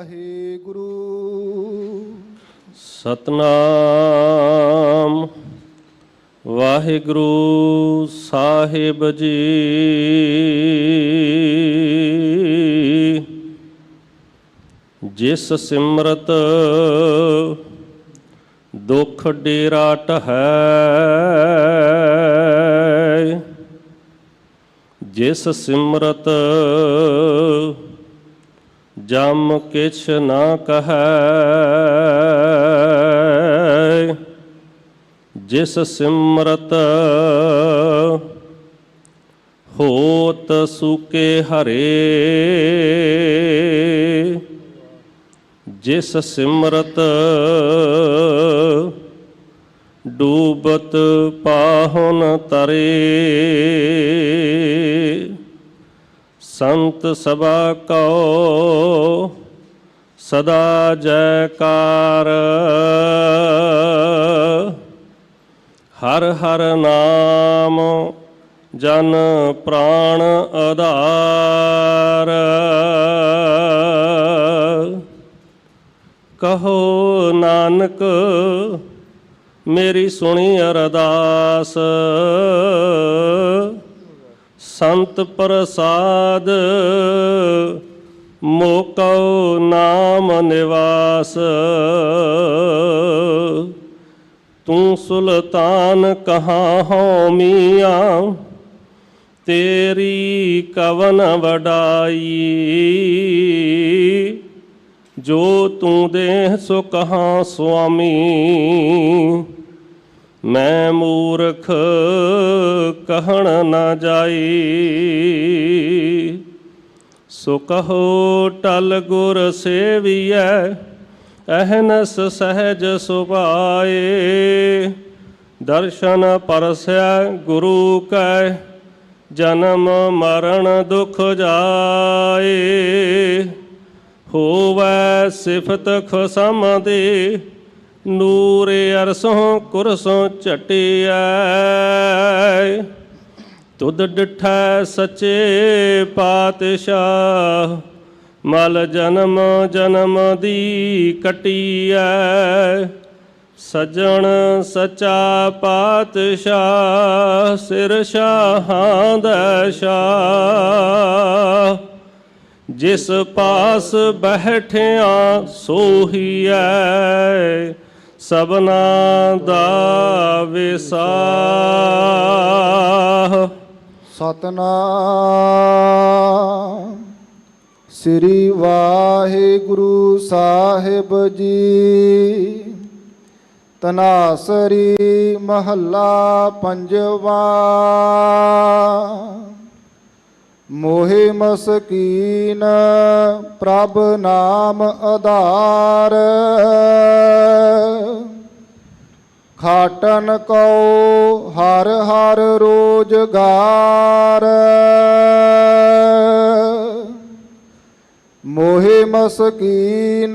ਵਾਹਿਗੁਰੂ। ਸਤਨਾਮ ਵਾਹਿਗੁਰੂ ਸਾਹਿਬ ਜੀ। ਜਿਸ ਸਿਮਰਤ ਦੁੱਖ ਡੇਰਾ ਟਹੈ, ਜਿਸ ਸਿਮਰਤ ਜਮ ਕਿਛ ਨਾ ਕਹੈ, ਜਿਸ ਸਿਮਰਤ ਹੋਤ ਸੂਕੇ ਹਰੇ, ਜਿਸ ਸਿਮਰਤ ਡੂਬਤ ਪਾਹੁਨ ਤਰੇ, ਸੰਤ ਸਭਾ ਕਉ ਸਦਾ ਜੈਕਾਰ, ਹਰ ਹਰ ਨਾਮ ਜਨ ਪ੍ਰਾਣ ਆਧਾਰ। ਕਹੋ ਨਾਨਕ ਮੇਰੀ ਸੁਣੀ ਅਰਦਾਸ, ਸੰਤ ਪ੍ਰਸਾਦ ਮੋਕਉ ਨਾਮ ਨਿਵਾਸ। ਤੂੰ ਸੁਲਤਾਨ ਕਹਾਂ ਹੋ ਮੀਆਂ, ਤੇਰੀ ਕਵਨ ਵਡਾਈ, ਜੋ ਤੂੰ ਦੇ ਸੋ ਕਹਾਂ ਸੁਆਮੀ। ਮੈਂ ਮੂਰਖ ਕਹਿਣ ਨਾ ਜਾਈ, ਸੋ ਕਹੋ ਟਲ ਗੁਰ ਸੇਵੀਐ, ਅਹਨਸ ਸਹਿਜ ਸੁਭਾਏ। ਦਰਸ਼ਨ ਪਰਸੈ ਗੁਰੂ ਕੈ, ਜਨਮ ਮਰਨ ਦੁਖ ਜਾਏ। ਹੋਵੈ ਸਿਫਤ ਖਸਮ ਦੇ, ਨੂਰੇ ਅਰਸੋਂ ਕੁਰਸੋਂ ਝਟਿਐ। ਤੁਧ ਡਿਠੈ ਸੱਚੇ ਪਾਤਸ਼ਾਹ, ਮਲ ਜਨਮ ਜਨਮ ਦੀ ਕਟੀਐ। ਸੱਜਣ ਸੱਚਾ ਪਾਤਸ਼ਾਹ, ਸਿਰ ਸ਼ਾਹਾਂ ਦਾ ਸ਼ਾਹ। ਜਿਸ ਪਾਸ ਬੈਠਿਆ ਸੋਹੀਐ, ਸਭਨਾ ਦਾ ਵਿਸਾਹ। ਸਤਨਾਮ ਸ੍ਰੀ ਵਾਹਿਗੁਰੂ ਸਾਹਿਬ ਜੀ। ਤਨਾਸਰੀ ਮਹੱਲਾ ਪੰਜਵਾ। ਮੋਹਿ ਮਸਕੀਨ ਪ੍ਰਭ ਨਾਮ ਆਧਾਰ, ਖਾਟਨ ਕਉ ਹਰ ਹਰ ਰੋਜਗਾਰ। ਮੋਹਿ ਮਸਕੀਨ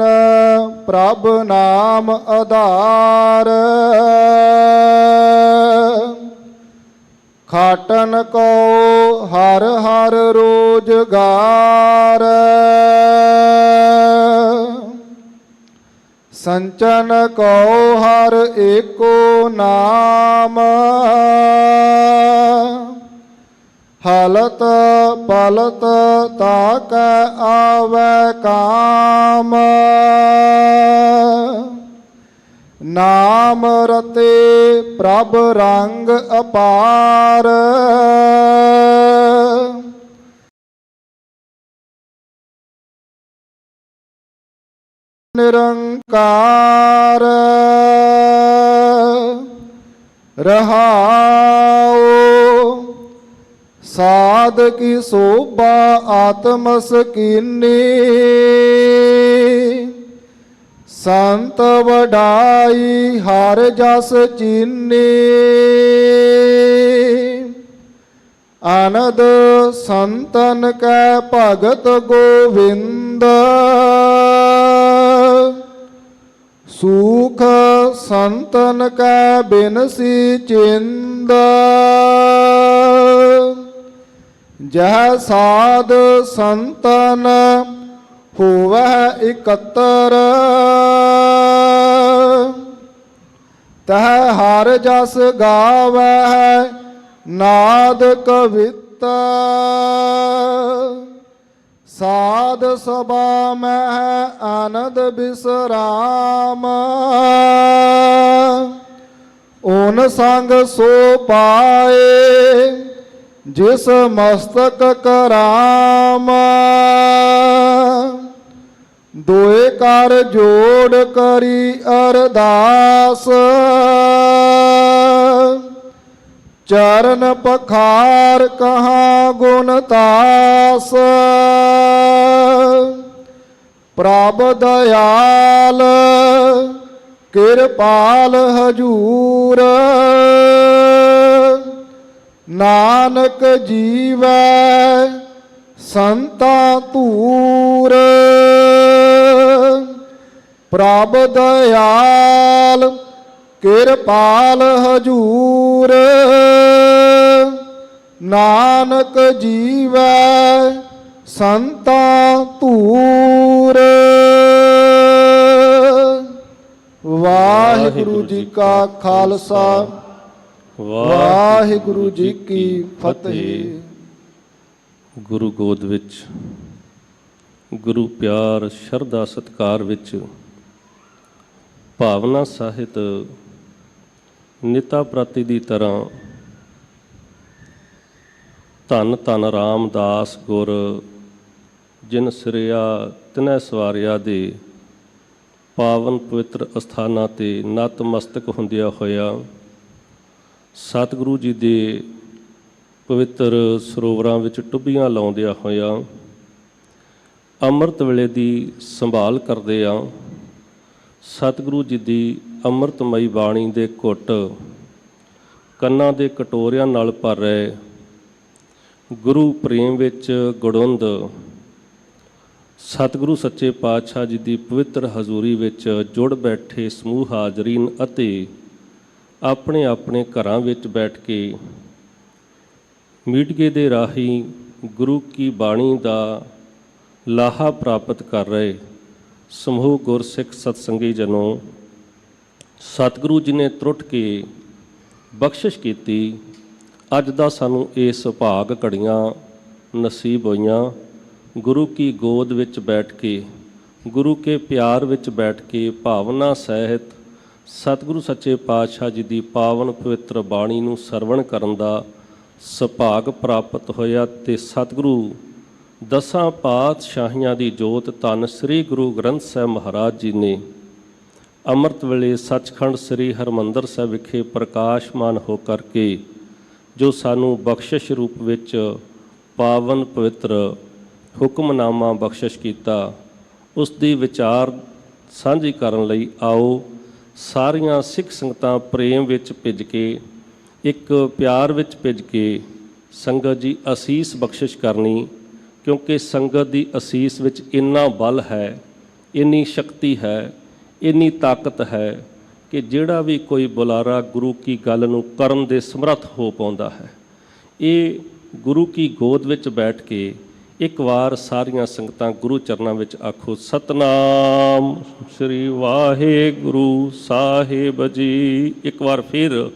ਪ੍ਰਭ ਨਾਮ ਆਧਾਰ, ਖਾਟਨ ਕਉ ਹਰ ਹਰ ਰੋਜਗਾਰ। ਸੰਚਨ ਕਉ ਹਰ ਏਕੋ ਨਾਮ, ਹਲਤ ਪਲਤ ਤਾਕੈ ਆਵੈ ਕਾਮ। ਨਾਮ ਰਤੇ ਪ੍ਰਭ ਰੰਗ ਅਪਾਰ, ਨਿਰੰਕਾਰ। ਰਹਾਉ ਸਾਧ ਕੀ ਸੋਭਾ ਆਤਮ ਸਕੀਨੀ, ਸੰਤ ਵਡਾਈ ਹਰ ਜਸ ਚੀਨੀ। ਆਨੰਦ ਸੰਤਨ ਕੈ ਭਗਤ ਗੋਵਿੰਦ, ਸੂਖ ਸੰਤਨ ਕੈ ਬਿਨਸੀ ਚਿੰਦ। ਜਹ ਸਾਧ ਸੰਤਨ ਹੋਵਹਿ ਇਕੱਤਰ ਤਹ ਹਰ ਜਸ ਗਾਵਹਿ ਨਾਦ ਕਵਿਤਾ ਸਾਧ ਸਭਾ ਮਹਿ ਆਨੰਦ ਬਿਸਰਾਮ ਓਨ ਸੰਗ ਸੋ ਪਾਏ ਜਿਸ ਮਸਤਕ ਕਰਾਮ ਦੋਏ ਕਰ ਜੋੜ ਕਰੀ ਅਰਦਾਸ ਚਰਨ ਪਖਾਰ ਕਹਾ ਗੁਣ ਤਾਸ ਪ੍ਰਭ ਦਇਆਲ ਕਿਰਪਾਲ ਹਜੂਰ ਨਾਨਕ ਜੀਵੈ ਸੰਤਾ ਧੂਰ ਪ੍ਰਭ ਦਇਆਲ ਕਿਰਪਾਲ ਹਜੂਰ ਨਾਨਕ ਜੀਵੈ ਸੰਤਾ ਧੂਰ। ਵਾਹਿਗੁਰੂ ਜੀ ਕਾ ਖਾਲਸਾ ਵਾਹਿਗੁਰੂ ਜੀ ਕੀ ਫਤਿਹ। ਗੁਰੂ ਗੋਦ ਵਿੱਚ ਗੁਰੂ ਪਿਆਰ ਸ਼ਰਧਾ ਸਤਿਕਾਰ ਵਿੱਚ ਭਾਵਨਾ ਸਾਹਿਤ ਨਿਤਾ ਪ੍ਰਤੀ ਦੀ ਤਰ੍ਹਾਂ ਧੰਨ ਧੰਨ ਰਾਮਦਾਸ ਗੁਰ ਜਿਨ ਸਿਰਿਆ ਤਿਨੈ ਸਵਾਰਿਆ ਦੇ ਪਾਵਨ ਪਵਿੱਤਰ ਅਸਥਾਨਾਂ 'ਤੇ ਨਤਮਸਤਕ ਹੁੰਦਿਆਂ ਹੋਇਆ ਸਤਿਗੁਰੂ ਜੀ ਦੇ ਪਵਿੱਤਰ ਸਰੋਵਰਾਂ ਵਿੱਚ ਟੁੱਬੀਆਂ ਲਾਉਂਦਿਆਂ ਹੋਇਆ ਅੰਮ੍ਰਿਤ ਵੇਲੇ ਦੀ ਸੰਭਾਲ ਕਰਦੇ ਆ ਸਤਿਗੁਰੂ ਜੀ ਦੀ ਅੰਮ੍ਰਿਤਮਈ ਬਾਣੀ ਦੇ ਘੁੱਟ ਕੰਨਾਂ ਦੇ ਕਟੋਰਿਆਂ ਨਾਲ ਭਰ ਰਹੇ ਗੁਰੂ ਪ੍ਰੇਮ ਵਿੱਚ ਗੁੜੁੰਦ ਸਤਿਗੁਰੂ ਸੱਚੇ ਪਾਤਸ਼ਾਹ ਜੀ ਦੀ ਪਵਿੱਤਰ ਹਜ਼ੂਰੀ ਵਿੱਚ ਜੁੜ ਬੈਠੇ ਸਮੂਹ ਹਾਜ਼ਰੀਨ ਅਤੇ ਆਪਣੇ ਆਪਣੇ ਘਰਾਂ ਵਿੱਚ ਬੈਠ ਕੇ ਮੀਡੀਏ ਦੇ ਰਾਹੀਂ ਗੁਰੂ ਕੀ ਬਾਣੀ ਦਾ ਲਾਹਾ ਪ੍ਰਾਪਤ ਕਰ ਰਹੇ ਸਮੂਹ ਗੁਰਸਿੱਖ ਸਤਸੰਗੀ ਜਨੋ, ਸਤਿਗੁਰੂ ਜੀ ਨੇ ਤਰੁੱਟ ਕੇ ਬਖਸ਼ਿਸ਼ ਕੀਤੀ। ਅੱਜ ਦਾ ਸਾਨੂੰ ਇਹ ਸੁਭਾਗ ਘੜੀਆਂ ਨਸੀਬ ਹੋਈਆਂ ਗੁਰੂ ਕੀ ਗੋਦ ਵਿੱਚ ਬੈਠ ਕੇ ਗੁਰੂ ਕੇ ਪਿਆਰ ਵਿੱਚ ਬੈਠ ਕੇ ਭਾਵਨਾ ਸਹਿਤ ਸਤਿਗੁਰੂ ਸੱਚੇ ਪਾਤਸ਼ਾਹ ਜੀ ਦੀ ਪਾਵਨ ਪਵਿੱਤਰ ਬਾਣੀ ਨੂੰ ਸਰਵਣ ਕਰਨ ਦਾ ਸੁਭਾਗ ਪ੍ਰਾਪਤ ਹੋਇਆ ਤੇ ਸਤਿਗੁਰੂ ਦਸਾਂ ਪਾਤਸ਼ਾਹੀਆਂ ਦੀ ਜੋਤ ਧੰਨ ਸ੍ਰੀ ਗੁਰੂ ਗ੍ਰੰਥ ਸਾਹਿਬ ਮਹਾਰਾਜ ਜੀ ਨੇ ਅੰਮ੍ਰਿਤ ਵੇਲੇ ਸੱਚਖੰਡ ਸ੍ਰੀ ਹਰਿਮੰਦਰ ਸਾਹਿਬ ਵਿਖੇ ਪ੍ਰਕਾਸ਼ਮਾਨ ਹੋ ਕਰਕੇ ਜੋ ਸਾਨੂੰ ਬਖਸ਼ਿਸ਼ ਰੂਪ ਵਿੱਚ ਪਾਵਨ ਪਵਿੱਤਰ ਹੁਕਮਨਾਮਾ ਬਖਸ਼ਿਸ਼ ਕੀਤਾ, ਉਸ ਦੀ ਵਿਚਾਰ ਸਾਂਝੀ ਕਰਨ ਲਈ ਆਓ ਸਾਰੀਆਂ ਸਿੱਖ ਸੰਗਤਾਂ ਪ੍ਰੇਮ ਵਿੱਚ ਭਿੱਜ ਕੇ ਇੱਕ ਪਿਆਰ ਵਿੱਚ ਭਿੱਜ ਕੇ ਸੰਗਤ ਜੀ ਅਸੀਸ ਬਖਸ਼ਿਸ਼ ਕਰਨੀ, ਕਿਉਂਕਿ ਸੰਗਤ ਦੀ ਅਸੀਸ ਵਿੱਚ ਇੰਨਾ ਬਲ ਹੈ, ਇੰਨੀ ਸ਼ਕਤੀ ਹੈ, ਇੰਨੀ ਤਾਕਤ ਹੈ ਕਿ ਜਿਹੜਾ ਵੀ ਕੋਈ ਬੁਲਾਰਾ ਗੁਰੂ ਕੀ ਗੱਲ ਨੂੰ ਕਰਨ ਦੇ ਸਮਰੱਥ ਹੋ ਪਾਉਂਦਾ ਹੈ। ਇਹ ਗੁਰੂ ਕੀ ਗੋਦ ਵਿੱਚ ਬੈਠ ਕੇ ਇੱਕ ਵਾਰ ਸਾਰੀਆਂ ਸੰਗਤਾਂ ਗੁਰੂ ਚਰਨਾਂ ਵਿੱਚ ਆਖੋ ਸਤਨਾਮ ਸ੍ਰੀ ਵਾਹਿਗੁਰੂ ਸਾਹਿਬ ਜੀ। ਇੱਕ ਵਾਰ ਫਿਰ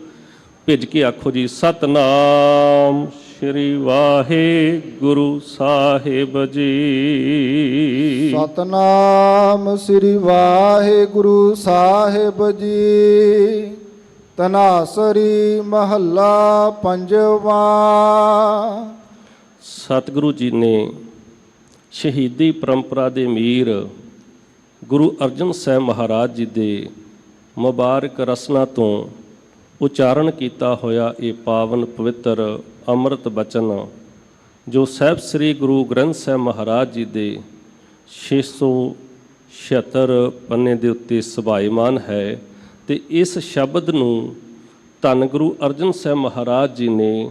ਭਿੱਜ ਕੇ ਆਖੋ ਜੀ ਸਤਨਾਮ ਸ੍ਰੀ ਵਾਹਿਗੁਰੂ ਸਾਹਿਬ ਜੀ। ਸਤਨਾਮ ਸ੍ਰੀ ਵਾਹਿਗੁਰੂ ਸਾਹਿਬ ਜੀ। ਤਨਾਸਰੀ ਮਹੱਲਾ ਪੰਜਵਾਂ। ਸਤਿਗੁਰੂ ਜੀ ਨੇ ਸ਼ਹੀਦੀ ਪਰੰਪਰਾ ਦੇ ਮੀਰ ਗੁਰੂ ਅਰਜਨ ਸਾਹਿਬ ਮਹਾਰਾਜ ਜੀ ਦੇ ਮੁਬਾਰਕ ਰਸਨਾ ਤੋਂ ਉਚਾਰਨ ਕੀਤਾ ਹੋਇਆ ਇਹ ਪਾਵਨ ਪਵਿੱਤਰ ਅੰਮ੍ਰਿਤ ਬਚਨ ਜੋ ਸਾਹਿਬ ਸ੍ਰੀ ਗੁਰੂ ਗ੍ਰੰਥ ਸਾਹਿਬ ਮਹਾਰਾਜ ਜੀ ਦੇ 676 ਪੰਨੇ ਦੇ ਉੱਤੇ ਸੁਭਾਈਮਾਨ ਹੈ ਤੇ ਇਸ ਸ਼ਬਦ ਨੂੰ ਧੰਨ ਗੁਰੂ ਅਰਜਨ ਸਾਹਿਬ ਮਹਾਰਾਜ ਜੀ ਨੇ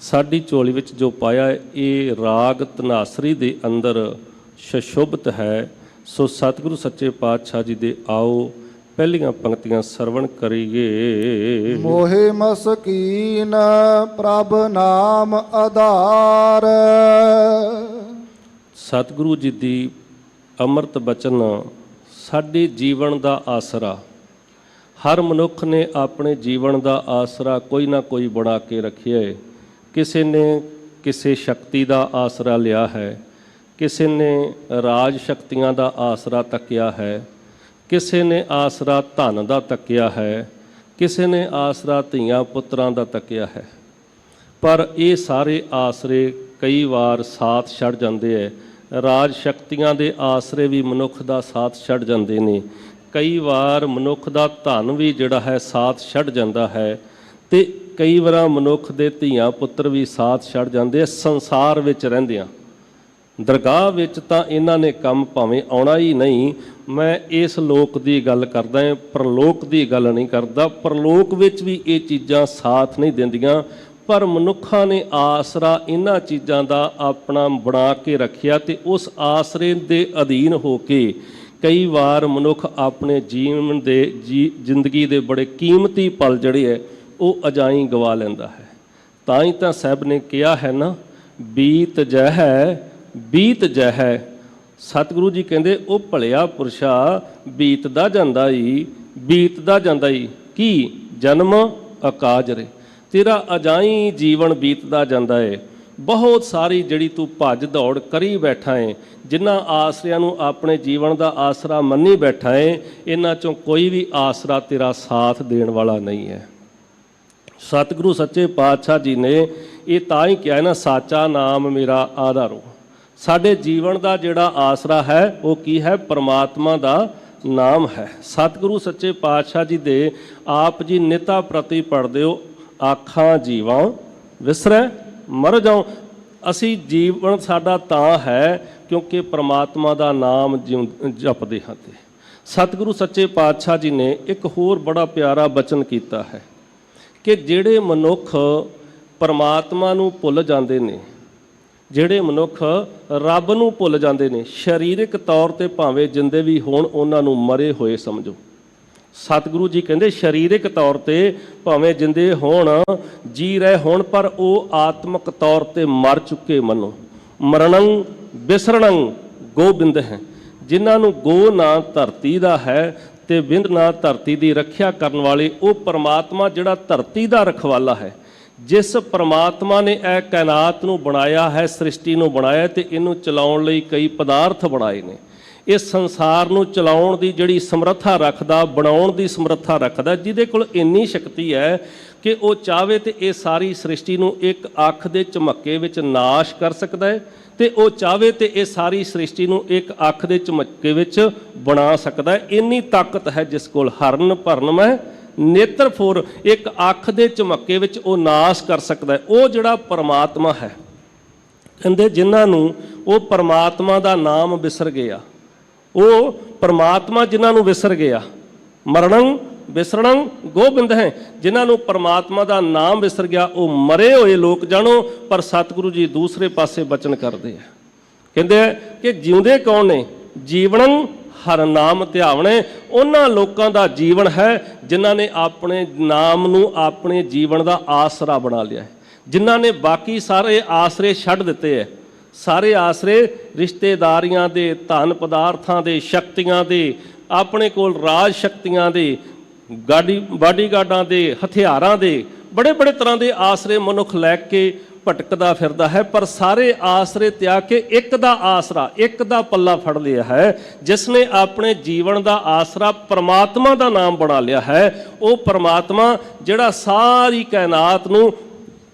ਸਾਡੀ ਝੋਲੀ ਵਿੱਚ ਜੋ ਪਾਇਆ ਇਹ ਰਾਗ ਧਨਾਸਰੀ ਦੇ ਅੰਦਰ ਸ਼ਸ਼ੋਭਤ ਹੈ। ਸੋ ਸਤਿਗੁਰੂ ਸੱਚੇ ਪਾਤਸ਼ਾਹ ਜੀ ਦੇ ਆਓ ਪਹਿਲੀਆਂ ਪੰਕਤੀਆਂ ਸਰਵਣ ਕਰੀਏ। ਮੋਹਿ ਮਸਕੀਨ ਪ੍ਰਭ ਨਾਮ ਆਧਾਰ। ਸਤਿਗੁਰੂ ਜੀ ਦੀ ਅੰਮ੍ਰਿਤ ਬਚਨ ਸਾਡੇ ਜੀਵਨ ਦਾ ਆਸਰਾ। ਹਰ ਮਨੁੱਖ ਨੇ ਆਪਣੇ ਜੀਵਨ ਦਾ ਆਸਰਾ ਕੋਈ ਨਾ ਕੋਈ ਬਣਾ ਕੇ ਰੱਖਿਆ ਹੈ। ਕਿਸੇ ਨੇ ਕਿਸੇ ਸ਼ਕਤੀ ਦਾ ਆਸਰਾ ਲਿਆ ਹੈ, ਕਿਸੇ ਨੇ ਰਾਜ ਸ਼ਕਤੀਆਂ ਦਾ ਆਸਰਾ ਤੱਕਿਆ ਹੈ, ਕਿਸੇ ਨੇ ਆਸਰਾ ਧਨ ਦਾ ਤੱਕਿਆ ਹੈ, ਕਿਸੇ ਨੇ ਆਸਰਾ ਧੀਆਂ ਪੁੱਤਰਾਂ ਦਾ ਤੱਕਿਆ ਹੈ। ਪਰ ਇਹ ਸਾਰੇ ਆਸਰੇ ਕਈ ਵਾਰ ਸਾਥ ਛੱਡ ਜਾਂਦੇ ਹੈ। ਰਾਜ ਸ਼ਕਤੀਆਂ ਦੇ ਆਸਰੇ ਵੀ ਮਨੁੱਖ ਦਾ ਸਾਥ ਛੱਡ ਜਾਂਦੇ ਨੇ। ਕਈ ਵਾਰ ਮਨੁੱਖ ਦਾ ਧਨ ਵੀ ਜਿਹੜਾ ਹੈ ਸਾਥ ਛੱਡ ਜਾਂਦਾ ਹੈ, ਅਤੇ ਕਈ ਵਾਰ ਮਨੁੱਖ ਦੇ ਧੀਆਂ ਪੁੱਤਰ ਵੀ ਸਾਥ ਛੱਡ ਜਾਂਦੇ ਆ ਸੰਸਾਰ ਵਿੱਚ ਰਹਿੰਦਿਆਂ। ਦਰਗਾਹ ਵਿੱਚ ਤਾਂ ਇਹਨਾਂ ਨੇ ਕੰਮ ਭਾਵੇਂ ਆਉਣਾ ਹੀ ਨਹੀਂ। ਮੈਂ ਇਸ ਲੋਕ ਦੀ ਗੱਲ ਕਰਦਾ ਹਾਂ, ਪਰਲੋਕ ਦੀ ਗੱਲ ਨਹੀਂ ਕਰਦਾ। ਪਰਲੋਕ ਵਿੱਚ ਵੀ ਇਹ ਚੀਜ਼ਾਂ ਸਾਥ ਨਹੀਂ ਦਿੰਦੀਆਂ, ਪਰ ਮਨੁੱਖਾਂ ਨੇ ਆਸਰਾ ਇਹਨਾਂ ਚੀਜ਼ਾਂ ਦਾ ਆਪਣਾ ਬਣਾ ਕੇ ਰੱਖਿਆ, ਅਤੇ ਉਸ ਆਸਰੇ ਦੇ ਅਧੀਨ ਹੋ ਕੇ ਕਈ ਵਾਰ ਮਨੁੱਖ ਆਪਣੇ ਜੀਵਨ ਦੇ ਜ਼ਿੰਦਗੀ ਦੇ ਬੜੇ ਕੀਮਤੀ ਪਲ ਜਿਹੜੇ ਹੈ ਉਹ ਅਜਾਈਂ ਗਵਾ ਲੈਂਦਾ ਹੈ। ਤਾਂ ਹੀ ਤਾਂ ਸਾਹਿਬ ਨੇ ਕਿਹਾ ਹੈ ਨਾ, ਬੀਤ ਜਹਿ ਬੀਤ ਜਹਿ। ਸਤਿਗੁਰੂ ਜੀ ਕਹਿੰਦੇ ਉਹ ਭਲਿਆ ਪੁਰਸ਼ਾ ਬੀਤਦਾ ਜਾਂਦਾ ਈ, ਬੀਤਦਾ ਜਾਂਦਾ ਈ। ਕੀ ਜਨਮ ਅਕਾਜ ਰੇ, ਤੇਰਾ ਅਜਾਈਂ ਜੀਵਨ ਬੀਤਦਾ ਜਾਂਦਾ ਏ। ਬਹੁਤ ਸਾਰੀ ਜਿਹੜੀ ਤੂੰ ਭੱਜ ਦੌੜ ਕਰੀ ਬੈਠਾ ਏ, ਜਿਨ੍ਹਾਂ ਆਸਰਿਆਂ ਨੂੰ ਆਪਣੇ ਜੀਵਨ ਦਾ ਆਸਰਾ ਮੰਨੀ ਬੈਠਾ ਏ, ਇਹਨਾਂ 'ਚੋਂ ਕੋਈ ਵੀ ਆਸਰਾ ਤੇਰਾ ਸਾਥ ਦੇਣ ਵਾਲਾ ਨਹੀਂ ਹੈ। ਸਤਿਗੁਰੂ ਸੱਚੇ ਪਾਤਸ਼ਾਹ ਜੀ ਨੇ ਇਹ ਤਾਂ ਹੀ ਕਿਹਾ ਨਾ, ਸਾਚਾ ਨਾਮ ਮੇਰਾ ਆਧਾਰੋ। ਸਾਡੇ ਜੀਵਨ ਦਾ ਜਿਹੜਾ ਆਸਰਾ ਹੈ ਉਹ ਕੀ ਹੈ? ਪਰਮਾਤਮਾ ਦਾ ਨਾਮ ਹੈ। ਸਤਿਗੁਰੂ ਸੱਚੇ ਪਾਤਸ਼ਾਹ ਜੀ ਦੇ ਆਪ ਜੀ ਨਿਤਾ ਪ੍ਰਤੀ ਪੜ੍ਹਦੇ ਹੋ, ਆਖਾਂ ਜੀਵਾਂ ਵਿਸਰੈ ਮਰ ਜਾਉ। ਅਸੀਂ ਜੀਵਨ ਸਾਡਾ ਤਾਂ ਹੈ ਕਿਉਂਕਿ ਪਰਮਾਤਮਾ ਦਾ ਨਾਮ ਜਪਦੇ ਹਾਂ। ਤੇ ਸਤਿਗੁਰੂ ਸੱਚੇ ਪਾਤਸ਼ਾਹ ਜੀ ਨੇ ਇੱਕ ਹੋਰ ਬੜਾ ਪਿਆਰਾ ਬਚਨ ਕੀਤਾ ਹੈ ਕਿ ਜਿਹੜੇ ਮਨੁੱਖ ਪਰਮਾਤਮਾ ਨੂੰ ਭੁੱਲ ਜਾਂਦੇ ਨੇ, ਜਿਹੜੇ ਮਨੁੱਖ ਰੱਬ ਨੂੰ ਭੁੱਲ ਜਾਂਦੇ ਨੇ, ਸਰੀਰਕ ਤੌਰ 'ਤੇ ਭਾਵੇਂ ਜਿੰਦੇ ਵੀ ਹੋਣ ਉਹਨਾਂ ਨੂੰ ਮਰੇ ਹੋਏ ਸਮਝੋ। ਸਤਿਗੁਰੂ ਜੀ ਕਹਿੰਦੇ ਸਰੀਰਕ ਤੌਰ 'ਤੇ ਭਾਵੇਂ ਜਿੰਦੇ ਹੋਣ, ਜੀ ਰਹੇ ਹੋਣ, ਪਰ ਉਹ ਆਤਮਿਕ ਤੌਰ 'ਤੇ ਮਰ ਚੁੱਕੇ ਮੰਨੋ। ਮਰਣੰ ਬਿਸਰਣੰ ਗੋਬਿੰਦ ਹੈ। ਜਿਨ੍ਹਾਂ ਨੂੰ ਗੋ ਨਾਂ ਧਰਤੀ ਦਾ ਹੈ ਅਤੇ ਬਿੰਦ ਨਾਂ ਧਰਤੀ ਦੀ ਰੱਖਿਆ ਕਰਨ ਵਾਲੇ, ਉਹ ਪਰਮਾਤਮਾ ਜਿਹੜਾ ਧਰਤੀ ਦਾ ਰਖਵਾਲਾ ਹੈ। ਜਿਸ ਪਰਮਾਤਮਾ ਨੇ ਇਹ ਕਾਇਨਾਤ ਨੂੰ ਬਣਾਇਆ ਹੈ, ਸ੍ਰਿਸ਼ਟੀ ਨੂੰ ਬਣਾਇਆ, ਅਤੇ ਇਹਨੂੰ ਚਲਾਉਣ ਲਈ ਕਈ ਪਦਾਰਥ ਬਣਾਏ ਨੇ। ਇਸ ਸੰਸਾਰ ਨੂੰ ਚਲਾਉਣ ਦੀ ਜਿਹੜੀ ਸਮਰੱਥਾ ਰੱਖਦਾ, ਬਣਾਉਣ ਦੀ ਸਮਰੱਥਾ ਰੱਖਦਾ, ਜਿਹਦੇ ਕੋਲ ਇੰਨੀ ਸ਼ਕਤੀ ਹੈ ਕਿ ਉਹ ਚਾਹਵੇ ਤੇ ਇਹ ਸਾਰੀ ਸ੍ਰਿਸ਼ਟੀ ਨੂੰ ਇੱਕ ਅੱਖ ਦੇ ਝਮੱਕੇ ਵਿੱਚ ਨਾਸ਼ ਕਰ ਸਕਦਾ ਹੈ, ਤੇ ਉਹ ਚਾਹਵੇ ਤੇ ਇਹ ਸਾਰੀ ਸ੍ਰਿਸ਼ਟੀ ਨੂੰ ਇੱਕ ਅੱਖ ਦੇ ਝਮੱਕੇ ਵਿੱਚ ਬਣਾ ਸਕਦਾ ਹੈ। ਇੰਨੀ ਤਾਕਤ ਹੈ ਜਿਸ ਕੋਲ। ਹਰਨ ਭਰਨ ਮੈਂ ਨੇਤਰ ਫੋਰ, ਇੱਕ ਅੱਖ ਦੇ ਝਮੱਕੇ ਵਿੱਚ ਉਹ ਨਾਸ਼ ਕਰ ਸਕਦਾ ਹੈ। ਉਹ ਜਿਹੜਾ ਪਰਮਾਤਮਾ ਹੈ, ਕਹਿੰਦੇ ਜਿਨ੍ਹਾਂ ਨੂੰ ਉਹ ਪਰਮਾਤਮਾ ਦਾ ਨਾਮ ਵਿਸਰ ਗਿਆ, ਉਹ ਪਰਮਾਤਮਾ ਜਿਨ੍ਹਾਂ ਨੂੰ ਵਿਸਰ ਗਿਆ, ਮਰਣੰ ਬਿਸਰਣੰ ਗੋਬਿੰਦ ਹੈ। ਜਿਨ੍ਹਾਂ ਨੂੰ ਪਰਮਾਤਮਾ ਦਾ ਨਾਮ ਵਿਸਰ ਗਿਆ ਉਹ ਮਰੇ ਹੋਏ ਲੋਕ ਜਾਣੋ। ਪਰ ਸਤਿਗੁਰੂ ਜੀ ਦੂਸਰੇ ਪਾਸੇ ਬਚਨ ਕਰਦੇ ਆ, ਕਹਿੰਦੇ ਆ ਕਿ ਜਿਉਂਦੇ ਕੌਣ ਨੇ? ਜੀਵਨੰ ਹਰ ਨਾਮ ਧਿਆਵਣੇ। ਉਹਨਾਂ ਲੋਕਾਂ ਦਾ ਜੀਵਨ ਹੈ ਜਿਨ੍ਹਾਂ ਨੇ ਆਪਣੇ ਨਾਮ ਨੂੰ ਆਪਣੇ ਜੀਵਨ ਦਾ ਆਸਰਾ ਬਣਾ ਲਿਆ ਹੈ, ਜਿਨ੍ਹਾਂ ਨੇ ਬਾਕੀ ਸਾਰੇ ਆਸਰੇ ਛੱਡ ਦਿੱਤੇ ਹੈ। ਸਾਰੇ ਆਸਰੇ ਰਿਸ਼ਤੇਦਾਰੀਆਂ ਦੇ, ਧਨ ਪਦਾਰਥਾਂ ਦੇ, ਸ਼ਕਤੀਆਂ ਦੇ, ਆਪਣੇ ਕੋਲ ਰਾਜ ਸ਼ਕਤੀਆਂ ਦੇ, ਬਾਡੀਗਾਰਡਾਂ ਦੇ, ਹਥਿਆਰਾਂ ਦੇ, ਬੜੇ ਬੜੇ ਤਰ੍ਹਾਂ ਦੇ ਆਸਰੇ ਮਨੁੱਖ ਲੈ ਕੇ ਭਟਕਦਾ ਫਿਰਦਾ ਹੈ। ਪਰ ਸਾਰੇ ਆਸਰੇ ਤਿਆਗ ਕੇ ਇੱਕ ਦਾ ਆਸਰਾ, ਇੱਕ ਦਾ ਪੱਲਾ ਫੜ ਲਿਆ ਹੈ, ਜਿਸ ਨੇ ਆਪਣੇ ਜੀਵਨ ਦਾ ਆਸਰਾ ਪਰਮਾਤਮਾ ਦਾ ਨਾਮ ਬਣਾ ਲਿਆ ਹੈ। ਉਹ ਪਰਮਾਤਮਾ ਜਿਹੜਾ ਸਾਰੀ ਕਾਇਨਾਤ ਨੂੰ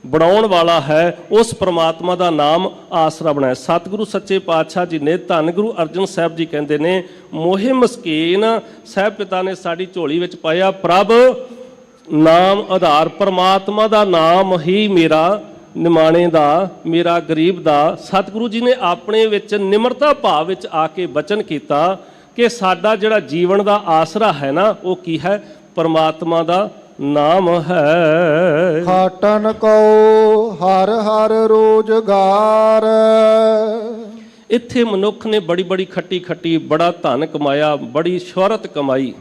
ਬਣਾਉਣ ਵਾਲਾ ਹੈ, ਉਸ ਪਰਮਾਤਮਾ ਦਾ ਨਾਮ ਆਸਰਾ ਬਣਾਇਆ। ਸਤਿਗੁਰੂ ਸੱਚੇ ਪਾਤਸ਼ਾਹ ਜੀ ਨੇ, ਧੰਨ ਗੁਰੂ ਅਰਜਨ ਸਾਹਿਬ ਜੀ ਕਹਿੰਦੇ ਨੇ, ਮੋਹਿ ਮਸਕੀਨ ਸਾਹਿਬ ਪਿਤਾ ਨੇ ਸਾਡੀ ਝੋਲੀ ਵਿੱਚ ਪਾਇਆ ਪ੍ਰਭ ਨਾਮ ਆਧਾਰ। ਪਰਮਾਤਮਾ ਦਾ ਨਾਮ ਹੀ ਮੇਰਾ ਨਿਮਾਣੇ ਦਾ, ਮੇਰਾ ਗਰੀਬ ਦਾ। ਸਤਿਗੁਰੂ ਜੀ ਨੇ ਆਪਣੇ ਵਿੱਚ ਨਿਮਰਤਾ ਭਾਵ ਵਿੱਚ ਆ ਕੇ ਬਚਨ ਕੀਤਾ ਕਿ ਸਾਡਾ ਜਿਹੜਾ ਜੀਵਨ ਦਾ ਆਸਰਾ ਹੈ ਨਾ, ਉਹ ਕੀ ਹੈ? ਪਰਮਾਤਮਾ ਦਾ ਨਾਮ ਹੈ। ਖਾਟਨ ਕੋ ਹਰ ਹਰ ਰੋਜ਼ਗਾਰ। ਇੱਥੇ ਮਨੁੱਖ ਨੇ ਬੜੀ ਬੜੀ ਖੱਟੀ ਖੱਟੀ ਬੜਾ ਧਨ ਕਮਾਇਆ, ਬੜੀ ਸ਼ੋਹਰਤ ਕਮਾਈ।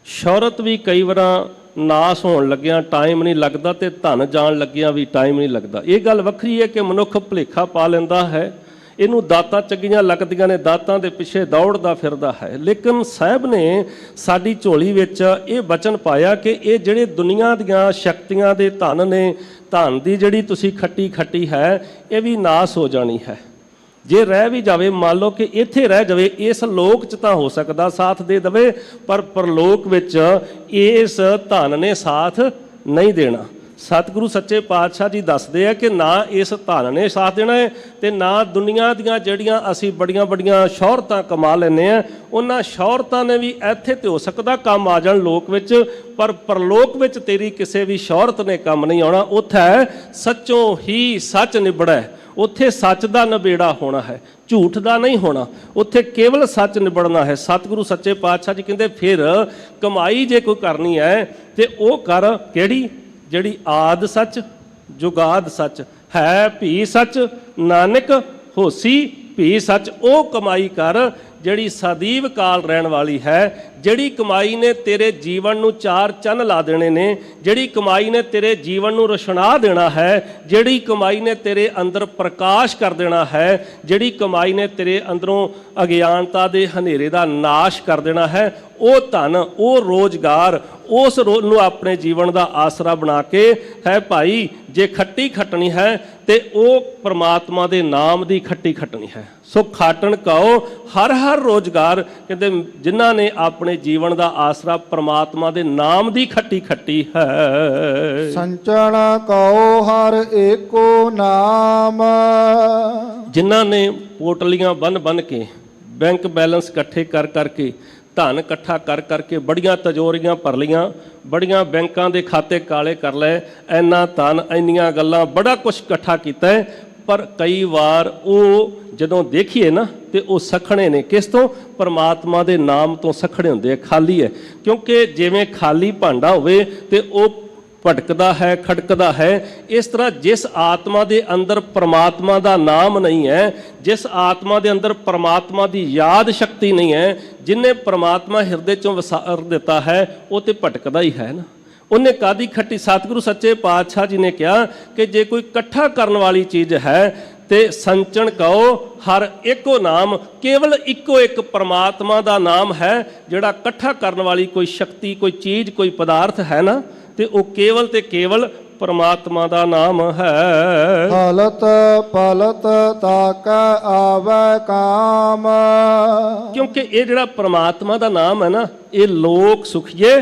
ਸ਼ੋਹਰਤ ਵੀ ਕਈ ਵਾਰਾਂ ਨਾਸ ਹੋਣ ਲੱਗਿਆਂ ਟਾਈਮ ਨਹੀਂ ਲੱਗਦਾ, ਅਤੇ ਧਨ ਜਾਣ ਲੱਗਿਆਂ ਵੀ ਟਾਈਮ ਨਹੀਂ ਲੱਗਦਾ। ਇਹ ਗੱਲ ਵੱਖਰੀ ਹੈ ਕਿ ਮਨੁੱਖ ਭੁਲੇਖਾ ਪਾ ਲੈਂਦਾ ਹੈ। ਇਹਨੂੰ ਦਾਤਾਂ ਚੰਗੀਆਂ ਲੱਗਦੀਆਂ ਨੇ, ਦਾਤਾਂ ਦੇ ਪਿੱਛੇ ਦੌੜਦਾ ਫਿਰਦਾ ਹੈ। ਲੇਕਿਨ ਸਾਹਿਬ ਨੇ ਸਾਡੀ ਝੋਲੀ ਵਿੱਚ ਇਹ ਵਚਨ ਪਾਇਆ ਕਿ ਇਹ ਜਿਹੜੇ ਦੁਨੀਆ ਦੀਆਂ ਸ਼ਕਤੀਆਂ ਦੇ ਧਨ ਨੇ, ਧਨ ਦੀ ਜਿਹੜੀ ਤੁਸੀਂ ਖੱਟੀ ਹੈ, ਇਹ ਵੀ ਨਾਸ ਹੋ ਜਾਣੀ ਹੈ। ਜੇ ਰਹਿ ਵੀ ਜਾਵੇ, ਮੰਨ ਲਓ ਕਿ ਇੱਥੇ ਰਹਿ ਜਾਵੇ, ਇਸ ਲੋਕ 'ਚ ਤਾਂ ਹੋ ਸਕਦਾ ਸਾਥ ਦੇ ਦੇਵੇ, ਪਰ ਪਰਲੋਕ ਵਿੱਚ ਇਸ ਧਨ ਨੇ ਸਾਥ ਨਹੀਂ ਦੇਣਾ। ਸਤਿਗੁਰੂ ਸੱਚੇ ਪਾਤਸ਼ਾਹ ਜੀ ਦੱਸਦੇ ਆ ਕਿ ਨਾ ਇਸ ਧਨ ਨੇ ਸਾਥ ਦੇਣਾ ਹੈ ਤੇ ਨਾ ਦੁਨੀਆ ਦੀਆਂ ਜਿਹੜੀਆਂ ਅਸੀਂ ਬੜੀਆਂ ਬੜੀਆਂ ਸ਼ੌਹਰਤਾਂ ਕਮਾ ਲੈਂਦੇ ਆ, ਉਹਨਾਂ ਸ਼ੌਹਰਤਾਂ ਨੇ ਵੀ ਇੱਥੇ ਤੇ ਹੋ ਸਕਦਾ ਕੰਮ ਆ ਜਾਣ ਲੋਕ ਵਿੱਚ, ਪਰ ਪਰਲੋਕ ਵਿੱਚ ਤੇਰੀ ਕਿਸੇ ਵੀ ਸ਼ੌਹਰਤ ਨੇ ਕੰਮ ਨਹੀਂ ਆਉਣਾ। ਉੱਥੇ ਸੱਚੋਂ ਹੀ ਸੱਚ ਨਿਬੜੈ, ਉੱਥੇ ਸੱਚ ਦਾ ਨਿਬੇੜਾ ਹੋਣਾ ਹੈ, ਝੂਠ ਦਾ ਨਹੀਂ ਹੋਣਾ। ਉੱਥੇ ਕੇਵਲ ਸੱਚ ਨਿਬੜਨਾ ਹੈ। ਸਤਿਗੁਰੂ ਸੱਚੇ ਪਾਤਸ਼ਾਹ ਜੀ ਕਹਿੰਦੇ ਫਿਰ ਕਮਾਈ ਜੇ ਕੋਈ ਕਰਨੀ ਹੈ ਤੇ ਉਹ ਕਰ ਕਿਹੜੀ? ਜਿਹੜੀ ਆਦ ਸੱਚ, ਜੁਗਾਦ ਸੱਚ, ਹੈ ਭੀ ਸੱਚ, ਨਾਨਕ ਹੋਸੀ ਭੀ ਸੱਚ। ਉਹ ਕਮਾਈ ਕਰ ਜਿਹੜੀ ਸਦੀਵ ਕਾਲ ਰਹਿਣ ਵਾਲੀ ਹੈ, ਜਿਹੜੀ ਕਮਾਈ ਨੇ ਤੇਰੇ ਜੀਵਨ ਨੂੰ ਚਾਰ ਚੰਨ ਲਾ ਦੇਣੇ ਨੇ, ਜਿਹੜੀ ਕਮਾਈ ਨੇ ਤੇਰੇ ਜੀਵਨ ਨੂੰ ਰੋਸ਼ਨਾ ਦੇਣਾ ਹੈ, ਜਿਹੜੀ ਕਮਾਈ ਨੇ ਤੇਰੇ ਅੰਦਰ ਪ੍ਰਕਾਸ਼ ਕਰ ਦੇਣਾ ਹੈ, ਜਿਹੜੀ ਕਮਾਈ ਨੇ ਤੇਰੇ ਅੰਦਰੋਂ ਅਗਿਆਨਤਾ ਦੇ ਹਨੇਰੇ ਦਾ ਨਾਸ਼ ਕਰ ਦੇਣਾ ਹੈ, ਉਹ ਧਨ, ਉਹ ਰੋਜ਼ਗਾਰ, ਉਸ ਨੂੰ ਆਪਣੇ ਜੀਵਨ ਦਾ ਆਸਰਾ ਬਣਾ ਕੇ ਹੈ ਭਾਈ। ਜੇ ਖੱਟੀ ਖੱਟਣੀ ਹੈ ਤੇ ਉਹ ਪ੍ਰਮਾਤਮਾ ਦੇ ਨਾਮ ਦੀ ਖੱਟੀ ਖੱਟਣੀ ਹੈ। ਸੋ ਖਾਟਣ ਕਹੋ ਹਰ ਹਰ ਰੋਜ਼ਗਾਰ, ਕਹਿੰਦੇ ਜਿਨ੍ਹਾਂ ਨੇ ਆਪਣੇ ਜੀਵਨ ਦਾ ਆਸਰਾ ਪ੍ਰਮਾਤਮਾ ਦੇ ਨਾਮ ਦੀ ਖੱਟੀ ਖੱਟੀ ਹੈ। ਸੰਚਣ ਕਹੋ ਹਰ ਏਕੋ ਨਾਮ, ਜਿਨ੍ਹਾਂ ਨੇ ਪੋਟਲੀਆਂ ਬੰਨ ਕੇ, ਬੈਂਕ ਬੈਲੈਂਸ ਇਕੱਠੇ ਕਰ ਕਰਕੇ, ਧਨ ਇਕੱਠਾ ਕਰ ਕਰਕੇ ਬੜੀਆਂ ਤਜੋਰੀਆਂ ਭਰ ਲਈਆਂ, ਬੜੀਆਂ ਬੈਂਕਾਂ ਦੇ ਖਾਤੇ ਕਾਲੇ ਕਰ ਲਏ, ਇੰਨਾ ਧਨ, ਇੰਨੀਆਂ ਗੱਲਾਂ, ਬੜਾ ਕੁਛ ਇਕੱਠਾ ਕੀਤਾ ਹੈ, ਪਰ ਕਈ ਵਾਰ ਉਹ ਜਦੋਂ ਦੇਖੀਏ ਨਾ ਤੇ ਉਹ ਸਖਣੇ ਨੇ। ਕਿਸ ਤੋਂ? ਪਰਮਾਤਮਾ ਦੇ ਨਾਮ ਤੋਂ ਸਖਣੇ ਹੁੰਦੇ ਆ, ਖਾਲੀ ਹੈ। ਕਿਉਂਕਿ ਜਿਵੇਂ ਖਾਲੀ ਭਾਂਡਾ ਹੋਵੇ ਤੇ ਉਹ ਭਟਕਦਾ ਹੈ, ਖੜਕਦਾ ਹੈ। ਇਸ ਤਰ੍ਹਾਂ ਜਿਸ ਆਤਮਾ ਦੇ ਅੰਦਰ ਪਰਮਾਤਮਾ ਦਾ ਨਾਮ ਨਹੀਂ ਹੈ, ਜਿਸ ਆਤਮਾ ਦੇ ਅੰਦਰ ਪਰਮਾਤਮਾ ਦੀ ਯਾਦ ਸ਼ਕਤੀ ਨਹੀਂ ਹੈ, ਜਿਹਨੇ ਪਰਮਾਤਮਾ ਹਿਰਦੇ ਚੋਂ ਵਸਾਰ ਦਿੱਤਾ ਹੈ, ਉਹ ਤੇ ਭਟਕਦਾ ਹੀ ਹੈ ਨਾ। ਉਹਨੇ ਕਾਦੀ ਖੱਟੀ? ਸਤਿਗੁਰੂ ਸੱਚੇ ਪਾਤਸ਼ਾਹ ਜੀ ਨੇ ਕਿਹਾ ਕਿ ਜੇ ਕੋਈ ਇਕੱਠਾ ਕਰਨ ਵਾਲੀ ਚੀਜ਼ ਹੈ ਤੇ ਸੰਚਣ ਕਹੋ ਹਰ ਇੱਕੋ ਨਾਮ, ਕੇਵਲ ਇੱਕੋ ਇੱਕ ਪਰਮਾਤਮਾ ਦਾ ਨਾਮ ਹੈ। ਜਿਹੜਾ ਇਕੱਠਾ ਕਰਨ ਵਾਲੀ ਕੋਈ ਸ਼ਕਤੀ, ਕੋਈ ਚੀਜ਼, ਕੋਈ ਪਦਾਰਥ ਹੈ ਨਾ, ਤੇ ਉਹ ਕੇਵਲ ਤੇ ਕੇਵਲ ਪਰਮਾਤਮਾ ਦਾ ਨਾਮ ਹੈ। ਹਲਤ ਪਲਤ ਤਾਕੈ ਆਵੈ ਕਾਮ, ਕਿਉਂਕਿ ਇਹ ਜਿਹੜਾ ਪਰਮਾਤਮਾ ਦਾ ਨਾਮ ਹੈ ਨਾ, ਇਹ ਲੋਕ ਸੁਖੀਏ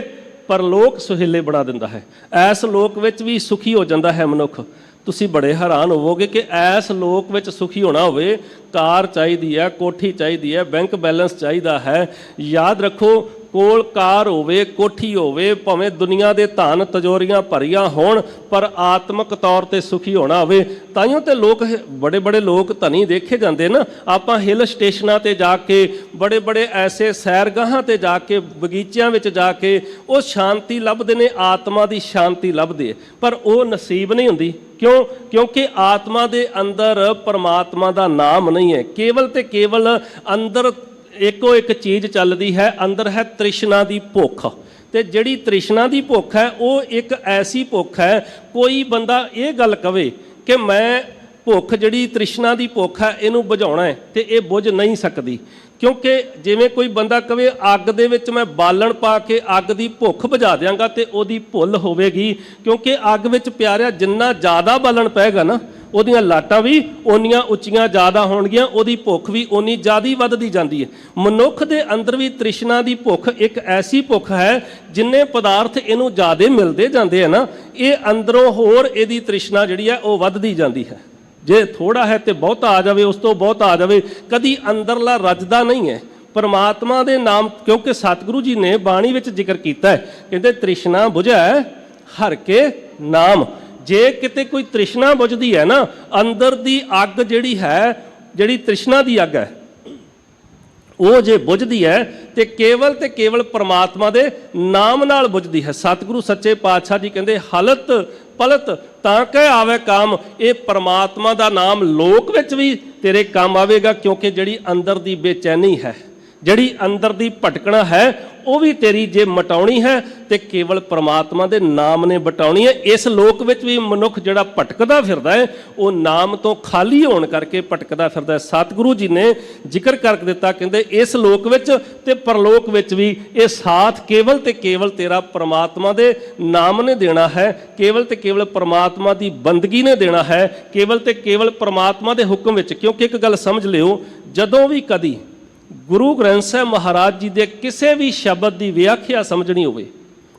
ਪਰਲੋਕ ਸੁਹੇਲੇ ਬਣਾ ਦਿੰਦਾ ਹੈ। ਐਸ ਲੋਕ ਵਿੱਚ ਵੀ ਸੁਖੀ ਹੋ ਜਾਂਦਾ ਹੈ ਮਨੁੱਖ। ਤੁਸੀਂ ਬੜੇ ਹੈਰਾਨ ਹੋਵੋਗੇ ਕਿ ਐਸ ਲੋਕ ਵਿੱਚ ਸੁਖੀ ਹੋਣਾ ਹੋਵੇ, ਕਾਰ ਚਾਹੀਦੀ ਹੈ, ਕੋਠੀ ਚਾਹੀਦੀ ਹੈ, ਬੈਂਕ ਬੈਲੈਂਸ ਚਾਹੀਦਾ ਹੈ। ਯਾਦ ਰੱਖੋ, ਕੋਲ ਕਾਰ ਹੋਵੇ, ਕੋਠੀ ਹੋਵੇ, ਭਾਵੇਂ ਦੁਨੀਆ ਦੇ ਧਨ ਤਜੋਰੀਆਂ ਭਰੀਆਂ ਹੋਣ, ਪਰ ਆਤਮਿਕ ਤੌਰ ਤੇ ਸੁਖੀ ਹੋਣਾ ਹੋਵੇ। ਤਾਈਓ ਤੇ ਲੋਕ, ਬੜੇ ਬੜੇ ਲੋਕ ਧਨੀ ਦੇਖੇ ਜਾਂਦੇ ਨਾ। ਆਪਾਂ ਹਿੱਲ ਸਟੇਸ਼ਨਾਂ ਤੇ ਜਾ ਕੇ, ਬੜੇ ਬੜੇ ਐਸੇ ਸੈਰਗਾਹਾਂ ਤੇ ਜਾ ਕੇ, ਬਗੀਚਿਆਂ ਵਿੱਚ ਜਾ ਕੇ ਉਹ ਸ਼ਾਂਤੀ ਲੱਭਦੇ ਨੇ, ਆਤਮਾ ਦੀ ਸ਼ਾਂਤੀ ਲੱਭਦੇ, ਪਰ ਉਹ ਨਸੀਬ ਨਹੀਂ ਹੁੰਦੀ। ਕਿਉਂ? ਕਿਉਂਕਿ ਆਤਮਾ ਦੇ ਅੰਦਰ ਪਰਮਾਤਮਾ ਦਾ ਨਾਮ ਨਹੀਂ ਹੈ। ਕੇਵਲ ਤੇ ਕੇਵਲ ਅੰਦਰ ਇੱਕੋ ਇੱਕ ਚੀਜ਼ ਚੱਲਦੀ ਹੈ, ਅੰਦਰ ਹੈ ਤ੍ਰਿਸ਼ਨਾ ਦੀ ਭੁੱਖ। ਤੇ ਜਿਹੜੀ ਤ੍ਰਿਸ਼ਨਾ ਦੀ ਭੁੱਖ ਹੈ, ਉਹ ਇੱਕ ਐਸੀ ਭੁੱਖ ਹੈ, ਕੋਈ ਬੰਦਾ ਇਹ ਗੱਲ ਕਵੇ ਕਿ ਮੈਂ ਭੁੱਖ, ਜਿਹੜੀ ਤ੍ਰਿਸ਼ਨਾ ਦੀ ਭੁੱਖ ਹੈ, ਇਹਨੂੰ ਬੁਝਾਉਣਾ ਹੈ, ਤੇ ਇਹ ਬੁਝ ਨਹੀਂ ਸਕਦੀ। ਕਿਉਂਕਿ ਜਿਵੇਂ ਕੋਈ ਬੰਦਾ ਕਵੇ ਅੱਗ ਦੇ ਵਿੱਚ ਮੈਂ ਬਾਲਣ ਪਾ ਕੇ ਅੱਗ ਦੀ ਭੁੱਖ ਬੁਝਾ ਦਿਆਂਗਾ, ਤੇ ਉਹਦੀ ਭੁੱਲ ਹੋਵੇਗੀ। ਕਿਉਂਕਿ ਅੱਗ ਵਿੱਚ ਪਿਆਰਿਆ ਜਿੰਨਾ ਜ਼ਿਆਦਾ ਬਾਲਣ ਪਏਗਾ ਨਾ, ਉਹਦੀਆਂ ਲਾਟਾਂ ਵੀ ਓਨੀਆਂ ਉੱਚੀਆਂ ਜ਼ਿਆਦਾ ਹੋਣਗੀਆਂ, ਉਹਦੀ ਭੁੱਖ ਵੀ ਓਨੀ ਜ਼ਿਆਦਾ ਵੱਧਦੀ ਜਾਂਦੀ ਹੈ। ਮਨੁੱਖ ਦੇ ਅੰਦਰ ਵੀ ਤ੍ਰਿਸ਼ਨਾ ਦੀ ਭੁੱਖ ਇੱਕ ਐਸੀ ਭੁੱਖ ਹੈ, ਜਿੰਨੇ ਪਦਾਰਥ ਇਹਨੂੰ ਜ਼ਿਆਦਾ ਮਿਲਦੇ ਜਾਂਦੇ ਆ ਨਾ, ਇਹ ਅੰਦਰੋਂ ਹੋਰ ਇਹਦੀ ਤ੍ਰਿਸ਼ਨਾ ਜਿਹੜੀ ਹੈ ਉਹ ਵੱਧਦੀ ਜਾਂਦੀ ਹੈ। ਜੇ ਥੋੜਾ ਹੈ ਤੇ ਬਹੁਤਾ ਆ ਜਾਵੇ, ਉਸ ਤੋਂ ਬਹੁਤਾ ਆ ਜਾਵੇ, ਕਦੀ ਅੰਦਰਲਾ ਰੱਜਦਾ ਨਹੀਂ ਹੈ ਪਰਮਾਤਮਾ ਦੇ ਨਾਮ। ਕਿਉਂਕਿ ਸਤਿਗੁਰੂ ਜੀ ਨੇ ਬਾਣੀ ਵਿੱਚ ਜ਼ਿਕਰ ਕੀਤਾ ਹੈ, ਕਹਿੰਦੇ ਤ੍ਰਿਸ਼ਨਾ ਬੁਝੈ ਹਰਿ ਕੇ ਨਾਮ। ਜੇ ਕਿਤੇ ਕੋਈ ਤ੍ਰਿਸ਼ਨਾ ਬੁਝਦੀ ਹੈ ਨਾ, ਅੰਦਰ ਦੀ ਅੱਗ ਜਿਹੜੀ ਹੈ, ਜਿਹੜੀ ਤ੍ਰਿਸ਼ਨਾ ਦੀ ਅੱਗ ਹੈ, ਉਹ ਜੇ ਬੁਝਦੀ ਹੈ ਤੇ ਕੇਵਲ ਪਰਮਾਤਮਾ ਦੇ ਨਾਮ ਨਾਲ ਬੁਝਦੀ ਹੈ। ਸਤਿਗੁਰੂ ਸੱਚੇ ਪਾਤਸ਼ਾਹ ਜੀ ਕਹਿੰਦੇ ਹਲਤ ਪਲਤ ਤਾਂ ਕਹਿ ਆਵੇ ਕਾਮ। ਇਹ ਪਰਮਾਤਮਾ ਦਾ ਨਾਮ ਲੋਕ ਵਿੱਚ ਵੀ ਤੇਰੇ ਕੰਮ ਆਵੇਗਾ, ਕਿਉਂਕਿ ਜਿਹੜੀ ਅੰਦਰ ਦੀ ਬੇਚੈਨੀ ਹੈ, ਜਿਹੜੀ ਅੰਦਰ ਦੀ ਭਟਕਣਾ ਹੈ ਉਹ ਵੀ ਤੇਰੀ ਜੇ ਮਟਾਉਣੀ ਹੈ ਤੇ ਕੇਵਲ ਪ੍ਰਮਾਤਮਾ ਦੇ ਨਾਮ ਨੇ ਬਟਾਉਣੀ ਹੈ। ਇਸ ਲੋਕ ਵਿੱਚ ਵੀ ਮਨੁੱਖ ਜਿਹੜਾ ਭਟਕਦਾ ਫਿਰਦਾ ਹੈ ਉਹ ਨਾਮ ਤੋਂ ਖਾਲੀ ਹੋਣ ਕਰਕੇ ਭਟਕਦਾ ਫਿਰਦਾ ਹੈ। ਸਤਿਗੁਰੂ ਜੀ ਨੇ ਜ਼ਿਕਰ ਕਰਕੇ ਦਿੱਤਾ, ਕਹਿੰਦੇ ਇਸ ਲੋਕ ਵਿੱਚ ਤੇ ਪਰਲੋਕ ਵਿੱਚ ਵੀ ਇਹ ਸਾਥ ਕੇਵਲ ਤੇ ਕੇਵਲ ਤੇਰਾ ਪ੍ਰਮਾਤਮਾ ਦੇ ਨਾਮ ਨੇ ਦੇਣਾ ਹੈ, ਕੇਵਲ ਤੇ ਕੇਵਲ ਪ੍ਰਮਾਤਮਾ ਦੀ ਬੰਦਗੀ ਨੇ ਦੇਣਾ ਹੈ, ਕੇਵਲ ਤੇ ਕੇਵਲ ਪ੍ਰਮਾਤਮਾ ਦੇ ਹੁਕਮ ਵਿੱਚ। ਕਿਉਂਕਿ ਇੱਕ ਗੱਲ ਸਮਝ ਲਿਓ, ਜਦੋਂ ਵੀ ਕਦੀ ਗੁਰੂ ਗ੍ਰੰਥ ਸਾਹਿਬ ਮਹਾਰਾਜ ਜੀ ਦੇ ਕਿਸੇ ਵੀ ਸ਼ਬਦ ਦੀ ਵਿਆਖਿਆ ਸਮਝਣੀ ਹੋਵੇ,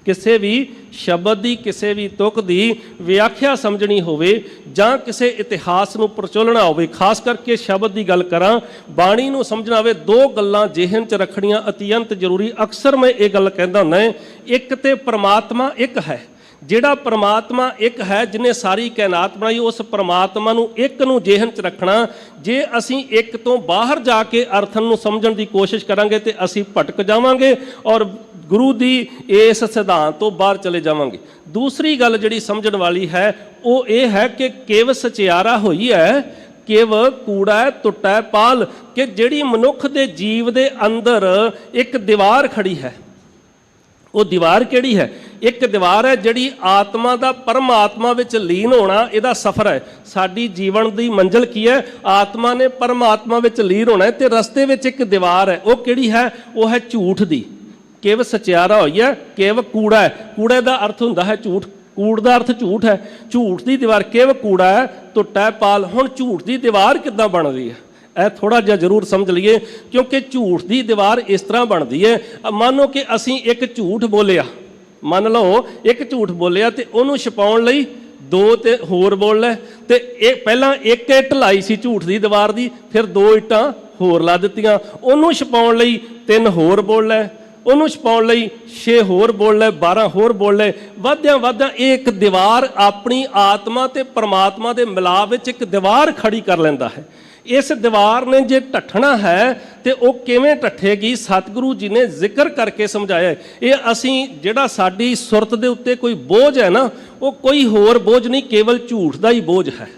ਕਿਸੇ ਵੀ ਸ਼ਬਦ ਦੀ ਕਿਸੇ ਵੀ ਤੁਕ ਦੀ ਵਿਆਖਿਆ ਸਮਝਣੀ ਹੋਵੇ ਜਾਂ ਕਿਸੇ ਇਤਿਹਾਸ ਨੂੰ ਪ੍ਰਚੋਲਣਾ ਹੋਵੇ, ਖਾਸ ਕਰਕੇ ਸ਼ਬਦ ਦੀ ਗੱਲ ਕਰਾਂ, ਬਾਣੀ ਨੂੰ ਸਮਝਣਾ ਹੋਵੇ, ਦੋ ਗੱਲਾਂ ਜਿਹਨ 'ਚ ਰੱਖਣੀਆਂ ਅਤਿਅੰਤ ਜ਼ਰੂਰੀ। ਅਕਸਰ ਮੈਂ ਇਹ ਗੱਲ ਕਹਿੰਦਾ ਹੁੰਦਾ, ਇੱਕ ਤੇ ਪ੍ਰਮਾਤਮਾ ਇੱਕ ਹੈ। ਜਿਹੜਾ ਪ੍ਰਮਾਤਮਾ ਇੱਕ ਹੈ, ਜਿਹਨੇ ਸਾਰੀ ਕਾਇਨਾਤ ਬਣਾਈ, ਉਸ ਪ੍ਰਮਾਤਮਾ ਨੂੰ ਇੱਕ ਨੂੰ ਜਿਹਨ 'ਚ ਰੱਖਣਾ। ਜੇ ਅਸੀਂ ਇੱਕ ਤੋਂ ਬਾਹਰ ਜਾ ਕੇ ਅਰਥਨ ਨੂੰ ਸਮਝਣ ਦੀ ਕੋਸ਼ਿਸ਼ ਕਰਾਂਗੇ ਤੇ ਅਸੀਂ ਭਟਕ ਜਾਵਾਂਗੇ ਔਰ ਗੁਰੂ ਦੀ ਇਸ ਸਿਧਾਂਤ ਤੋਂ ਬਾਹਰ ਚਲੇ ਜਾਵਾਂਗੇ। ਦੂਸਰੀ ਗੱਲ ਜਿਹੜੀ ਸਮਝਣ ਵਾਲੀ ਹੈ ਉਹ ਇਹ ਹੈ ਕਿ ਕਿਵ ਸਚਿਆਰਾ ਹੋਈ ਹੈ, ਕਿਵ ਕੂੜਾ ਟੁੱਟਾ ਪਾਲ, ਕਿ ਜਿਹੜੀ ਮਨੁੱਖ ਦੇ ਜੀਵ ਦੇ ਅੰਦਰ ਇੱਕ ਦੀਵਾਰ ਖੜੀ ਹੈ। ਉਹ ਦੀਵਾਰ ਕਿਹੜੀ ਹੈ? ਇੱਕ ਦੀਵਾਰ ਹੈ ਜਿਹੜੀ ਆਤਮਾ ਦਾ ਪਰਮਾਤਮਾ ਵਿੱਚ ਲੀਨ ਹੋਣਾ, ਇਹਦਾ ਸਫ਼ਰ ਹੈ। ਸਾਡੀ ਜੀਵਨ ਦੀ ਮੰਜ਼ਿਲ ਕੀ ਹੈ? ਆਤਮਾ ਨੇ ਪਰਮਾਤਮਾ ਵਿੱਚ ਲੀਨ ਹੋਣਾ ਹੈ, ਤੇ ਰਸਤੇ ਵਿੱਚ ਇੱਕ ਦੀਵਾਰ ਹੈ। ਉਹ ਕਿਹੜੀ ਹੈ? ਉਹ ਹੈ ਝੂਠ ਦੀ। ਕਿਵ ਸਚਿਆਰਾ ਹੋਈ ਹੈ, ਕਿਵ ਕੂੜਾ ਹੈ। ਕੂੜੇ ਦਾ ਅਰਥ ਹੁੰਦਾ ਹੈ ਝੂਠ, ਕੂੜ ਦਾ ਅਰਥ ਝੂਠ ਹੈ। ਝੂਠ ਦੀ ਦੀਵਾਰ, ਕਿਵ ਕੂੜਾ ਹੈ ਟੁੱਟਾ ਪਾਲ। ਹੁਣ ਝੂਠ ਦੀ ਦੀਵਾਰ ਕਿੱਦਾਂ ਬਣਦੀ ਹੈ? ਇਹ ਥੋੜ੍ਹਾ ਜਿਹਾ ਜ਼ਰੂਰ ਸਮਝ ਲਈਏ, ਕਿਉਂਕਿ ਝੂਠ ਦੀ ਦੀਵਾਰ ਇਸ ਤਰ੍ਹਾਂ ਬਣਦੀ ਹੈ। ਮੰਨ ਲਓ ਕਿ ਅਸੀਂ ਇੱਕ ਝੂਠ ਬੋਲਿਆ, ਮੰਨ ਲਓ ਇੱਕ ਝੂਠ ਬੋਲਿਆ ਤੇ ਉਹਨੂੰ ਛੁਪਾਉਣ ਲਈ ਦੋ ਤੇ ਹੋਰ ਬੋਲ ਲੈ, ਤੇ ਇਹ ਪਹਿਲਾਂ ਇੱਕ ਇੱਟ ਲਾਈ ਸੀ ਝੂਠ ਦੀ ਦੀਵਾਰ ਦੀ, ਫਿਰ ਦੋ ਇੱਟਾਂ ਹੋਰ ਲਾ ਦਿੱਤੀਆਂ। ਉਹਨੂੰ ਛੁਪਾਉਣ ਲਈ 3 ਹੋਰ ਬੋਲ ਲੈ, ਉਹਨੂੰ ਛੁਪਾਉਣ ਲਈ 6 ਹੋਰ ਬੋਲ ਲੈ, 12 ਹੋਰ ਬੋਲ ਲੈ। ਵਧਦਿਆਂ ਵਧਦਿਆਂ ਇਹ ਇੱਕ ਦੀਵਾਰ ਆਪਣੀ ਆਤਮਾ ਤੇ ਪਰਮਾਤਮਾ ਦੇ ਮਿਲਾਪ ਵਿੱਚ ਇੱਕ ਦੀਵਾਰ ਖੜੀ ਕਰ ਲੈਂਦਾ ਹੈ। ਇਸ ਦੀਵਾਰ ਨੇ ਜੇ ਢੱਠਣਾ ਹੈ ਤੇ ਉਹ ਕਿਵੇਂ ਢੱਠੇਗੀ? ਸਤਿਗੁਰੂ ਜੀ ਨੇ ਜ਼ਿਕਰ ਕਰਕੇ ਸਮਝਾਇਆ। ਇਹ ਅਸੀਂ ਜਿਹੜਾ ਸਾਡੀ ਸੁਰਤ ਦੇ ਉੱਤੇ ਕੋਈ ਬੋਝ ਹੈ ਨਾ, ਉਹ ਕੋਈ ਹੋਰ ਬੋਝ ਨਹੀਂ, ਕੇਵਲ ਝੂਠ ਦਾ ਹੀ ਬੋਝ ਹੈ।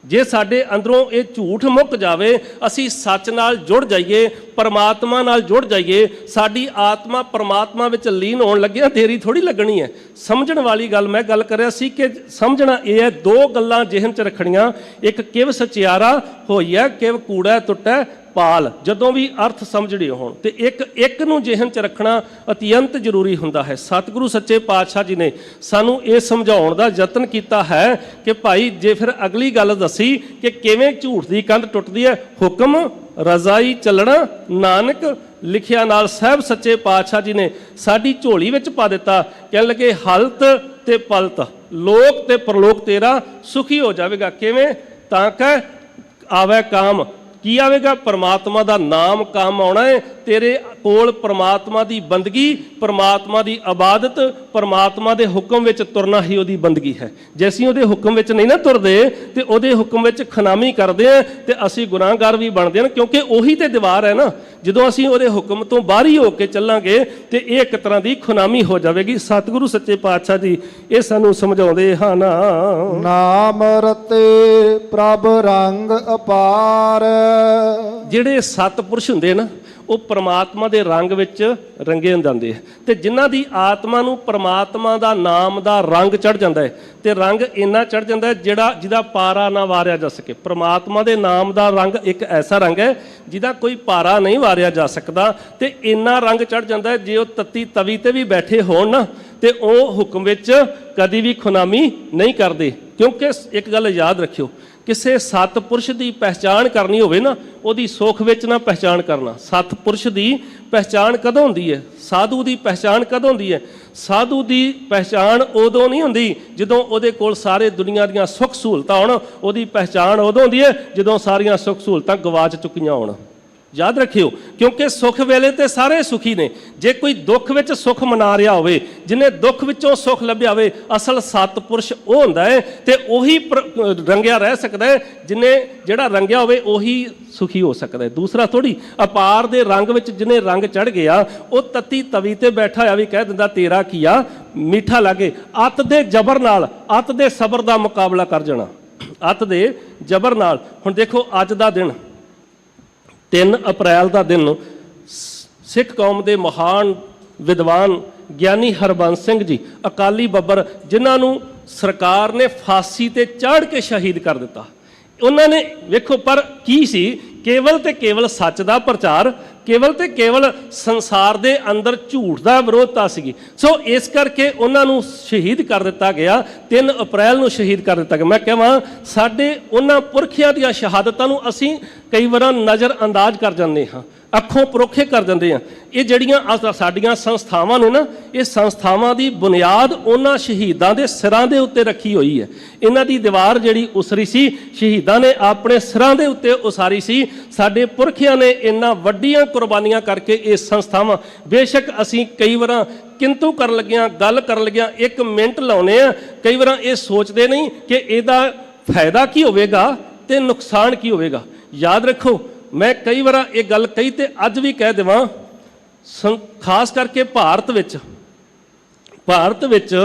ਜੇ ਸਾਡੇ ਅੰਦਰੋਂ ਇਹ ਝੂਠ ਮੁੱਕ ਜਾਵੇ, ਅਸੀਂ ਸੱਚ ਨਾਲ ਜੁੜ ਜਾਈਏ, ਪਰਮਾਤਮਾ ਨਾਲ ਜੁੜ ਜਾਈਏ, ਸਾਡੀ ਆਤਮਾ ਪਰਮਾਤਮਾ ਵਿੱਚ ਲੀਨ ਹੋਣ ਲੱਗਿਆ, ਦੇਰੀ ਥੋੜੀ ਲੱਗਣੀ ਹੈ। ਸਮਝਣ ਵਾਲੀ ਗੱਲ ਮੈਂ ਗੱਲ ਕਰ ਰਿਹਾ ਸੀ ਕਿ ਸਮਝਣਾ ਇਹ ਹੈ, ਦੋ ਗੱਲਾਂ ਜਿਹਨ 'ਚ ਰੱਖਣੀਆਂ। ਇੱਕ ਕਿਵ ਸਚਿਆਰਾ ਹੋਈ ਹੈ, ਕਿਵ ਕੂੜਾ ਟੁੱਟਾ ਪਾਲ। ਜਦੋਂ ਵੀ ਅਰਥ ਸਮਝਣੇ ਹੋਣ ਤੇ ਇੱਕ ਨੂੰ ਜਿਹਨ 'ਚ ਰੱਖਣਾ ਅਤਿਅੰਤ ਜ਼ਰੂਰੀ ਹੁੰਦਾ ਹੈ। ਸਤਿਗੁਰੂ ਸੱਚੇ ਪਾਤਸ਼ਾਹ ਜੀ ਨੇ ਸਾਨੂੰ ਇਹ ਸਮਝਾਉਣ ਦਾ ਯਤਨ ਕੀਤਾ ਹੈ ਕਿ ਭਾਈ ਜੇ ਫਿਰ ਅਗਲੀ ਗੱਲ ਦੱਸੀ ਕਿ ਕਿਵੇਂ ਝੂਠ ਦੀ ਕੰਧ ਟੁੱਟਦੀ ਹੈ। ਹੁਕਮ ਰਜ਼ਾਈ ਚੱਲਣਾ ਨਾਨਕ ਲਿਖਿਆ ਨਾਲ ਸਾਹਿਬ ਸੱਚੇ ਪਾਤਸ਼ਾਹ ਜੀ ਨੇ ਸਾਡੀ ਝੋਲੀ ਵਿੱਚ ਪਾ ਦਿੱਤਾ। ਕਹਿਣ ਲੱਗੇ ਹਲਤ ਤੇ ਪਲਤ, ਲੋਕ ਤੇ ਪਰਲੋਕ ਤੇਰਾ ਸੁਖੀ ਹੋ ਜਾਵੇਗਾ। ਕਿਵੇਂ? ਤਾਂ ਕਿ ਆਵੇ ਕਾਮ, ਕੀ ਆਵੇਗਾ? ਪਰਮਾਤਮਾ ਦਾ ਨਾਮ ਕੰਮ ਆਉਣਾ ਹੈ। ਤੇਰੇ ਕੋਲ ਪਰਮਾਤਮਾ ਦੀ ਬੰਦਗੀ, ਪਰਮਾਤਮਾ ਦੀ ਇਬਾਦਤ, ਪਰਮਾਤਮਾ ਦੇ ਹੁਕਮ ਵਿੱਚ ਤੁਰਨਾ ਹੀ ਉਹਦੀ ਬੰਦਗੀ ਹੈ। ਜੇ ਅਸੀਂ ਉਹਦੇ ਹੁਕਮ ਵਿੱਚ ਨਹੀਂ ਨਾ ਤੁਰਦੇ ਤੇ ਉਹਦੇ ਹੁਕਮ ਵਿੱਚ ਖਨਾਮੀ ਕਰਦੇ ਹਾਂ ਤੇ ਅਸੀਂ ਗੁਨਾਹਗਾਰ ਵੀ ਬਣਦੇ ਹਾਂ, ਕਿਉਂਕਿ ਉਹੀ ਤੇ ਦੀਵਾਰ ਹੈ ਨਾ। ਜਦੋਂ ਅਸੀਂ ਉਹਦੇ ਹੁਕਮ ਤੋਂ ਬਾਹਰੀ ਹੋ ਕੇ ਚੱਲਾਂਗੇ ਤੇ ਇਹ ਇੱਕ ਤਰ੍ਹਾਂ ਦੀ ਖੁਨਾਮੀ ਹੋ ਜਾਵੇਗੀ। ਸਤਿਗੁਰੂ ਸੱਚੇ ਪਾਤਸ਼ਾਹ ਜੀ ਇਹ ਸਾਨੂੰ ਸਮਝਾਉਂਦੇ ਹਨ। ਨਾਮ ਰਤੇ ਪ੍ਰਭ ਰੰਗ ਅਪਾਰ। ਜਿਹੜੇ ਸਤਿਪੁਰਸ਼ ਹੁੰਦੇ ਨਾ, ਉਹ ਪਰਮਾਤਮਾ ਦੇ ਰੰਗ ਵਿੱਚ ਰੰਗੇ ਜਾਂਦੇ ਆ, ਤੇ ਜਿਨ੍ਹਾਂ ਦੀ ਆਤਮਾ ਨੂੰ ਪਰਮਾਤਮਾ ਦਾ ਨਾਮ ਦਾ ਰੰਗ ਚੜ੍ਹ ਜਾਂਦਾ ਹੈ, ਤੇ ਰੰਗ ਇੰਨਾ ਚੜ੍ਹ ਜਾਂਦਾ ਹੈ ਜਿਹਦਾ ਪਾਰਾ ਨਾ ਵਾਰਿਆ ਜਾ ਸਕੇ। ਪਰਮਾਤਮਾ ਦੇ ਨਾਮ ਦਾ ਰੰਗ ਇੱਕ ਐਸਾ ਰੰਗ ਹੈ ਜਿਹਦਾ ਕੋਈ ਪਾਰਾ ਨਹੀਂ ਵਾਰਿਆ ਜਾ ਸਕਦਾ, ਤੇ ਇੰਨਾ ਰੰਗ ਚੜ੍ਹ ਜਾਂਦਾ ਹੈ ਜੇ ਉਹ ਤੱਤੀ ਤਵੀ ਤੇ ਵੀ ਬੈਠੇ ਹੋਣ ਨਾ ਤੇ ਉਹ ਹੁਕਮ ਵਿੱਚ ਕਦੀ ਵੀ ਖੁਨਾਮੀ ਨਹੀਂ ਕਰਦੇ। ਕਿਉਂਕਿ ਇੱਕ ਗੱਲ ਯਾਦ ਰੱਖਿਓ, ਕਿਸੇ ਸਤਿਪੁਰਸ਼ ਦੀ ਪਹਿਚਾਣ ਕਰਨੀ ਹੋਵੇ ਨਾ, ਉਹਦੀ ਸੁੱਖ ਵਿੱਚ ਨਾ ਪਹਿਚਾਣ ਕਰਨਾ। ਸਤਿਪੁਰਸ਼ ਦੀ ਪਹਿਚਾਣ ਕਦੋਂ ਹੁੰਦੀ ਹੈ? ਸਾਧੂ ਦੀ ਪਹਿਚਾਣ ਕਦੋਂ ਹੁੰਦੀ ਹੈ? ਸਾਧੂ ਦੀ ਪਹਿਚਾਣ ਉਦੋਂ ਨਹੀਂ ਹੁੰਦੀ ਜਦੋਂ ਉਹਦੇ ਕੋਲ ਸਾਰੇ ਦੁਨੀਆ ਦੀਆਂ ਸੁੱਖ ਸਹੂਲਤਾਂ ਹੋਣ। ਉਹਦੀ ਪਹਿਚਾਣ ਉਦੋਂ ਹੁੰਦੀ ਹੈ ਜਦੋਂ ਸਾਰੀਆਂ ਸੁੱਖ ਸਹੂਲਤਾਂ ਗਵਾਚ ਚੁੱਕੀਆਂ ਹੋਣ। ਯਾਦ ਰੱਖਿਓ, ਕਿਉਂਕਿ ਸੁੱਖ ਵੇਲੇ ਤੇ ਸਾਰੇ ਸੁਖੀ ਨੇ। ਜੇ ਕੋਈ ਦੁੱਖ ਵਿੱਚ ਸੁੱਖ ਮਨਾ ਰਿਹਾ ਹੋਵੇ, ਜਿਹਨੇ ਦੁੱਖ ਵਿੱਚੋਂ ਸੁੱਖ ਲੱਭਿਆ ਹੋਵੇ, ਅਸਲ ਸਤਿਪੁਰਸ਼ ਉਹ ਹੁੰਦਾ ਹੈ, ਤੇ ਉਹੀ ਰੰਗਿਆ ਰਹਿ ਸਕਦਾ ਹੈ। ਜਿਹੜਾ ਰੰਗਿਆ ਹੋਵੇ ਉਹੀ ਸੁਖੀ ਹੋ ਸਕਦਾ ਹੈ, ਦੂਸਰਾ ਥੋੜੀ। ਅਪਾਰ ਦੇ ਰੰਗ ਵਿੱਚ ਜਿਹਨੇ ਰੰਗ ਚੜ੍ਹ ਗਿਆ, ਉਹ ਤੱਤੀ ਤਵੀ ਤੇ ਬੈਠਾ ਹੋਇਆ ਵੀ ਕਹਿ ਦਿੰਦਾ ਤੇਰਾ ਕੀਆ ਮਿੱਠਾ ਲਾਗੇ। ਅੱਤ ਦੇ ਜ਼ਬਰ ਨਾਲ, ਅੱਤ ਦੇ ਸਬਰ ਦਾ ਮੁਕਾਬਲਾ ਕਰ ਜਾਣਾ, ਅੱਤ ਦੇ ਜ਼ਬਰ ਨਾਲ। ਹੁਣ ਦੇਖੋ ਅੱਜ ਦਾ ਦਿਨ 3 ਅਪ੍ਰੈਲ ਦਾ ਦਿਨ ਸਿੱਖ ਕੌਮ ਦੇ ਮਹਾਨ ਵਿਦਵਾਨ ਗਿਆਨੀ ਹਰਬੰਸ ਸਿੰਘ ਜੀ ਅਕਾਲੀ ਬੱਬਰ, ਜਿਨ੍ਹਾਂ ਨੂੰ ਸਰਕਾਰ ਨੇ ਫਾਂਸੀ ਤੇ ਚਾੜ ਕੇ ਸ਼ਹੀਦ ਕਰ ਦਿੱਤਾ। ਉਹਨਾਂ ਨੇ ਵੇਖੋ ਪਰ ਕੀ ਸੀ, ਕੇਵਲ ਤੇ ਕੇਵਲ ਸੱਚ ਦਾ ਪ੍ਰਚਾਰ, ਕੇਵਲ ਤੇ ਕੇਵਲ ਸੰਸਾਰ ਦੇ ਅੰਦਰ ਝੂਠ ਦਾ ਵਿਰੋਧਤਾ ਸੀਗੀ। ਸੋ ਇਸ ਕਰਕੇ ਉਹਨਾਂ ਨੂੰ ਸ਼ਹੀਦ ਕਰ ਦਿੱਤਾ ਗਿਆ, 3 ਅਪ੍ਰੈਲ ਨੂੰ ਸ਼ਹੀਦ ਕਰ ਦਿੱਤਾ ਗਿਆ। ਮੈਂ ਕਹਾਂ ਸਾਡੇ ਉਹਨਾਂ ਪੁਰਖਿਆਂ ਦੀਆਂ ਸ਼ਹਾਦਤਾਂ ਨੂੰ ਅਸੀਂ ਕਈ ਵਾਰ ਨਜ਼ਰ ਅੰਦਾਜ਼ ਕਰ ਜਾਂਦੇ ਹਾਂ, ਅੱਖੋਂ ਪਰੋਖੇ ਕਰ ਦਿੰਦੇ ਆ। ਇਹ ਜਿਹੜੀਆਂ ਸਾਡੀਆਂ ਸੰਸਥਾਵਾਂ ਨੇ ਨਾ, ਇਹ ਸੰਸਥਾਵਾਂ ਦੀ ਬੁਨਿਆਦ ਉਹਨਾਂ ਸ਼ਹੀਦਾਂ ਦੇ ਸਿਰਾਂ ਦੇ ਉੱਤੇ ਰੱਖੀ ਹੋਈ ਹੈ। ਇਹਨਾਂ ਦੀ ਦੀਵਾਰ ਜਿਹੜੀ ਉਸਰੀ ਸੀ, ਸ਼ਹੀਦਾਂ ਨੇ ਆਪਣੇ ਸਿਰਾਂ ਦੇ ਉੱਤੇ ਉਸਾਰੀ ਸੀ। ਸਾਡੇ ਪੁਰਖਿਆਂ ਨੇ ਇਹਨਾਂ ਵੱਡੀਆਂ ਕੁਰਬਾਨੀਆਂ ਕਰਕੇ ਇਹ ਸੰਸਥਾਵਾਂ, ਬੇਸ਼ੱਕ ਅਸੀਂ ਕਈ ਵਾਰ ਕਿੰਤੂ ਕਰਨ ਲੱਗਿਆਂ, ਗੱਲ ਕਰਨ ਲੱਗਿਆਂ 1 ਮਿੰਟ ਲਾਉਨੇ ਆ, ਕਈ ਵਾਰ ਇਹ ਸੋਚਦੇ ਨਹੀਂ ਕਿ ਇਹਦਾ ਫਾਇਦਾ ਕੀ ਹੋਵੇਗਾ ਤੇ ਨੁਕਸਾਨ ਕੀ ਹੋਵੇਗਾ। ਯਾਦ ਰੱਖੋ, ਮੈਂ ਕਈ ਵਾਰ ਇਹ ਗੱਲ ਕਹੀ ਤੇ ਅੱਜ ਵੀ ਕਹਿ ਦੇਵਾਂ, ਖਾਸ ਕਰਕੇ ਭਾਰਤ ਵਿੱਚ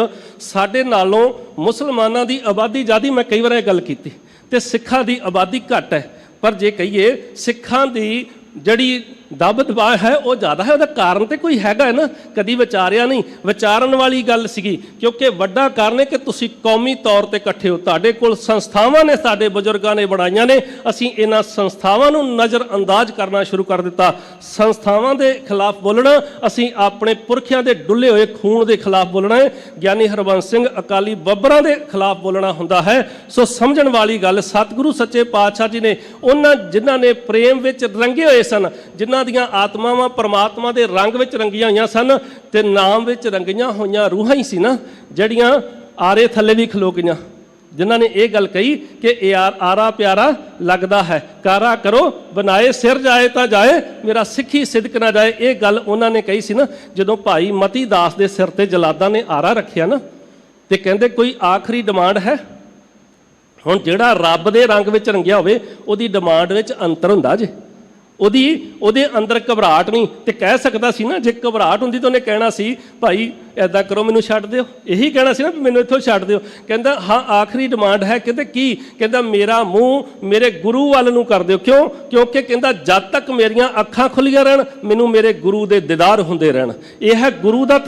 ਸਾਡੇ ਨਾਲੋਂ ਮੁਸਲਮਾਨਾਂ ਦੀ ਆਬਾਦੀ ਜ਼ਿਆਦਾ, ਮੈਂ ਕਈ ਵਾਰ ਇਹ ਗੱਲ ਕੀਤੀ, ਤੇ ਸਿੱਖਾਂ ਦੀ ਆਬਾਦੀ ਘੱਟ ਹੈ। ਪਰ ਜੇ ਕਹੀਏ ਸਿੱਖਾਂ ਦੀ ਜਿਹੜੀ ਦਬ ਦਬਾਅ ਹੈ ਉਹ ਜ਼ਿਆਦਾ ਹੈ, ਉਹਦਾ ਕਾਰਨ ਤੇ ਕੋਈ ਹੈਗਾ ਹੈ ਨਾ, ਕਦੀ ਵਿਚਾਰਿਆ ਨਹੀਂ। ਵਿਚਾਰਨ ਵਾਲੀ ਗੱਲ ਸੀਗੀ, ਕਿਉਂਕਿ ਵੱਡਾ ਕਾਰਨ ਹੈ ਕਿ ਤੁਸੀਂ ਕੌਮੀ ਤੌਰ ਤੇ ਇਕੱਠੇ ਹੋ, ਤੁਹਾਡੇ ਕੋਲ ਸੰਸਥਾਵਾਂ ਨੇ, ਸਾਡੇ ਬਜ਼ੁਰਗਾਂ ਨੇ ਬਣਾਈਆਂ ਨੇ। ਅਸੀਂ ਇਹਨਾਂ ਸੰਸਥਾਵਾਂ ਨੂੰ ਨਜ਼ਰ ਅੰਦਾਜ਼ ਕਰਨਾ ਸ਼ੁਰੂ ਕਰ ਦਿੱਤਾ। ਸੰਸਥਾਵਾਂ ਦੇ ਖਿਲਾਫ ਬੋਲਣਾ, ਅਸੀਂ ਆਪਣੇ ਪੁਰਖਿਆਂ ਦੇ ਡੁੱਲੇ ਹੋਏ ਖੂਨ ਦੇ ਖਿਲਾਫ ਬੋਲਣਾ ਹੈ। ਗਿਆਨੀ ਹਰਬੰਸ ਸਿੰਘ ਅਕਾਲੀ ਬੱਬਰਾਂ ਦੇ ਖਿਲਾਫ ਬੋਲਣਾ ਹੁੰਦਾ ਹੈ। ਸੋ ਸਮਝਣ ਵਾਲੀ ਗੱਲ, ਸਤਿਗੁਰੂ ਸੱਚੇ ਪਾਤਸ਼ਾਹ ਜੀ ਨੇ ਉਹਨਾਂ ਜਿਨ੍ਹਾਂ ਨੇ ਪ੍ਰੇਮ ਵਿੱਚ ਰੰਗੇ ਹੋਏ ਸਨ, ਜਿਨ੍ਹਾਂ ਦੀਆਂ ਆਤਮਾਵਾਂ ਪਰਮਾਤਮਾ ਦੇ ਰੰਗ ਵਿੱਚ ਰੰਗੀਆਂ ਹੋਈਆਂ ਸਨ ਤੇ ਨਾਮ ਵਿੱਚ ਰੰਗੀਆਂ ਹੋਈਆਂ ਰੂਹਾਂ ਹੀ ਸੀ ਨਾ, ਜਿਹੜੀਆਂ ਆਰੇ ਥੱਲੇ ਵੀ ਖਲੋ ਗਈਆਂ, ਜਿਨ੍ਹਾਂ ਨੇ ਇਹ ਗੱਲ ਕਹੀ ਕਿ ਇਹ ਆਰਾ ਪਿਆਰਾ ਲੱਗਦਾ ਹੈ, ਕਾਰਾ ਕਰੋ ਬਣਾਏ ਸਿਰ ਜਾਏ ਤਾਂ ਜਾਏ, ਮੇਰਾ ਸਿੱਖੀ ਸਿਦਕ ਨਾ ਜਾਏ। ਇਹ ਗੱਲ ਉਹਨਾਂ ਨੇ ਕਹੀ ਸੀ ਨਾ, ਜਦੋਂ ਭਾਈ ਮਤੀ ਦਾਸ ਦੇ ਸਿਰ ਤੇ ਜਲਾਦਾਂ ਨੇ ਆਰਾ ਰੱਖਿਆ ਨਾ, ਤੇ ਕਹਿੰਦੇ ਕੋਈ ਆਖਰੀ ਡਿਮਾਂਡ ਹੈ। ਹੁਣ ਜਿਹੜਾ ਰੱਬ ਦੇ ਰੰਗ ਵਿੱਚ ਰੰਗਿਆ ਹੋਵੇ, ਉਹਦੀ ਡਿਮਾਂਡ ਵਿੱਚ ਅੰਤਰ ਹੁੰਦਾ ਜੇ, ਉਹਦੇ ਅੰਦਰ ਘਬਰਾਹਟ ਨਹੀਂ। ਤੇ ਕਹਿ ਸਕਦਾ ਸੀ ਨਾ, ਜੇ ਘਬਰਾਹਟ ਹੁੰਦੀ ਤਾਂ ਉਹਨੇ ਕਹਿਣਾ ਸੀ ਭਾਈ ਐਦਾਂ ਕਰੋ ਮੈਨੂੰ ਛੱਡ ਦਿਓ, ਇਹੀ ਕਹਿਣਾ ਸੀ ਨਾ ਵੀ ਮੈਨੂੰ ਇੱਥੋਂ ਛੱਡ ਦਿਓ। ਕਹਿੰਦਾ ਹਾਂ ਆਖਰੀ ਡਿਮਾਂਡ ਹੈ। ਕਹਿੰਦੇ ਕੀ? ਕਹਿੰਦਾ ਮੇਰਾ ਮੂੰਹ ਮੇਰੇ ਗੁਰੂ ਵੱਲ ਨੂੰ ਕਰ ਦਿਓ। ਕਿਉਂਕਿ ਕਹਿੰਦਾ ਜਦ ਤੱਕ ਮੇਰੀਆਂ ਅੱਖਾਂ ਖੁੱਲੀਆਂ ਰਹਿਣ, ਮੈਨੂੰ ਮੇਰੇ ਗੁਰੂ ਦੇ ਦੀਦਾਰ ਹੁੰਦੇ ਰਹਿਣ। ਇਹ ਹੈ ਗੁਰੂ ਦਾ,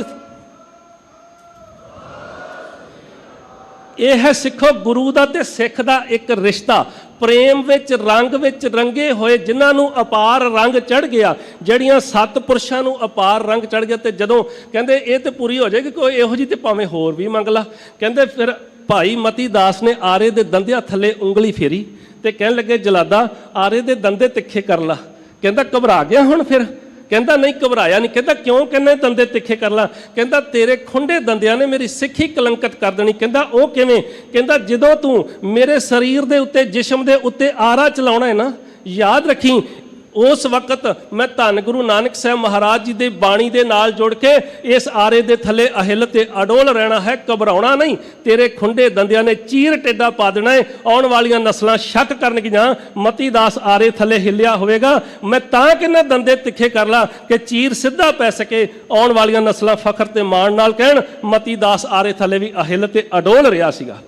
ਇਹ ਹੈ ਸਿੱਖੋ ਗੁਰੂ ਦਾ ਤੇ ਸਿੱਖ ਦਾ ਇੱਕ ਰਿਸ਼ਤਾ, ਪ੍ਰੇਮ ਵਿੱਚ ਰੰਗ ਵਿੱਚ ਰੰਗੇ ਹੋਏ, ਜਿਨ੍ਹਾਂ ਨੂੰ ਅਪਾਰ ਰੰਗ ਚੜ੍ਹ ਗਿਆ, ਜਿਹੜੀਆਂ 7 ਪੁਰਸ਼ਾਂ ਨੂੰ ਅਪਾਰ ਰੰਗ ਚੜ੍ਹ ਗਿਆ। ਤੇ ਜਦੋਂ ਕਹਿੰਦੇ ਇਹ ਤੇ ਪੂਰੀ ਹੋ ਜਾਏਗੀ, ਕੋਈ ਇਹੋ ਜਿਹੀ ਤੇ ਭਾਵੇਂ ਹੋਰ ਵੀ ਮੰਗ ਲਾ। ਕਹਿੰਦੇ ਫਿਰ ਭਾਈ ਮਤੀ ਦਾਸ ਨੇ ਆਰੇ ਦੇ ਦੰਦਿਆਂ ਥੱਲੇ ਉਂਗਲੀ ਫੇਰੀ ਤੇ ਕਹਿਣ ਲੱਗੇ ਜਲਾਦਾ ਆਰੇ ਦੇ ਦੰਦੇ ਤਿੱਖੇ ਕਰ ਲਾ। ਕਹਿੰਦਾ ਘਬਰਾ ਗਿਆ ਹੁਣ ਫਿਰ? ਕਹਿੰਦਾ ਨਹੀਂ ਘਬਰਾਇਆ ਨਹੀਂ। ਕਹਿੰਦਾ ਕਿਉਂ? ਕਹਿੰਦੇ ਦੰਦੇ ਤਿੱਖੇ ਕਰ ਲਾ। ਕਹਿੰਦਾ ਤੇਰੇ ਖੁੰਡੇ ਦੰਦਿਆਂ ਨੇ ਮੇਰੀ ਸਿੱਖੀ ਕਲੰਕਿਤ ਕਰ ਦੇਣੀ। ਕਹਿੰਦਾ ਉਹ ਕਿਵੇਂ? ਕਹਿੰਦਾ ਜਦੋਂ ਤੂੰ ਮੇਰੇ ਸਰੀਰ ਦੇ ਉੱਤੇ, ਜਿਸਮ ਦੇ ਉੱਤੇ ਆਰਾ ਚਲਾਉਣਾ ਹੈ ਨਾ, ਯਾਦ ਰੱਖੀ ਉਸ ਵਕਤ ਮੈਂ ਧੰਨ ਗੁਰੂ ਨਾਨਕ ਸਾਹਿਬ ਮਹਾਰਾਜ ਜੀ ਦੇ ਬਾਣੀ ਦੇ ਨਾਲ ਜੁੜ ਕੇ ਇਸ ਆਰੇ ਦੇ ਥੱਲੇ ਅਹਿਲ ਤੇ ਅਡੋਲ ਰਹਿਣਾ ਹੈ, ਘਬਰਾਉਣਾ ਨਹੀਂ। ਤੇਰੇ ਖੁੰਡੇ ਦੰਦਿਆਂ ਨੇ ਚੀਰ ਟੇਡਾ ਪਾ ਦੇਣਾ ਹੈ। ਆਉਣ ਵਾਲੀਆਂ ਨਸਲਾਂ ਸ਼ੱਕ ਕਰਨਗੀਆਂ ਮਤੀ ਦਾਸ ਆਰੇ ਥੱਲੇ ਹਿੱਲਿਆ ਹੋਵੇਗਾ। ਮੈਂ ਤਾਂ ਕਹਿੰਦਾ ਦੰਦੇ ਤਿੱਖੇ ਕਰ ਲਾ ਕਿ ਚੀਰ ਸਿੱਧਾ ਪੈ ਸਕੇ, ਆਉਣ ਵਾਲੀਆਂ ਨਸਲਾਂ ਫਖਰ ਤੇ ਮਾਣ ਨਾਲ ਕਹਿਣ ਮਤੀ ਦਾਸ ਆਰੇ ਥੱਲੇ ਵੀ ਅਹਿਲ ਤੇ ਅਡੋਲ ਰਿਹਾ ਸੀਗਾ।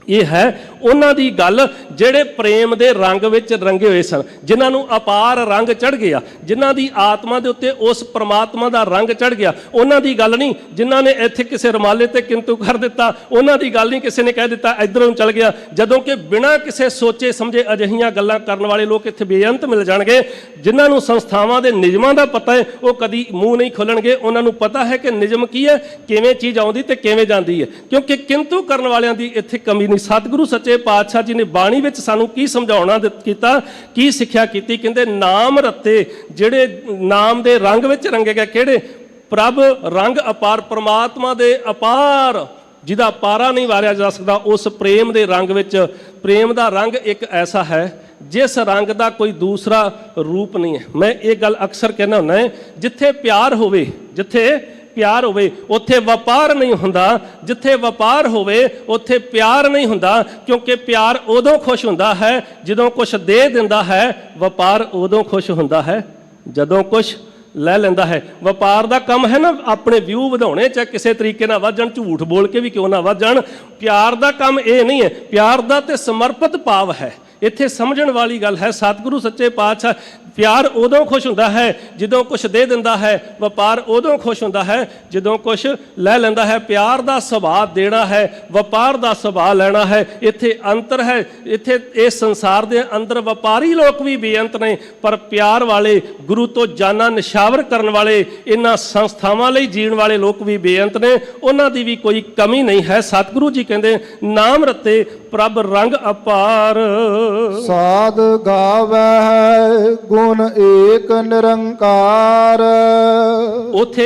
ਇਹ ਹੈ ਉਹਨਾਂ ਦੀ ਗੱਲ, ਜਿਹੜੇ ਪ੍ਰੇਮ ਦੇ ਰੰਗ ਵਿੱਚ ਰੰਗੇ ਹੋਏ ਸਨ, ਜਿਨ੍ਹਾਂ ਨੂੰ ਅਪਾਰ ਰੰਗ ਚੜ੍ਹ ਗਿਆ, ਜਿਨ੍ਹਾਂ ਦੀ ਆਤਮਾ ਦੇ ਉੱਤੇ ਉਸ ਪ੍ਰਮਾਤਮਾ ਦਾ ਰੰਗ ਚੜ੍ਹ ਗਿਆ। ਉਹਨਾਂ ਦੀ ਗੱਲ ਨਹੀਂ ਜਿਨ੍ਹਾਂ ਨੇ ਇੱਥੇ ਕਿਸੇ ਰੁਮਾਲੇ ਤੇ ਕਿੰਤੂ ਕਰ ਦਿੱਤਾ। ਉਹਨਾਂ ਦੀ ਗੱਲ ਨਹੀਂ ਕਿਸੇ ਨੇ ਕਹਿ ਦਿੱਤਾ ਇੱਧਰੋਂ ਨੂੰ ਚੱਲ ਗਿਆ। ਜਦੋਂ ਕਿ ਬਿਨਾਂ ਕਿਸੇ ਸੋਚੇ ਸਮਝੇ ਅਜਿਹੀਆਂ ਗੱਲਾਂ ਕਰਨ ਵਾਲੇ ਲੋਕ ਇੱਥੇ ਬੇਅੰਤ ਮਿਲ ਜਾਣਗੇ। ਜਿਨ੍ਹਾਂ ਨੂੰ ਸੰਸਥਾਵਾਂ ਦੇ ਨਿਯਮਾਂ ਦਾ ਪਤਾ ਹੈ, ਉਹ ਕਦੀ ਮੂੰਹ ਨਹੀਂ ਖੋਲਣਗੇ। ਉਹਨਾਂ ਨੂੰ ਪਤਾ ਹੈ ਕਿ ਨਿਯਮ ਕੀ ਹੈ, ਕਿਵੇਂ ਚੀਜ਼ ਆਉਂਦੀ ਤੇ ਕਿਵੇਂ ਜਾਂਦੀ ਹੈ। ਕਿਉਂਕਿ ਕਿੰਤੂ ਕਰਨ ਵਾਲਿਆਂ ਦੀ ਇੱਥੇ ਕਮੀ ਨਹੀਂ। ਸਤਿਗੁਰੂ ਸੱਚੇ ਪਾਤਸ਼ਾਹ ਜੀ ਨੇ ਬਾਣੀ ਵਿੱਚ ਸਾਨੂੰ ਕੀ ਸਮਝਾਉਣਾ ਕੀਤਾ, ਕੀ ਸਿੱਖਿਆ ਕੀਤੀ? ਕਹਿੰਦੇ ਨਾਮ ਰੱਤੇ, ਜਿਹੜੇ ਨਾਮ ਦੇ ਰੰਗ ਵਿੱਚ ਰੰਗੇ ਗਏ। ਕਿਹੜੇ? ਪ੍ਰਭ ਰੰਗ ਅਪਾਰ, ਪਰਮਾਤਮਾ ਦੇ ਅਪਾਰ, ਜਿਹਦਾ ਪਾਰਾ ਨਹੀਂ ਵਾਰਿਆ ਜਾ ਸਕਦਾ, ਉਸ ਪ੍ਰੇਮ ਦੇ ਰੰਗ ਵਿੱਚ। ਪ੍ਰੇਮ ਦਾ ਰੰਗ ਇੱਕ ਐਸਾ ਹੈ ਜਿਸ ਰੰਗ ਦਾ ਕੋਈ ਦੂਸਰਾ ਰੂਪ ਨਹੀਂ ਹੈ। ਮੈਂ ਇਹ ਗੱਲ ਅਕਸਰ ਕਹਿੰਦਾ ਹੁੰਦਾ, ਜਿੱਥੇ ਪਿਆਰ ਹੋਵੇ, ਜਿੱਥੇ ਪਿਆਰ ਹੋਵੇ ਉੱਥੇ ਵਪਾਰ ਨਹੀਂ ਹੁੰਦਾ। ਜਿੱਥੇ ਵਪਾਰ ਹੋਵੇ ਉੱਥੇ ਪਿਆਰ ਨਹੀਂ ਹੁੰਦਾ। ਕਿਉਂਕਿ ਪਿਆਰ ਉਦੋਂ ਖੁਸ਼ ਹੁੰਦਾ ਹੈ ਜਦੋਂ ਕੁਛ ਦੇ ਦਿੰਦਾ ਹੈ, ਵਪਾਰ ਉਦੋਂ ਖੁਸ਼ ਹੁੰਦਾ ਹੈ ਜਦੋਂ ਕੁਛ ਲੈ ਲੈਂਦਾ ਹੈ। ਵਪਾਰ ਦਾ ਕੰਮ ਹੈ ਨਾ ਆਪਣੇ ਵਿਊ ਵਧਾਉਣੇ, ਚਾਹੇ ਕਿਸੇ ਤਰੀਕੇ ਨਾਲ ਵੱਧ ਜਾਣ, ਝੂਠ ਬੋਲ ਕੇ ਵੀ ਕਿਉਂ ਨਾ ਵੱਧ ਜਾਣ। ਪਿਆਰ ਦਾ ਕੰਮ ਇਹ ਨਹੀਂ ਹੈ। ਪਿਆਰ ਦਾ ਤੇ ਸਮਰਪਿਤ ਭਾਵ ਹੈ। ਇੱਥੇ ਸਮਝਣ ਵਾਲੀ ਗੱਲ ਹੈ। ਸਤਿਗੁਰੂ ਸੱਚੇ ਪਾਤਸ਼ਾਹ ਪਿਆਰ ਉਦੋਂ ਖੁਸ਼ ਹੁੰਦਾ ਹੈ ਜਦੋਂ ਕੁਝ ਦੇ ਦਿੰਦਾ ਹੈ, ਵਪਾਰ ਉਦੋਂ ਖੁਸ਼ ਹੁੰਦਾ ਹੈ ਜਦੋਂ ਕੁਝ ਲੈ ਲੈਂਦਾ ਹੈ। ਪਿਆਰ ਦਾ ਸੁਭਾਅ ਦੇਣਾ ਹੈ, ਵਪਾਰ ਦਾ ਸੁਭਾਅ ਲੈਣਾ ਹੈ। ਇੱਥੇ ਅੰਤਰ ਹੈ। ਇੱਥੇ ਇਸ ਸੰਸਾਰ ਦੇ ਅੰਦਰ ਵਪਾਰੀ ਲੋਕ ਵੀ ਬੇਅੰਤ ਨੇ, ਪਰ ਪਿਆਰ ਵਾਲੇ, ਗੁਰੂ ਤੋਂ ਜਾਨਾਂ ਨਿਸ਼ਾਵਰ ਕਰਨ ਵਾਲੇ, ਇਹਨਾਂ ਸੰਸਥਾਵਾਂ ਲਈ ਜੀਣ ਵਾਲੇ ਲੋਕ ਵੀ ਬੇਅੰਤ ਨੇ। ਉਹਨਾਂ ਦੀ ਵੀ ਕੋਈ ਕਮੀ ਨਹੀਂ ਹੈ। ਸਤਿਗੁਰੂ ਜੀ ਕਹਿੰਦੇ ਨਾਮ ਰਤੇ ਪ੍ਰਭ ਰੰਗ ਅਪਾਰ। ਸਾਧ ਗਾਵੈ ਗੁਣ ਏਕ ਨਿਰੰਕਾਰ।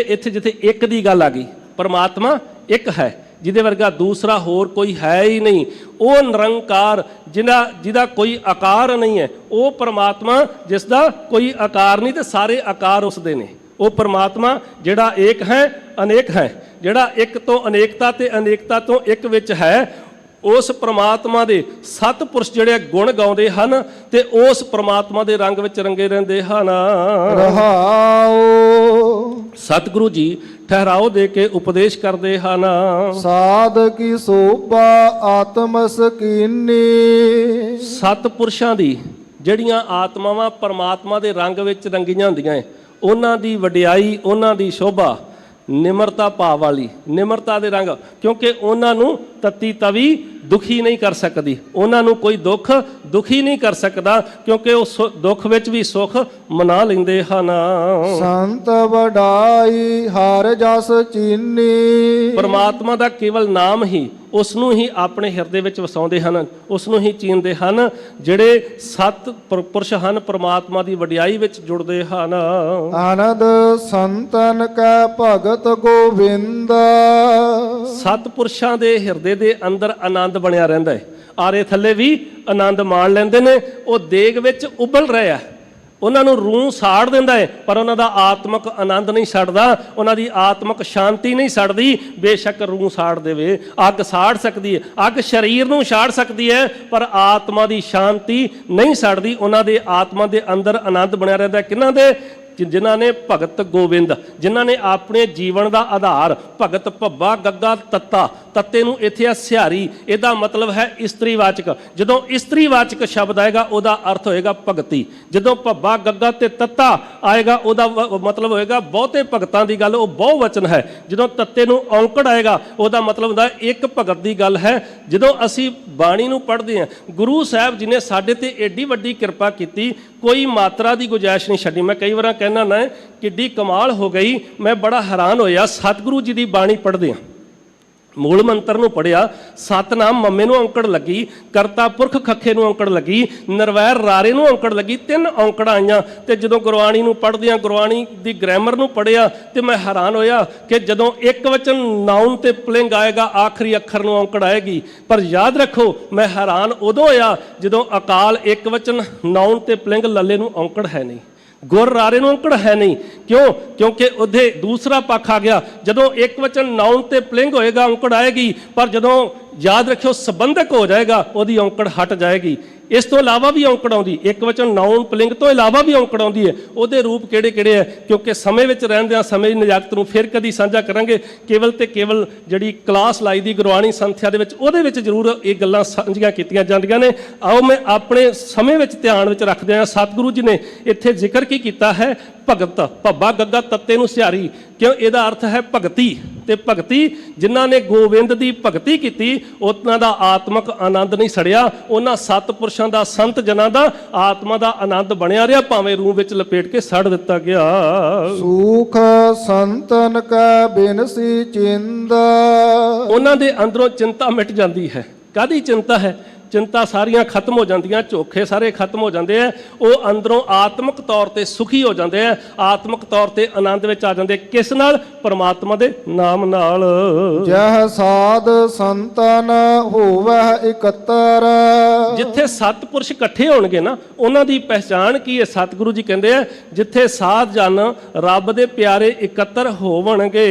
ਇੱਥੇ ਜਿੱਥੇ ਇੱਕ ਦੀ ਗੱਲ ਆ ਗਈ, ਪਰਮਾਤਮਾ ਇੱਕ ਹੈ, ਜਿਹਦੇ ਵਰਗਾ ਦੂਸਰਾ ਹੋਰ ਕੋਈ ਹੈ ਹੀ ਨਹੀਂ। ਉਹ ਨਿਰੰਕਾਰ, ਜਿਹਦਾ ਕੋਈ ਆਕਾਰ ਨਹੀਂ ਹੈ। ਉਹ ਪਰਮਾਤਮਾ ਜਿਸ ਦਾ ਕੋਈ ਆਕਾਰ ਨਹੀਂ ਤੇ ਸਾਰੇ ਆਕਾਰ ਉਸ ਦੇ ਨੇ। ਉਹ ਪਰਮਾਤਮਾ ਜਿਹੜਾ ਏਕ ਹੈ, ਅਨੇਕ ਹੈ, ਜਿਹੜਾ ਇੱਕ ਤੋਂ ਅਨੇਕਤਾ ਤੇ ਅਨੇਕਤਾ ਤੋਂ ਇੱਕ ਵਿੱਚ ਹੈ। ਉਸ ਪ੍ਰਮਾਤਮਾ ਦੇ ਸਤਿਪੁਰਸ਼ ਜਿਹੜੇ ਗੁਣ ਗਾਉਂਦੇ ਹਨ ਤੇ ਉਸ ਪ੍ਰਮਾਤਮਾ ਦੇ ਰੰਗ ਵਿੱਚ ਰੰਗੇ ਰਹਿੰਦੇ ਹਨ। ਰਹਾਉ ਸਤਿਗੁਰੂ ਜੀ ਠਹਿਰਾਓ ਦੇ ਕੇ ਉਪਦੇਸ਼ ਕਰਦੇ ਹਨ। ਸਾਧ ਕੀ ਸੋਭਾ ਆਤਮ ਸਕੀਨੀ। ਸਤਿਪੁਰਸ਼ਾਂ ਦੀ ਜਿਹੜੀਆਂ ਆਤਮਾਵਾਂ ਪਰਮਾਤਮਾ ਦੇ ਰੰਗ ਵਿੱਚ ਰੰਗੀਆਂ ਹੁੰਦੀਆਂ ਹੈ, ਉਹਨਾਂ ਦੀ ਵਡਿਆਈ, ਉਹਨਾਂ ਦੀ ਸ਼ੋਭਾ ਨਿਮਰਤਾ ਭਾਵ ਵਾਲੀ, ਨਿਮਰਤਾ ਦੇ ਰੰਗ, ਕਿਉਂਕਿ ਉਹਨਾਂ ਨੂੰ ਤਤੀ ਤਵੀ ਦੁਖੀ ਨਹੀਂ ਕਰ ਸਕਦੀ। ਉਹਨਾਂ ਨੂੰ ਕੋਈ ਦੁੱਖ ਦੁਖੀ ਨਹੀਂ ਕਰ ਸਕਦਾ, ਕਿਉਂਕਿ ਉਹ ਦੁੱਖ ਵਿੱਚ ਵੀ ਸੁੱਖ ਮਨਾ ਲੈਂਦੇ ਹਨ। ਸੰਤ ਵਡਾਈ ਹਰ ਜਸ ਚੀਨੀ। ਪਰਮਾਤਮਾ ਦਾ ਕੇਵਲ ਨਾਮ ਹੀ, ਉਸ ਨੂੰ ਹੀ ਆਪਣੇ ਹਿਰਦੇ ਵਿੱਚ ਵਸਾਉਂਦੇ ਹਨ, ਉਸ ਨੂੰ ਹੀ ਚੀਨਦੇ ਹਨ। ਜਿਹੜੇ ਸਤ ਪੁਰਸ਼ ਹਨ ਪਰਮਾਤਮਾ ਦੀ ਵਡਿਆਈ ਵਿੱਚ ਜੁੜਦੇ ਹਨ। ਆਨੰਦ ਸੰਤਨ ਕੈ ਭਗਤ ਗੋਬਿੰਦ। ਸਤਿਪੁਰਸ਼ਾਂ ਦੇ ਹਿਰਦੇ ਦੇ ਅੰਦਰ ਆਨੰਦ ਬਣਿਆ ਰਹਿੰਦਾ ਹੈ। ਆਰੇ ਥੱਲੇ ਵੀ ਆਨੰਦ ਮਾਣ ਲੈਂਦੇ ਨੇ। ਉਹ ਦੇਗ ਵਿੱਚ ਉਬਲ ਰਿਹਾ, ਉਹਨਾਂ ਨੂੰ ਰੂਹ ਸਾੜ ਦਿੰਦਾ ਹੈ, ਪਰ ਉਹਨਾਂ ਦਾ ਆਤਮਿਕ ਆਨੰਦ ਨਹੀਂ ਛੱਡਦਾ, ਉਹਨਾਂ ਦੀ ਆਤਮਿਕ ਸ਼ਾਂਤੀ ਨਹੀਂ ਛੱਡਦੀ। ਬੇਸ਼ੱਕ ਰੂਹ ਸਾੜ ਦੇਵੇ, ਅੱਗ ਸਾੜ ਸਕਦੀ ਹੈ, ਅੱਗ ਸਰੀਰ ਨੂੰ ਸਾੜ ਸਕਦੀ ਹੈ, ਪਰ ਆਤਮਾ ਦੀ ਸ਼ਾਂਤੀ ਨਹੀਂ ਛੱਡਦੀ। ਉਹਨਾਂ ਦੇ ਆਤਮਾ ਦੇ ਅੰਦਰ ਆਨੰਦ ਬਣਿਆ ਰਹਿੰਦਾ। ਕਿਹਨਾਂ ਦੇ? ਜਿਨ੍ਹਾਂ ਨੇ ਭਗਤ ਗੋਬਿੰਦ, ਜਿਨ੍ਹਾਂ ਨੇ ਆਪਣੇ ਜੀਵਨ ਦਾ ਆਧਾਰ ਭਗਤ ਭੱਬਾ ਗੱਗਾ ਤੱਤਾ, ਤੱਤੇ ਨੂੰ ਇੱਥੇ ਆ ਸਿਹਾਰੀ, ਇਹਦਾ ਮਤਲਬ ਹੈ ਇਸਤਰੀਵਾਚਕ। ਜਦੋਂ ਇਸਤਰੀਵਾਚਕ ਸ਼ਬਦ ਆਏਗਾ ਉਹਦਾ ਅਰਥ ਹੋਏਗਾ ਭਗਤੀ। ਜਦੋਂ ਭੱਬਾ ਗੱਗਾ ਤੇ ਤੱਤਾ ਆਏਗਾ ਉਹਦਾ ਮਤਲਬ ਹੋਏਗਾ ਬਹੁਤੇ ਭਗਤਾਂ ਦੀ ਗੱਲ, ਉਹ ਬਹੁ ਵਚਨ ਹੈ। ਜਦੋਂ ਤੱਤੇ ਨੂੰ ਔਂਕੜ ਆਏਗਾ ਉਹਦਾ ਮਤਲਬ ਹੁੰਦਾ ਇੱਕ ਭਗਤ ਦੀ ਗੱਲ ਹੈ। ਜਦੋਂ ਅਸੀਂ ਬਾਣੀ ਨੂੰ ਪੜ੍ਹਦੇ ਹਾਂ, ਗੁਰੂ ਸਾਹਿਬ ਜੀ ਨੇ ਸਾਡੇ ਤੇ ਏਡੀ ਵੱਡੀ ਕਿਰਪਾ ਕੀਤੀ, ਕੋਈ ਮਾਤਰਾ ਦੀ ਗੁੰਜਾਇਸ਼ ਨਹੀਂ ਛੱਡੀ। ਮੈਂ ਕਈ ਵਾਰ ਕਹਿੰਦਾ ਨਾ ਕਿੱਡੀ ਕਮਾਲ ਹੋ ਗਈ, ਮੈਂ ਬੜਾ ਹੈਰਾਨ ਹੋਇਆ। ਸਤਿਗੁਰੂ ਜੀ ਦੀ ਬਾਣੀ ਪੜ੍ਹਦੇ ਹਾਂ, ਮੂਲ ਮੰਤਰ ਨੂੰ ਪੜਿਆ, ਸਤਨਾਮ ਮੰਮੇ ਨੂੰ ਔਂਕੜ ਲੱਗੀ, ਕਰਤਾ ਪੁਰਖ ਖੱਖੇ ਨੂੰ ਔਂਕੜ ਲੱਗੀ, ਨਿਰਵੈਰ ਰਾਰੇ ਨੂੰ ਔਂਕੜ ਲੱਗੀ, 3 ਔਂਕੜਾਂ ਆਈਆਂ। ਤੇ ਜਦੋਂ ਗੁਰਬਾਣੀ ਨੂੰ ਪੜ੍ਹਦੇ ਹਾਂ, ਗੁਰਬਾਣੀ ਦੀ ਗ੍ਰਾਮਰ ਨੂੰ ਪੜ੍ਹਿਆ ਤੇ ਮੈਂ ਹੈਰਾਨ ਹੋਇਆ ਕਿ ਜਦੋਂ ਇੱਕ ਵਚਨ ਨਾਉਨ ਤੇ ਪੁਲਿੰਗ ਆਏਗਾ ਆਖਰੀ ਅੱਖਰ ਨੂੰ ਔਂਕੜ ਆਏਗੀ। ਪਰ ਯਾਦ ਰੱਖੋ, ਮੈਂ ਹੈਰਾਨ ਉਦੋਂ ਹੋਇਆ ਜਦੋਂ ਅਕਾਲ ਇੱਕ ਵਚਨ ਨਾਉਨ ਤੇ ਪੁਲਿੰਗ ਲੱਲੇ ਨੂੰ ਔਂਕੜ ਹੈ ਨਹੀਂ, ਗੁਰ ਰਾਰੇ ਨੂੰ ਔਂਕੜ ਹੈ ਨਹੀਂ। ਕਿਉਂ? ਕਿਉਂਕਿ ਉਹਦੇ ਦੂਸਰਾ ਪੱਖ ਆ ਗਿਆ। ਜਦੋਂ ਇੱਕ ਵਚਨ ਨਾਉਨ ਤੇ ਪੁਲਿੰਗ ਹੋਏਗਾ ਔਂਕੜ ਆਏਗੀ, ਪਰ ਜਦੋਂ ਯਾਦ ਰੱਖਿਓ ਸੰਬੰਧਕ ਹੋ ਜਾਏਗਾ ਉਹਦੀ ਔਂਕੜ ਹਟ ਜਾਏਗੀ। ਇਸ ਤੋਂ ਇਲਾਵਾ ਵੀ ਔਂਕੜ ਆਉਂਦੀ, ਇੱਕ ਵਚਨ ਨਾਉਨ ਪੁਲਿੰਗ ਤੋਂ ਇਲਾਵਾ ਵੀ ਔਂਕੜ ਆਉਂਦੀ ਹੈ। ਉਹਦੇ ਰੂਪ ਕਿਹੜੇ ਕਿਹੜੇ ਹੈ? ਕਿਉਂਕਿ ਸਮੇਂ ਵਿੱਚ ਰਹਿੰਦਿਆਂ ਸਮੇਂ ਦੀ ਨਿਜਾਤ ਨੂੰ ਫਿਰ ਕਦੀ ਸਾਂਝਾ ਕਰਾਂਗੇ। ਕੇਵਲ ਤੇ ਕੇਵਲ ਜਿਹੜੀ ਕਲਾਸ ਲਾਈ ਦੀ ਗੁਰਬਾਣੀ ਸੰਥਿਆ ਦੇ ਵਿੱਚ, ਉਹਦੇ ਵਿੱਚ ਜ਼ਰੂਰ ਇਹ ਗੱਲਾਂ ਸਾਂਝੀਆਂ ਕੀਤੀਆਂ ਜਾਂਦੀਆਂ ਨੇ। ਆਓ ਮੈਂ ਆਪਣੇ ਸਮੇਂ ਵਿੱਚ ਧਿਆਨ ਵਿੱਚ ਰੱਖਦੇ ਹਾਂ। ਸਤਿਗੁਰੂ ਜੀ ਨੇ ਇੱਥੇ ਜ਼ਿਕਰ ਕੀ ਕੀਤਾ ਹੈ? ਭਗਤ, ਭੱਬਾ ਗੱਗਾ ਤੱਤੇ ਨੂੰ ਸਿਹਾਰੀ। ਕਿਉਂ? ਇਹਦਾ ਅਰਥ ਹੈ ਭਗਤੀ। ਤੇ ਭਗਤੀ, ਜਿਨ੍ਹਾਂ ਨੇ ਗੋਬਿੰਦ ਦੀ ਭਗਤੀ ਕੀਤੀ, ਉਹਨਾਂ ਦਾ ਆਤਮਿਕ ਆਨੰਦ ਨਹੀਂ ਸੜਿਆ। ਉਹਨਾਂ ਸਤਿਪੁਰਸ਼ਾਂ ਦਾ, ਸੰਤ ਜਨਾਂ ਦਾ ਆਤਮਾ ਦਾ ਆਨੰਦ ਬਣਿਆ ਰਿਹਾ, ਭਾਵੇਂ ਰੂਹ ਵਿੱਚ ਲਪੇਟ ਕੇ ਸੜ ਦਿੱਤਾ ਗਿਆ। ਸੂਖ ਸੰਤਨ ਕੈ ਬਿਨਸੀ ਚਿੰਦ। ਉਹਨਾਂ ਦੇ ਅੰਦਰੋਂ ਚਿੰਤਾ ਮਿਟ ਜਾਂਦੀ ਹੈ। ਕਾਹਦੀ ਚਿੰਤਾ ਹੈ? ਚਿੰਤਾ ਸਾਰੀਆਂ ਖਤਮ ਹੋ ਜਾਂਦੀਆਂ, ਝੋਖੇ ਸਾਰੇ ਖਤਮ ਹੋ ਜਾਂਦੇ ਆ। ਉਹ ਅੰਦਰੋਂ ਆਤਮਿਕ ਤੌਰ ਤੇ ਸੁਖੀ ਹੋ ਜਾਂਦੇ ਆ, ਆਤਮਿਕ ਤੌਰ ਤੇ ਆਨੰਦ ਵਿੱਚ ਆ ਜਾਂਦੇ। ਕਿਸ ਨਾਲ? ਪਰਮਾਤਮਾ ਦੇ ਨਾਮ ਨਾਲ। ਜਹ ਸਾਧ ਸੰਤਨ ਹੋਵੈ ਇਕੱਤਰ। ਜਿੱਥੇ ਸਤਿਪੁਰਸ਼ ਇਕੱਠੇ ਹੋਣਗੇ ਨਾ, ਉਹਨਾਂ ਦੀ ਪਹਿਚਾਣ ਕੀ ਹੈ? ਸਤਿਗੁਰੂ ਜੀ ਕਹਿੰਦੇ ਆ, ਜਿੱਥੇ ਸਾਧ ਜਨ ਰੱਬ ਦੇ ਪਿਆਰੇ ਇਕੱਤਰ ਹੋਵਣਗੇ,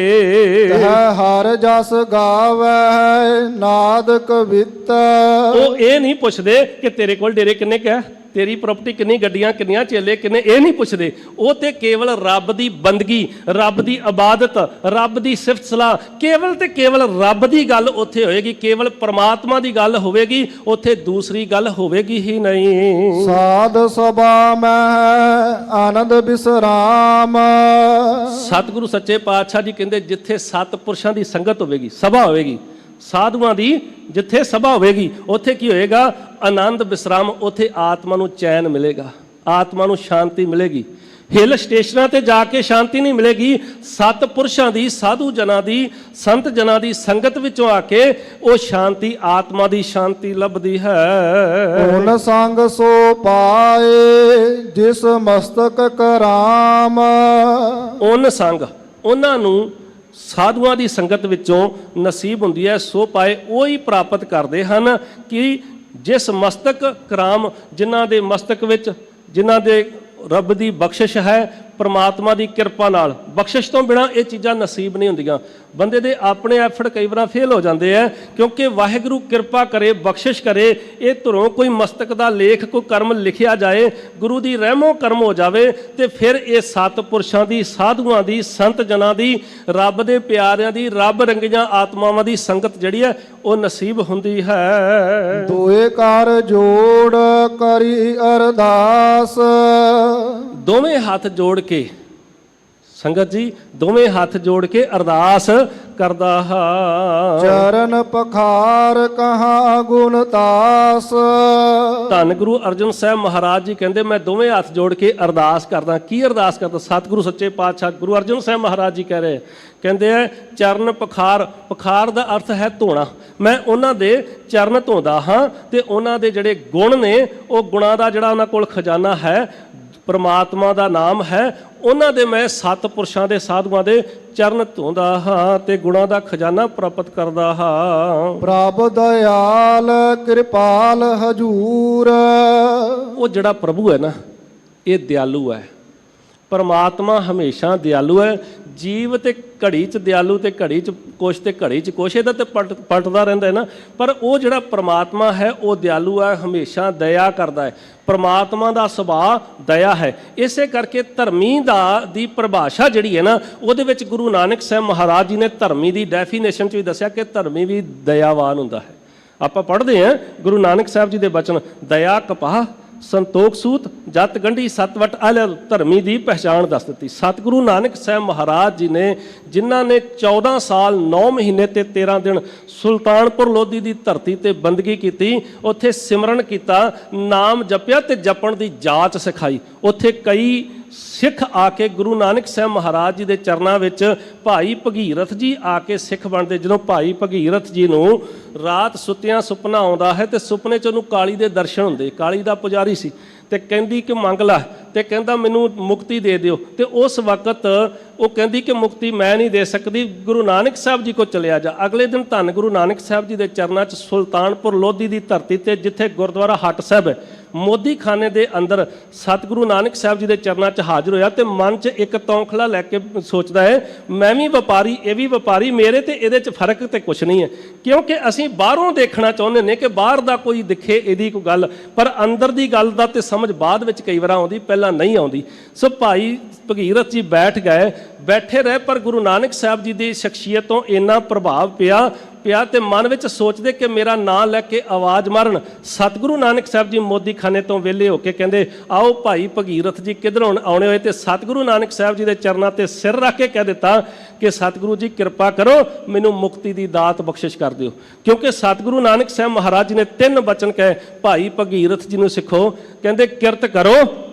ਤਹ ਹਰ ਜਸ ਗਾਵੈ ਨਾਦ ਕਵਿੱਤ। ਉਹ ਇਹ ਨਹੀਂ ਪੁੱਛਦੇ ਕਿ ਤੇਰੇ ਕੋਲ ਡੇਰੇ ਕਿੰਨੇ ਕੁ ਹੈ, ਤੇਰੀ ਪ੍ਰਾਪਰਟੀ ਕਿੰਨੀ, ਗੱਡੀਆਂ ਕਿੰਨੀਆਂ, ਚੇਲੇ ਕਿੰਨੇ, ਇਹ ਨਹੀਂ ਪੁੱਛਦੇ। ਉਹ ਤੇ ਕੇਵਲ ਰੱਬ ਦੀ ਬੰਦਗੀ, ਰੱਬ ਦੀ ਇਬਾਦਤ, ਰੱਬ ਦੀ ਸਿਫਤ ਸਲਾਹ, ਕੇਵਲ ਤੇ ਕੇਵਲ ਰੱਬ ਦੀ ਗੱਲ ਉੱਥੇ ਹੋਏਗੀ, ਕੇਵਲ ਪਰਮਾਤਮਾ ਦੀ ਗੱਲ ਹੋਵੇਗੀ, ਉੱਥੇ ਦੂਸਰੀ ਗੱਲ ਹੋਵੇਗੀ ਹੀ ਨਹੀਂ। ਸਾਧ ਸਭਾ ਮੈਂ ਆਨੰਦ ਬਿਸਰਾਮ। ਸਤਿਗੁਰੂ ਸੱਚੇ ਪਾਤਸ਼ਾਹ ਜੀ ਕਹਿੰਦੇ ਜਿੱਥੇ ਸੱਤ ਪੁਰਸ਼ਾਂ ਦੀ ਸੰਗਤ ਹੋਵੇਗੀ, ਸਭਾ ਹੋਵੇਗੀ, ਸਾਧੂਆਂ ਦੀ ਜਿੱਥੇ ਸਭਾ ਹੋਵੇਗੀ, ਉੱਥੇ ਕੀ ਹੋਏਗਾ? ਆਨੰਦ ਵਿਸਰਾਮ। ਉੱਥੇ ਆਤਮਾ ਨੂੰ ਚੈਨ ਮਿਲੇਗਾ, ਆਤਮਾ ਨੂੰ ਸ਼ਾਂਤੀ ਮਿਲੇਗੀ। ਹਿੱਲ ਸਟੇਸ਼ਨਾਂ ਤੇ ਜਾ ਕੇ ਸ਼ਾਂਤੀ ਨਹੀਂ ਮਿਲੇਗੀ। ਸੱਤ ਪੁਰਸ਼ਾਂ ਦੀ, ਸਾਧੂ ਜਨਾਂ ਦੀ, ਸੰਤ ਜਨਾਂ ਦੀ ਸੰਗਤ ਵਿੱਚੋਂ ਆ ਕੇ ਉਹ ਸ਼ਾਂਤੀ, ਆਤਮਾ ਦੀ ਸ਼ਾਂਤੀ ਲੱਭਦੀ ਹੈ। ਓਨ ਸੰਗ ਸੋ ਪਾਏ ਜਿਸ ਮਸਤਕ ਕਰਾਮ। ਓਨ ਸੰਗ, ਉਹਨਾਂ ਨੂੰ ਸਾਧੂਆਂ ਦੀ ਸੰਗਤ ਵਿੱਚੋਂ ਨਸੀਬ ਹੁੰਦੀ ਹੈ, ਸੋ ਪਾਏ ਉਹ ਹੀ ਪ੍ਰਾਪਤ ਕਰਦੇ ਹਨ ਕਿ ਜਿਸ ਮਸਤਕ ਕਰਾਮ, ਜਿਨ੍ਹਾਂ ਦੇ ਮਸਤਕ ਵਿੱਚ, ਜਿਨ੍ਹਾਂ ਦੇ ਰੱਬ ਦੀ ਬਖਸ਼ਿਸ਼ ਹੈ, ਪਰਮਾਤਮਾ ਦੀ ਕਿਰਪਾ ਨਾਲ। ਬਖਸ਼ਿਸ਼ ਤੋਂ ਬਿਨਾਂ ਇਹ ਚੀਜ਼ਾਂ ਨਸੀਬ ਨਹੀਂ ਹੁੰਦੀਆਂ। ਬੰਦੇ ਦੇ ਆਪਣੇ ਐਫਰਟ ਕਈ ਵਾਰ ਫੇਲ ਹੋ ਜਾਂਦੇ ਆ, ਕਿਉਂਕਿ ਵਾਹਿਗੁਰੂ ਕਿਰਪਾ ਕਰੇ, ਬਖਸ਼ਿਸ਼ ਕਰੇ, ਇਹ ਧੁਰੋਂ ਕੋਈ ਮਸਤਕ ਦਾ ਲੇਖ, ਕੋਈ ਕਰਮ ਲਿਖਿਆ ਜਾਏ, ਗੁਰੂ ਦੀ ਰਹਿਮੋ ਕਰਮ ਹੋ ਜਾਵੇ, ਤੇ ਫਿਰ ਇਹ ਸੱਤ ਪੁਰਸ਼ਾਂ ਦੀ, ਸਾਧੂਆਂ ਦੀ, ਸੰਤ ਜਨਾਂ ਦੀ, ਰੱਬ ਦੇ ਪਿਆਰਿਆਂ ਦੀ, ਰੱਬ ਰੰਗੀਆਂ ਆਤਮਾਵਾਂ ਦੀ ਸੰਗਤ ਜਿਹੜੀ ਹੈ ਉਹ ਨਸੀਬ ਹੁੰਦੀ ਹੈ। ਦੋਏ ਕਰ ਜੋੜ ਕਰੀ ਅਰਦਾਸ। ਦੋਵੇਂ ਹੱਥ ਜੋੜ ਕੇ, ਸੰਗਤ ਜੀ, ਦੋਵੇਂ ਹੱਥ ਜੋੜ ਕੇ ਅਰਦਾਸ ਕਰਦਾ ਹਾਂ। ਚਰਨ ਪਖਾਰ ਕਹਾ ਗੁਣ ਤਾਸ। ਧੰਨ ਗੁਰੂ ਅਰਜਨ ਸਾਹਿਬ ਮਹਾਰਾਜ ਜੀ ਕਹਿੰਦੇ ਮੈਂ ਦੋਵੇਂ ਹੱਥ ਜੋੜ ਕੇ ਅਰਦਾਸ ਕਰਦਾ। ਕੀ ਅਰਦਾਸ ਕਰਦਾ? ਸਤਿਗੁਰੂ ਸੱਚੇ ਪਾਤਸ਼ਾਹ ਗੁਰੂ ਅਰਜਨ ਸਾਹਿਬ ਮਹਾਰਾਜ ਜੀ ਕਹਿ ਰਹੇ, ਕਹਿੰਦੇ ਹੈ ਚਰਨ ਪਖਾਰ। ਪਖਾਰ ਦਾ ਅਰਥ ਹੈ ਧੋਣਾ। ਮੈਂ ਉਹਨਾਂ ਦੇ ਚਰਨ ਧੋਂਦਾ ਹਾਂ, ਤੇ ਉਹਨਾਂ ਦੇ ਜਿਹੜੇ ਗੁਣ ਨੇ, ਉਹ ਗੁਣਾਂ ਦਾ ਜਿਹੜਾ ਉਹਨਾਂ ਕੋਲ ਖਜ਼ਾਨਾ ਹੈ, ਪਰਮਾਤਮਾ ਦਾ ਨਾਮ ਹੈ, ਉਹਨਾਂ ਦੇ ਮੈਂ ਸੱਤ ਪੁਰਸ਼ਾਂ ਦੇ, ਸਾਧੂਆਂ ਦੇ ਚਰਨ ਧੋਂਦਾ ਹਾਂ ਤੇ ਗੁਣਾਂ ਦਾ ਖਜ਼ਾਨਾ ਪ੍ਰਾਪਤ ਕਰਦਾ ਹਾਂ। ਪ੍ਰਭ ਦਇਆਲ ਕਿਰਪਾਲ ਹਜੂਰ। ਉਹ ਜਿਹੜਾ ਪ੍ਰਭੂ ਹੈ ਨਾ, ਇਹ ਦਿਆਲੂ ਹੈ। ਪਰਮਾਤਮਾ ਹਮੇਸ਼ਾ ਦਿਆਲੂ ਹੈ। ਜੀਵ ਤੇ ਘੜੀ 'ਚ ਦਿਆਲੂ, ਤੇ ਘੜੀ 'ਚ ਕੁਛ, ਤੇ ਘੜੀ 'ਚ ਕੁਛ, ਇਹਦਾ ਤੇ ਪਲਟਦਾ ਰਹਿੰਦਾ ਹੈ ਨਾ। ਪਰ ਉਹ ਜਿਹੜਾ ਪਰਮਾਤਮਾ ਹੈ ਉਹ ਦਿਆਲੂ ਹੈ, ਹਮੇਸ਼ਾ ਦਇਆ ਕਰਦਾ ਹੈ। ਪਰਮਾਤਮਾ ਦਾ ਸੁਭਾਅ ਦਇਆ ਹੈ। ਇਸੇ ਕਰਕੇ ਧਰਮੀ ਦੀ ਪਰਿਭਾਸ਼ਾ ਜਿਹੜੀ ਹੈ ਨਾ, ਉਹਦੇ ਵਿੱਚ ਗੁਰੂ ਨਾਨਕ ਸਾਹਿਬ ਮਹਾਰਾਜ ਜੀ ਨੇ ਧਰਮੀ ਦੀ ਡੈਫੀਨੇਸ਼ਨ 'ਚ ਵੀ ਦੱਸਿਆ ਕਿ ਧਰਮੀ ਵੀ ਦਇਆਵਾਨ ਹੁੰਦਾ ਹੈ। ਆਪਾਂ ਪੜ੍ਹਦੇ ਹਾਂ ਗੁਰੂ ਨਾਨਕ ਸਾਹਿਬ ਜੀ ਦੇ ਬਚਨ, ਦਇਆ ਕਪਾਹ ਸੰਤੋਖ ਸੂਤ ਜਤ ਗੰਢੀ ਸਤਵਟ ਅਲ। ਧਰਮੀ ਦੀ ਪਹਿਚਾਣ ਦੱਸ ਦਿੱਤੀ। ਸਤਿਗੁਰੂ ਨਾਨਕ ਸਾਹਿਬ ਮਹਾਰਾਜ ਜੀ ਨੇ, ਜਿਨ੍ਹਾਂ ਨੇ 14 ਸਾਲ 9 ਮਹੀਨੇ ਤੇ 13 ਦਿਨ ਸੁਲਤਾਨਪੁਰ ਲੋਧੀ ਦੀ ਧਰਤੀ ਤੇ ਬੰਦਗੀ ਕੀਤੀ, ਉੱਥੇ ਸਿਮਰਨ ਕੀਤਾ, ਨਾਮ ਜਪਿਆ ਤੇ ਜਪਣ ਦੀ ਜਾਚ ਸਿਖਾਈ। ਉੱਥੇ ਕਈ ਸਿੱਖ ਆ ਕੇ ਗੁਰੂ ਨਾਨਕ ਸਾਹਿਬ ਮਹਾਰਾਜ ਜੀ ਦੇ ਚਰਨਾਂ ਵਿੱਚ, ਭਾਈ ਭਗੀਰਥ ਜੀ ਆ ਕੇ ਸਿੱਖ ਬਣਦੇ। ਜਦੋਂ ਭਾਈ ਭਗੀਰਥ ਜੀ ਨੂੰ ਰਾਤ ਸੁੱਤਿਆਂ ਸੁਪਨਾ ਆਉਂਦਾ ਹੈ, ਤੇ ਸੁਪਨੇ 'ਚ ਉਹਨੂੰ ਕਾਲੀ ਦੇ ਦਰਸ਼ਨ ਹੁੰਦੇ। ਕਾਲੀ ਦਾ ਪੁਜਾਰੀ ਸੀ, ਤੇ ਕਹਿੰਦੀ ਕਿ ਮੰਗ ਲੈ, ਤੇ ਕਹਿੰਦਾ ਮੈਨੂੰ ਮੁਕਤੀ ਦੇ ਦਿਓ। ਤੇ ਉਸ ਵਕਤ ਉਹ ਕਹਿੰਦੀ ਕਿ ਮੁਕਤੀ ਮੈਂ ਨਹੀਂ ਦੇ ਸਕਦੀ, ਗੁਰੂ ਨਾਨਕ ਸਾਹਿਬ ਜੀ ਕੋਲ ਚਲਿਆ ਜਾ। ਅਗਲੇ ਦਿਨ ਧੰਨ ਗੁਰੂ ਨਾਨਕ ਸਾਹਿਬ ਜੀ ਦੇ ਚਰਨਾਂ 'ਚ ਸੁਲਤਾਨਪੁਰ ਲੋਧੀ ਦੀ ਧਰਤੀ ਤੇ, ਜਿੱਥੇ ਗੁਰਦੁਆਰਾ ਹੱਟ ਸਾਹਿਬ ਹੈ, ਮੋਦੀ ਖਾਨੇ ਦੇ ਅੰਦਰ ਸਤਿਗੁਰੂ ਨਾਨਕ ਸਾਹਿਬ ਜੀ ਦੇ ਚਰਨਾਂ 'ਚ ਹਾਜ਼ਰ ਹੋਇਆ, ਤੇ ਮਨ 'ਚ ਇੱਕ ਤੌਖਲਾ ਲੈ ਕੇ ਸੋਚਦਾ ਹੈ, ਮੈਂ ਵੀ ਵਪਾਰੀ, ਇਹ ਵੀ ਵਪਾਰੀ, ਮੇਰੇ ਤੇ ਇਹਦੇ 'ਚ ਫਰਕ ਤੇ ਕੁਛ ਨਹੀਂ ਹੈ। ਕਿਉਂਕਿ ਅਸੀਂ ਬਾਹਰੋਂ ਦੇਖਣਾ ਚਾਹੁੰਦੇ ਨੇ ਕਿ ਬਾਹਰ ਦਾ ਕੋਈ ਦਿਖੇ ਇਹਦੀ ਕੋਈ ਗੱਲ, ਪਰ ਅੰਦਰ ਦੀ ਗੱਲ ਦਾ ਤੇ ਸਮਝ ਬਾਅਦ ਵਿੱਚ ਕਈ ਵਾਰ ਆਉਂਦੀ, ਪਹਿਲਾਂ ਨਹੀਂ ਆਉਂਦੀ। ਸੋ ਭਾਈ ਭਗੀਰਥ ਜੀ ਬੈਠ ਗਏ, ਬੈਠੇ ਰਹੇ, ਪਰ ਗੁਰੂ ਨਾਨਕ ਸਾਹਿਬ ਜੀ ਦੀ ਸ਼ਖਸੀਅਤ ਤੋਂ ਇੰਨਾ ਪ੍ਰਭਾਵ ਪਿਆ ਤੇ ਮਨ ਵਿੱਚ ਸੋਚਦੇ ਕਿ ਮੇਰਾ ਨਾਂ ਲੈ ਕੇ ਆਵਾਜ਼ ਮਾਰਨ। ਸਤਿਗੁਰੂ ਨਾਨਕ ਸਾਹਿਬ ਜੀ ਮੋਦੀ ਖਾਨੇ ਤੋਂ ਵਿਹਲੇ ਹੋ ਕੇ ਕਹਿੰਦੇ, ਆਓ ਭਾਈ ਭਗੀਰਥ ਜੀ ਕਿੱਧਰੋਂ ਆਉਣੇ ਹੋਏ, ਤੇ ਸਤਿਗੁਰੂ ਨਾਨਕ ਸਾਹਿਬ ਜੀ ਦੇ ਚਰਨਾਂ ਤੇ ਸਿਰ ਰੱਖ ਕੇ ਕਹਿ ਦਿੱਤਾ ਕਿ ਸਤਿਗੁਰੂ ਜੀ ਕਿਰਪਾ ਕਰੋ, ਮੈਨੂੰ ਮੁਕਤੀ ਦੀ ਦਾਤ ਬਖਸ਼ਿਸ਼ ਕਰ ਦਿਓ। ਕਿਉਂਕਿ ਸਤਿਗੁਰੂ ਨਾਨਕ ਸਾਹਿਬ ਮਹਾਰਾਜ ਜੀ ਨੇ 3 ਬਚਨ ਕਹੇ ਭਾਈ ਭਗੀਰਥ ਜੀ ਨੂੰ ਸਿੱਖੋ। ਕਹਿੰਦੇ ਕਿਰਤ ਕਰੋ,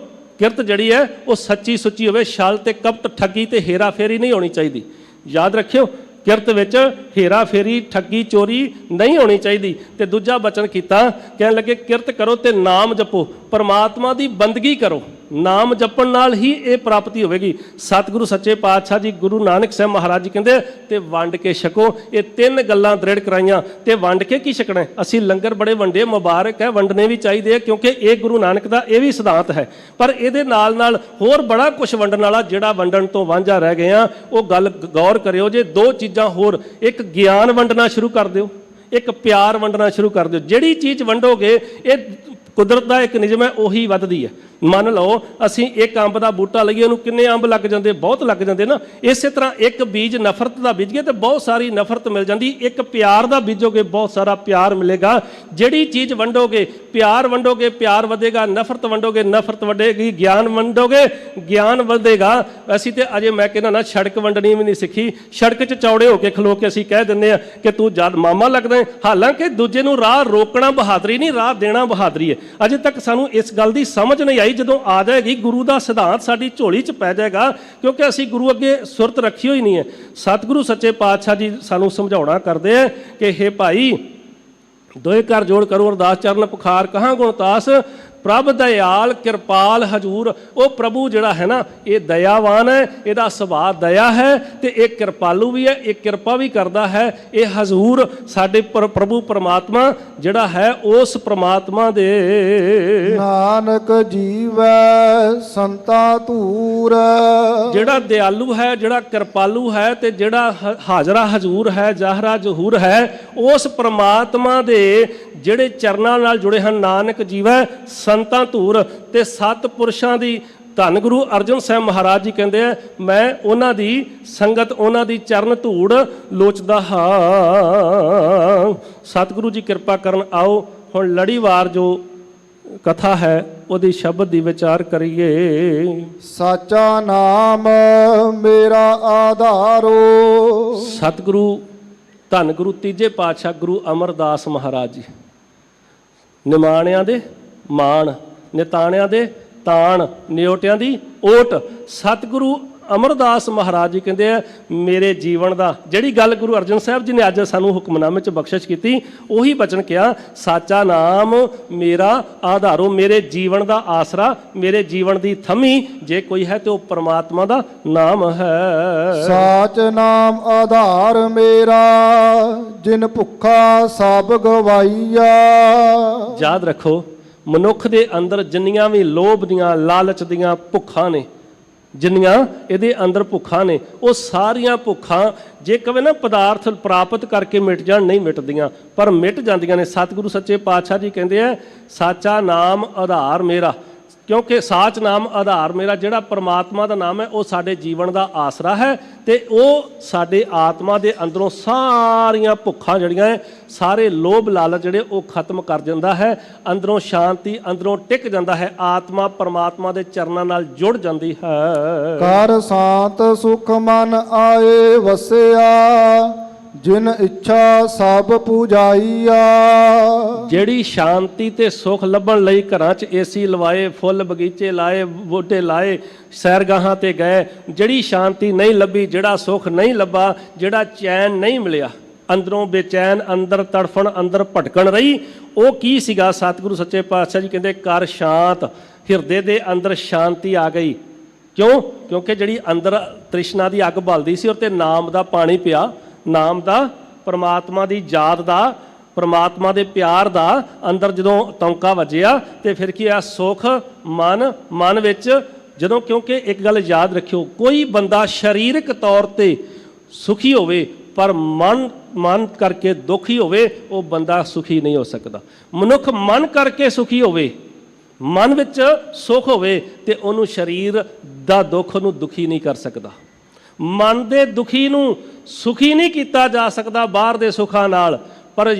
ਕਿਰਤ ਜਿਹੜੀ ਹੈ ਉਹ ਸੱਚੀ ਸੁੱਚੀ ਹੋਵੇ, ਛਲ ਤੇ ਕਪਟ, ਠੱਗੀ ਤੇ ਹੇਰਾ ਫੇਰੀ ਨਹੀਂ ਹੋਣੀ ਚਾਹੀਦੀ। ਯਾਦ ਰੱਖਿਓ, ਕਿਰਤ ਵਿੱਚ ਹੇਰਾ ਫੇਰੀ, ਠੱਗੀ, ਚੋਰੀ ਨਹੀਂ ਹੋਣੀ ਚਾਹੀਦੀ। ਤੇ ਦੂਜਾ ਬਚਨ ਕੀਤਾ, ਕਹਿਣ ਲੱਗੇ ਕਿਰਤ ਕਰੋ ਤੇ ਨਾਮ ਜਪੋ, ਪਰਮਾਤਮਾ ਦੀ ਬੰਦਗੀ ਕਰੋ। ਨਾਮ ਜਪਣ ਨਾਲ ਹੀ ਇਹ ਪ੍ਰਾਪਤੀ ਹੋਵੇਗੀ। ਸਤਿਗੁਰੂ ਸੱਚੇ ਪਾਤਸ਼ਾਹ ਜੀ ਗੁਰੂ ਨਾਨਕ ਸਾਹਿਬ ਮਹਾਰਾਜ ਜੀ ਕਹਿੰਦੇ ਤੇ ਵੰਡ ਕੇ ਛਕੋ। ਇਹ 3 ਗੱਲਾਂ ਦ੍ਰਿੜ ਕਰਾਈਆਂ। ਤੇ ਵੰਡ ਕੇ ਕੀ ਛਕਣਾ? ਅਸੀਂ ਲੰਗਰ ਬੜੇ ਵੰਡੇ, ਮੁਬਾਰਕ ਹੈ, ਵੰਡਣੇ ਵੀ ਚਾਹੀਦੇ ਆ, ਕਿਉਂਕਿ ਇਹ ਗੁਰੂ ਨਾਨਕ ਦਾ ਇਹ ਵੀ ਸਿਧਾਂਤ ਹੈ। ਪਰ ਇਹਦੇ ਨਾਲ ਨਾਲ ਹੋਰ ਬੜਾ ਕੁਝ ਵੰਡਣ ਵਾਲਾ, ਜਿਹੜਾ ਵੰਡਣ ਤੋਂ ਵਾਂਝਾ ਰਹਿ ਗਏ ਆ, ਉਹ ਗੱਲ ਗੌਰ ਕਰਿਓ ਜੇ। 2 ਚੀਜ਼ਾਂ ਹੋਰ, ਇੱਕ ਗਿਆਨ ਵੰਡਣਾ ਸ਼ੁਰੂ ਕਰ ਦਿਓ। ਇੱਕ ਪਿਆਰ ਵੰਡਣਾ ਸ਼ੁਰੂ ਕਰ ਦਿਓ। ਜਿਹੜੀ ਚੀਜ਼ ਵੰਡੋਗੇ, ਇਹ ਕੁਦਰਤ ਦਾ ਇੱਕ ਨਿਯਮ ਹੈ, ਉਹੀ ਵੱਧਦੀ ਹੈ। ਮੰਨ ਲਓ ਅਸੀਂ ਇੱਕ ਅੰਬ ਦਾ ਬੂਟਾ ਲਈਏ, ਉਹਨੂੰ ਕਿੰਨੇ ਅੰਬ ਲੱਗ ਜਾਂਦੇ? ਬਹੁਤ ਲੱਗ ਜਾਂਦੇ ਨਾ। ਇਸੇ ਤਰ੍ਹਾਂ ਇੱਕ ਬੀਜ ਨਫ਼ਰਤ ਦਾ ਬੀਜੀਏ ਤੇ ਬਹੁਤ ਸਾਰੀ ਨਫ਼ਰਤ ਮਿਲ ਜਾਂਦੀ। ਇੱਕ ਪਿਆਰ ਦਾ ਬੀਜੋਗੇ, ਬਹੁਤ ਸਾਰਾ ਪਿਆਰ ਮਿਲੇਗਾ। ਜਿਹੜੀ ਚੀਜ਼ ਵੰਡੋਗੇ, ਪਿਆਰ ਵੰਡੋਗੇ, ਪਿਆਰ ਵਧੇਗਾ। ਨਫ਼ਰਤ ਵੰਡੋਗੇ, ਨਫ਼ਰਤ ਵਧੇਗੀ। ਗਿਆਨ ਵੰਡੋਗੇ, ਗਿਆਨ ਵਧੇਗਾ। ਅਸੀਂ ਤੇ ਅਜੇ ਮੈਂ ਕਹਿੰਦਾ ਨਾ, ਸੜਕ ਵੰਡਣੀ ਵੀ ਨਹੀਂ ਸਿੱਖੀ। ਸੜਕ 'ਚ ਚੌੜੇ ਹੋ ਕੇ ਖਲੋ ਕੇ ਅਸੀਂ ਕਹਿ ਦਿੰਦੇ ਆ ਕਿ ਤੂੰ ਜਦ ਮਾਮਾ ਲੱਗਦਾ ਹੈ। ਹਾਲਾਂਕਿ ਦੂਜੇ ਨੂੰ ਰਾਹ ਰੋਕਣਾ ਬਹਾਦਰੀ ਨਹੀਂ, ਰਾਹ ਦੇਣਾ ਬਹਾਦਰੀ ਹੈ। ਅਜੇ ਤੱਕ ਸਾਨੂੰ ਇਸ ਗੱਲ ਦੀ ਸਮਝ ਨਹੀਂ ਆਈ। ਜਦੋਂ ਆ ਜਾਏਗੀ, ਗੁਰੂ ਦਾ ਸਿਧਾਂਤ ਸਾਡੀ ਝੋਲੀ 'ਚ ਪੈ ਜਾਏਗਾ, ਕਿਉਂਕਿ ਅਸੀਂ ਗੁਰੂ ਅੱਗੇ ਸੁਰਤ ਰੱਖੀ ਹੋਈ ਨਹੀਂ ਹੈ। ਸਤਿਗੁਰੂ ਸੱਚੇ ਪਾਤਸ਼ਾਹ ਜੀ ਸਾਨੂੰ ਸਮਝਾਉਣਾ ਕਰਦੇ ਆ ਕਿ ਹੇ ਭਾਈ, ਦੋਏ ਘਰ ਜੋੜ ਕਰੋ ਅਰਦਾਸ, ਚਰਨ ਪੁਖਾਰ ਕਹਾਂ ਗੁਣਤਾਸ। ਪ੍ਰਭ ਦਇਆਲ ਕਿਰਪਾਲ ਹਜੂਰ। ਉਹ ਪ੍ਰਭੂ ਜਿਹੜਾ ਹੈ ਨਾ, ਇਹ ਦਇਆਵਾਨ ਹੈ, ਇਹਦਾ ਸੁਭਾਅ ਦਇਆ ਹੈ ਤੇ ਇਹ ਕਿਰਪਾਲੂ ਵੀ ਹੈ, ਇਹ ਕਿਰਪਾ ਵੀ ਕਰਦਾ ਹੈ। ਇਹ ਹਜ਼ੂਰ ਸਾਡੇ ਪ੍ਰਭੂ ਪਰਮਾਤਮਾ ਜਿਹੜਾ ਹੈ, ਉਸ ਪਰਮਾਤਮਾ ਦੇ ਨਾਨਕ ਜੀਵੈ ਸੰਤਾ ਧੂਰ। ਜਿਹੜਾ ਦਿਆਲੂ ਹੈ, ਜਿਹੜਾ ਕਿਰਪਾਲੂ ਹੈ ਤੇ ਜਿਹੜਾ ਹਾਜ਼ਰਾ ਹਜ਼ੂਰ ਹੈ, ਜ਼ਾਹਰਾ ਜ਼ਹੂਰ ਹੈ, ਉਸ ਪਰਮਾਤਮਾ ਦੇ ਜਿਹੜੇ ਚਰਨਾਂ ਨਾਲ ਜੁੜੇ ਹਨ। ਨਾਨਕ ਜੀਵੈ ਸੰਤਾਂ ਧੂਰ। ਤੇ ਸੱਤ ਪੁਰਸ਼ਾਂ ਦੀ ਧੰਨ ਗੁਰੂ ਅਰਜਨ ਸਾਹਿਬ ਮਹਾਰਾਜ ਜੀ ਕਹਿੰਦੇ ਆ, ਮੈਂ ਉਹਨਾਂ ਦੀ ਸੰਗਤ, ਉਹਨਾਂ ਦੀ ਚਰਨ ਧੂੜ ਲੋਚਦਾ ਹਾਂ। ਸਤਿਗੁਰੂ ਜੀ ਕਿਰਪਾ ਕਰਨ। ਆਓ ਹੁਣ ਲੜੀਵਾਰ ਜੋ ਕਥਾ ਹੈ ਉਹਦੀ ਸ਼ਬਦ ਦੀ ਵਿਚਾਰ ਕਰੀਏ। ਸਾਚਾ ਨਾਮ ਮੇਰਾ ਆਧਾਰੋ। ਸਤਿਗੁਰੂ ਧੰਨ ਗੁਰੂ ਤੀਜੇ ਪਾਤਸ਼ਾਹ ਗੁਰੂ ਅਮਰਦਾਸ ਮਹਾਰਾਜ ਜੀ, ਨਿਮਾਣਿਆਂ ਦੇ ਮਾਣ, ਨਿਤਾਣਿਆਂ ਦੇ ਤਾਣ, ਨਿਓਟਿਆਂ ਦੀ ਓਟ। ਸਤਿਗੁਰੂ ਅਮਰਦਾਸ ਮਹਾਰਾਜ ਜੀ ਕਹਿੰਦੇ ਆ, ਮੇਰੇ ਜੀਵਨ ਦਾ, ਜਿਹੜੀ ਗੱਲ ਗੁਰੂ ਅਰਜਨ ਸਾਹਿਬ ਜੀ ਨੇ ਅੱਜ ਸਾਨੂੰ ਹੁਕਮਨਾਮੇ 'ਚ ਬਖਸ਼ਿਸ਼ ਕੀਤੀ, ਉਹੀ ਬਚਨ ਕਿਹਾ, ਸਾਚਾ ਨਾਮ ਮੇਰਾ ਆਧਾਰੋ। ਮੇਰੇ ਜੀਵਨ ਦਾ ਆਸਰਾ, ਮੇਰੇ ਜੀਵਨ ਦੀ ਥੰਮੀ ਜੇ ਕੋਈ ਹੈ ਤੇ ਉਹ ਪਰਮਾਤਮਾ ਦਾ ਨਾਮ ਹੈ। ਸਾਚ ਨਾਮ ਆਧਾਰ ਮੇਰਾ, ਜਿਨ ਭੁੱਖਾ ਸਭ ਗਵਾਈਆ। ਯਾਦ ਰੱਖੋ, ਮਨੁੱਖ ਦੇ ਅੰਦਰ ਜਿੰਨੀਆਂ ਵੀ ਲੋਭ ਦੀਆਂ, ਲਾਲਚ ਦੀਆਂ ਭੁੱਖਾਂ ਨੇ, ਜਿੰਨੀਆਂ ਇਹਦੇ ਅੰਦਰ ਭੁੱਖਾਂ ਨੇ, ਉਹ ਸਾਰੀਆਂ ਭੁੱਖਾਂ ਜੇ ਕਵੇ ਨਾ ਪਦਾਰਥ ਪ੍ਰਾਪਤ ਕਰਕੇ ਮਿਟ ਜਾਣ, ਨਹੀਂ ਮਿਟਦੀਆਂ, ਪਰ ਮਿਟ ਜਾਂਦੀਆਂ ਨੇ। ਸਤਿਗੁਰੂ ਸੱਚੇ ਪਾਤਸ਼ਾਹ ਜੀ ਕਹਿੰਦੇ ਆ, ਸਾਚਾ ਨਾਮ ਆਧਾਰ ਮੇਰਾ। ਕਿਉਂਕਿ ਸਾਚ ਨਾਮ ਆਧਾਰ ਮੇਰਾ, ਜਿਹੜਾ ਪਰਮਾਤਮਾ ਦਾ ਨਾਮ ਹੈ, ਉਹ ਸਾਡੇ ਜੀਵਨ ਦਾ ਆਸਰਾ ਹੈ ਤੇ ਉਹ ਸਾਡੇ ਆਤਮਾ ਦੇ ਅੰਦਰੋਂ ਸਾਰੀਆਂ ਭੁੱਖਾਂ ਜਿਹੜੀਆਂ ਹੈ, ਸਾਰੇ ਲੋਭ ਲਾਲਚ ਜਿਹੜੇ, ਉਹ ਖਤਮ ਕਰ ਦਿੰਦਾ ਹੈ। ਅੰਦਰੋਂ ਸ਼ਾਂਤੀ, ਅੰਦਰੋਂ ਟਿਕ ਜਾਂਦਾ ਹੈ। ਆਤਮਾ ਪਰਮਾਤਮਾ ਦੇ ਚਰਨਾਂ ਨਾਲ ਜੁੜ ਜਾਂਦੀ ਹੈ। ਕਰ ਸ਼ਾਂਤ ਸੁਖ ਮਨ ਆਏ ਵਸਿਆ, ਜਿਨ ਇੱਛਾ ਸਭ ਪੂਜਾਈਆ। ਜਿਹੜੀ ਸ਼ਾਂਤੀ ਤੇ ਸੁਖ ਲੱਭਣ ਲਈ ਘਰਾਂ 'ਚ ਏਸੀ ਲਵਾਏ, ਫੁੱਲ ਬਗੀਚੇ ਲਾਏ, ਬੂਟੇ ਲਾਏ, ਸੈਰਗਾਹਾਂ ਤੇ ਗਏ, ਜਿਹੜੀ ਸ਼ਾਂਤੀ ਨਹੀਂ ਲੱਭੀ, ਜਿਹੜਾ ਸੁਖ ਨਹੀਂ ਲੱਭਾ, ਜਿਹੜਾ ਚੈਨ ਨਹੀਂ ਮਿਲਿਆ, ਅੰਦਰੋਂ ਬੇਚੈਨ, ਅੰਦਰ ਤੜਫਣ, ਅੰਦਰ ਭਟਕਣ ਰਹੀ, ਉਹ ਕੀ ਸੀਗਾ? ਸਤਿਗੁਰੂ ਸੱਚੇ ਪਾਤਸ਼ਾਹ ਜੀ ਕਹਿੰਦੇ, ਕਰ ਸ਼ਾਂਤ। ਹਿਰਦੇ ਦੇ ਅੰਦਰ ਸ਼ਾਂਤੀ ਆ ਗਈ। ਕਿਉਂ? ਕਿਉਂਕਿ ਜਿਹੜੀ ਅੰਦਰ ਤ੍ਰਿਸ਼ਨਾ ਦੀ ਅੱਗ ਬਲਦੀ ਸੀ, ਉਹ ਤੇ ਨਾਮ ਦਾ ਪਾਣੀ ਪਿਆ, ਨਾਮ ਦਾ, ਪਰਮਾਤਮਾ ਦੀ ਯਾਦ ਦਾ, ਪਰਮਾਤਮਾ ਦੇ ਪਿਆਰ ਦਾ ਅੰਦਰ ਜਦੋਂ ਤੌਂਕਾ ਵੱਜਿਆ ਤੇ ਫਿਰ ਕੀ ਆ? ਸੁਖ ਮਨ ਵਿੱਚ ਜਦੋਂ, ਕਿਉਂਕਿ ਇੱਕ ਗੱਲ ਯਾਦ ਰੱਖਿਓ, ਕੋਈ ਬੰਦਾ ਸਰੀਰਕ ਤੌਰ ਤੇ ਸੁਖੀ ਹੋਵੇ ਪਰ ਮਨ ਕਰਕੇ ਦੁਖੀ ਹੋਵੇ, ਉਹ ਬੰਦਾ ਸੁਖੀ ਨਹੀਂ ਹੋ ਸਕਦਾ। ਮਨੁੱਖ ਮਨ ਕਰਕੇ ਸੁਖੀ ਹੋਵੇ, ਮਨ ਵਿੱਚ ਸੁਖ ਹੋਵੇ ਤੇ ਉਹਨੂੰ ਸਰੀਰ ਦਾ ਦੁੱਖ ਨੂੰ ਦੁਖੀ ਨਹੀਂ ਕਰ ਸਕਦਾ। ਮਨ ਦੇ ਦੁਖੀ ਨੂੰ ਸੁਖੀ ਨਹੀਂ ਕੀਤਾ ਜਾ ਸਕਦਾ ਬਾਹਰ ਦੇ ਸੁੱਖਾਂ ਨਾਲ। ਪਰ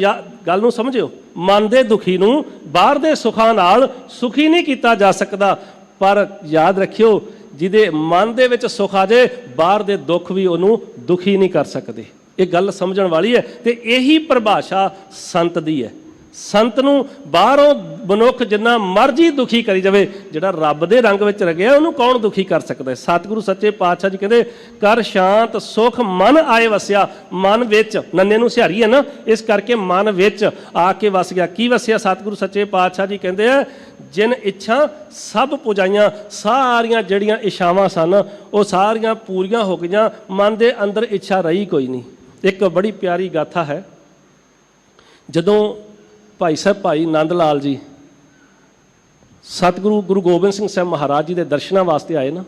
ਗੱਲ ਨੂੰ ਸਮਝਿਓ, ਮਨ ਦੇ ਦੁਖੀ ਨੂੰ ਬਾਹਰ ਦੇ ਸੁੱਖਾਂ ਨਾਲ ਸੁਖੀ ਨਹੀਂ ਕੀਤਾ ਜਾ ਸਕਦਾ। ਪਰ ਯਾਦ ਰੱਖਿਓ, ਜਿਹਦੇ ਮਨ ਦੇ ਵਿੱਚ ਸੁੱਖ ਆ ਜਾਏ, ਬਾਹਰ ਦੇ ਦੁੱਖ ਵੀ ਉਹਨੂੰ ਦੁਖੀ ਨਹੀਂ ਕਰ ਸਕਦੇ। ਇਹ ਗੱਲ ਸਮਝਣ ਵਾਲੀ ਹੈ ਤੇ ਇਹੀ ਪਰਿਭਾਸ਼ਾ ਸੰਤ ਦੀ ਹੈ। ਸੰਤ ਨੂੰ ਬਾਹਰੋਂ ਮਨੁੱਖ ਜਿੰਨਾ ਮਰਜ਼ੀ ਦੁਖੀ ਕਰੀ ਜਾਵੇ, ਜਿਹੜਾ ਰੱਬ ਦੇ ਰੰਗ ਵਿੱਚ ਰਗਿਆ ਉਹਨੂੰ ਕੌਣ ਦੁਖੀ ਕਰ ਸਕਦਾ? ਸਤਿਗੁਰੂ ਸੱਚੇ ਪਾਤਸ਼ਾਹ ਜੀ ਕਹਿੰਦੇ, ਕਰ ਸ਼ਾਂਤ ਸੁਖ ਮਨ ਆਏ ਵਸਿਆ। ਮਨ ਵਿੱਚ, ਨੰਨੇ ਨੂੰ ਸਿਹਾਰੀ ਹੈ ਨਾ, ਇਸ ਕਰਕੇ ਮਨ ਵਿੱਚ ਆ ਕੇ ਵਸ ਗਿਆ। ਕੀ ਵਸਿਆ? ਸਤਿਗੁਰੂ ਸੱਚੇ ਪਾਤਸ਼ਾਹ ਜੀ ਕਹਿੰਦੇ ਆ, ਜਿਨ ਇੱਛਾ ਸਭ ਪੁਜਾਈਆਂ। ਸਾਰੀਆਂ ਜਿਹੜੀਆਂ ਇੱਛਾਵਾਂ ਸਨ ਉਹ ਸਾਰੀਆਂ ਪੂਰੀਆਂ ਹੋ ਗਈਆਂ, ਮਨ ਦੇ ਅੰਦਰ ਇੱਛਾ ਰਹੀ ਕੋਈ ਨਹੀਂ। ਇੱਕ ਬੜੀ ਪਿਆਰੀ ਗਾਥਾ ਹੈ, ਜਦੋਂ ਭਾਈ ਸਾਹਿਬ ਭਾਈ ਨੰਦ ਲਾਲ ਜੀ ਸਤਿਗੁਰੂ ਗੁਰੂ ਗੋਬਿੰਦ ਸਿੰਘ ਸਾਹਿਬ ਮਹਾਰਾਜ ਜੀ ਦੇ ਦਰਸ਼ਨਾਂ ਵਾਸਤੇ ਆਏ ਨਾ,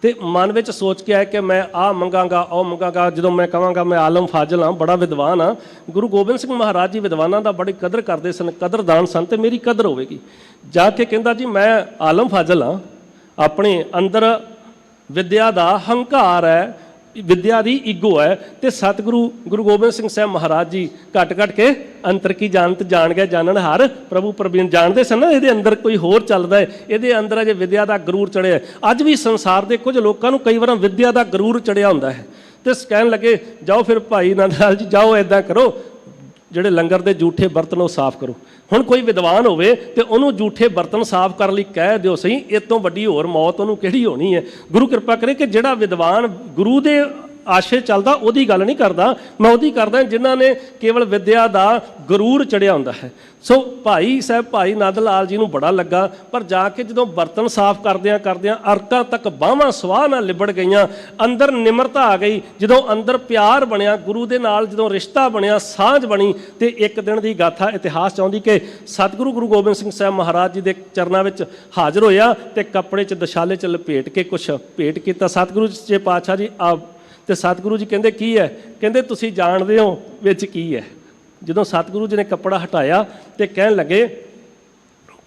ਤੇ ਮਨ ਵਿੱਚ ਸੋਚ ਕੇ ਆਇਆ ਕਿ ਮੈਂ ਆਹ ਮੰਗਾਂਗਾ ਉਹ ਮੰਗਾਂਗਾ। ਜਦੋਂ ਮੈਂ ਕਹਾਂਗਾ ਮੈਂ ਆਲਮ ਫਾਜ਼ਲ ਹਾਂ, ਬੜਾ ਵਿਦਵਾਨ ਹਾਂ, ਗੁਰੂ ਗੋਬਿੰਦ ਸਿੰਘ ਮਹਾਰਾਜ ਜੀ ਵਿਦਵਾਨਾਂ ਦਾ ਬੜੀ ਕਦਰ ਕਰਦੇ ਸਨ, ਕਦਰਦਾਨ ਸਨ, ਤੇ ਮੇਰੀ ਕਦਰ ਹੋਵੇਗੀ। ਜਾ ਕੇ ਕਹਿੰਦਾ ਜੀ ਮੈਂ ਆਲਮ ਫਾਜ਼ਲ ਹਾਂ, ਆਪਣੇ ਅੰਦਰ ਵਿਦਿਆ ਦਾ ਹੰਕਾਰ ਹੈ, ਵਿਦਿਆ ਦੀ ਈਗੋ ਹੈ, ਤੇ ਸਤਿਗੁਰੂ ਗੁਰੂ ਗੋਬਿੰਦ ਸਿੰਘ ਸਾਹਿਬ ਮਹਾਰਾਜ ਜੀ ਘਟ ਕੇ ਅੰਤਰ ਕੀ ਜਾਣਤ ਜਾਣ ਗਿਆ ਜਾਣਨ ਹਾਰ ਪ੍ਰਭੂ ਪ੍ਰਵੀਨ। ਜਾਣਦੇ ਸਨ ਨਾ ਇਹਦੇ ਅੰਦਰ ਕੋਈ ਹੋਰ ਚੱਲਦਾ ਹੈ, ਇਹਦੇ ਅੰਦਰ ਅਜੇ ਵਿਦਿਆ ਦਾ ਗਰੂਰ ਚੜਿਆ। ਅੱਜ ਵੀ ਸੰਸਾਰ ਦੇ ਕੁਝ ਲੋਕਾਂ ਨੂੰ ਕਈ ਵਾਰ ਵਿਦਿਆ ਦਾ ਗਰੂਰ ਚੜਿਆ ਹੁੰਦਾ ਹੈ, ਤੇ ਕਹਿਣ ਲੱਗੇ ਜਾਓ ਫਿਰ ਭਾਈ ਨੰਦ ਲਾਲ ਜੀ ਜਾਓ ਇੱਦਾਂ ਕਰੋ, ਜਿਹੜੇ ਲੰਗਰ ਦੇ ਜੂਠੇ ਬਰਤਨ ਉਹ ਸਾਫ਼ ਕਰੋ। ਹੁਣ ਕੋਈ ਵਿਦਵਾਨ ਹੋਵੇ ਤੇ ਉਹਨੂੰ ਜੂਠੇ ਬਰਤਨ ਸਾਫ਼ ਕਰਨ ਲਈ ਕਹਿ ਦਿਓ ਸਹੀ, ਇਹ ਤੋਂ ਵੱਡੀ ਹੋਰ ਮੌਤ ਉਹਨੂੰ ਕਿਹੜੀ ਹੋਣੀ ਹੈ। ਗੁਰੂ ਕਿਰਪਾ ਕਰੇ ਕਿ ਜਿਹੜਾ ਵਿਦਵਾਨ ਗੁਰੂ ਦੇ ਆਸ਼ੇ ਚੱਲਦਾ ਉਹਦੀ ਗੱਲ ਨਹੀਂ ਕਰਦਾ, ਮੈਂ ਉਹਦੀ ਕਰਦਾ ਜਿਨ੍ਹਾਂ ਨੇ ਕੇਵਲ ਵਿਦਿਆ ਦਾ ਗਰੂਰ ਚੜਿਆ ਹੁੰਦਾ ਹੈ। ਸੋ ਭਾਈ ਸਾਹਿਬ ਭਾਈ ਨੰਦ ਲਾਲ ਜੀ ਨੂੰ ਬੜਾ ਲੱਗਾ, ਪਰ ਜਾ ਕੇ ਜਦੋਂ ਬਰਤਨ ਸਾਫ਼ ਕਰਦਿਆਂ ਅਰਕਾਂ ਤੱਕ ਬਾਹਾਂ ਸਵਾਹ ਨਾਲ ਲਿਬੜ ਗਈਆਂ, ਅੰਦਰ ਨਿਮਰਤਾ ਆ ਗਈ। ਜਦੋਂ ਅੰਦਰ ਪਿਆਰ ਬਣਿਆ ਗੁਰੂ ਦੇ ਨਾਲ, ਜਦੋਂ ਰਿਸ਼ਤਾ ਬਣਿਆ, ਸਾਂਝ ਬਣੀ, ਤੇ ਇੱਕ ਦਿਨ ਦੀ ਗਾਥਾ ਇਤਿਹਾਸ ਚਾਹੁੰਦੀ ਕਿ ਸਤਿਗੁਰੂ ਗੁਰੂ ਗੋਬਿੰਦ ਸਿੰਘ ਸਾਹਿਬ ਮਹਾਰਾਜ ਜੀ ਦੇ ਚਰਨਾਂ ਵਿੱਚ ਹਾਜ਼ਰ ਹੋਇਆ ਤੇ ਕੱਪੜੇ 'ਚ ਦਸ਼ਾਲੇ 'ਚ ਲਪੇਟ ਕੇ ਕੁਛ ਭੇਟ ਕੀਤਾ। ਸਤਿਗੁਰੂ ਜੀ ਪਾਤਸ਼ਾਹ ਜੀ ਆ, ਤੇ ਸਤਿਗੁਰੂ ਜੀ ਕਹਿੰਦੇ ਕੀ ਹੈ? ਕਹਿੰਦੇ ਤੁਸੀਂ ਜਾਣਦੇ ਹੋ ਵਿੱਚ ਕੀ ਹੈ। ਜਦੋਂ ਸਤਿਗੁਰੂ ਜੀ ਨੇ ਕੱਪੜਾ ਹਟਾਇਆ ਤੇ ਕਹਿਣ ਲੱਗੇ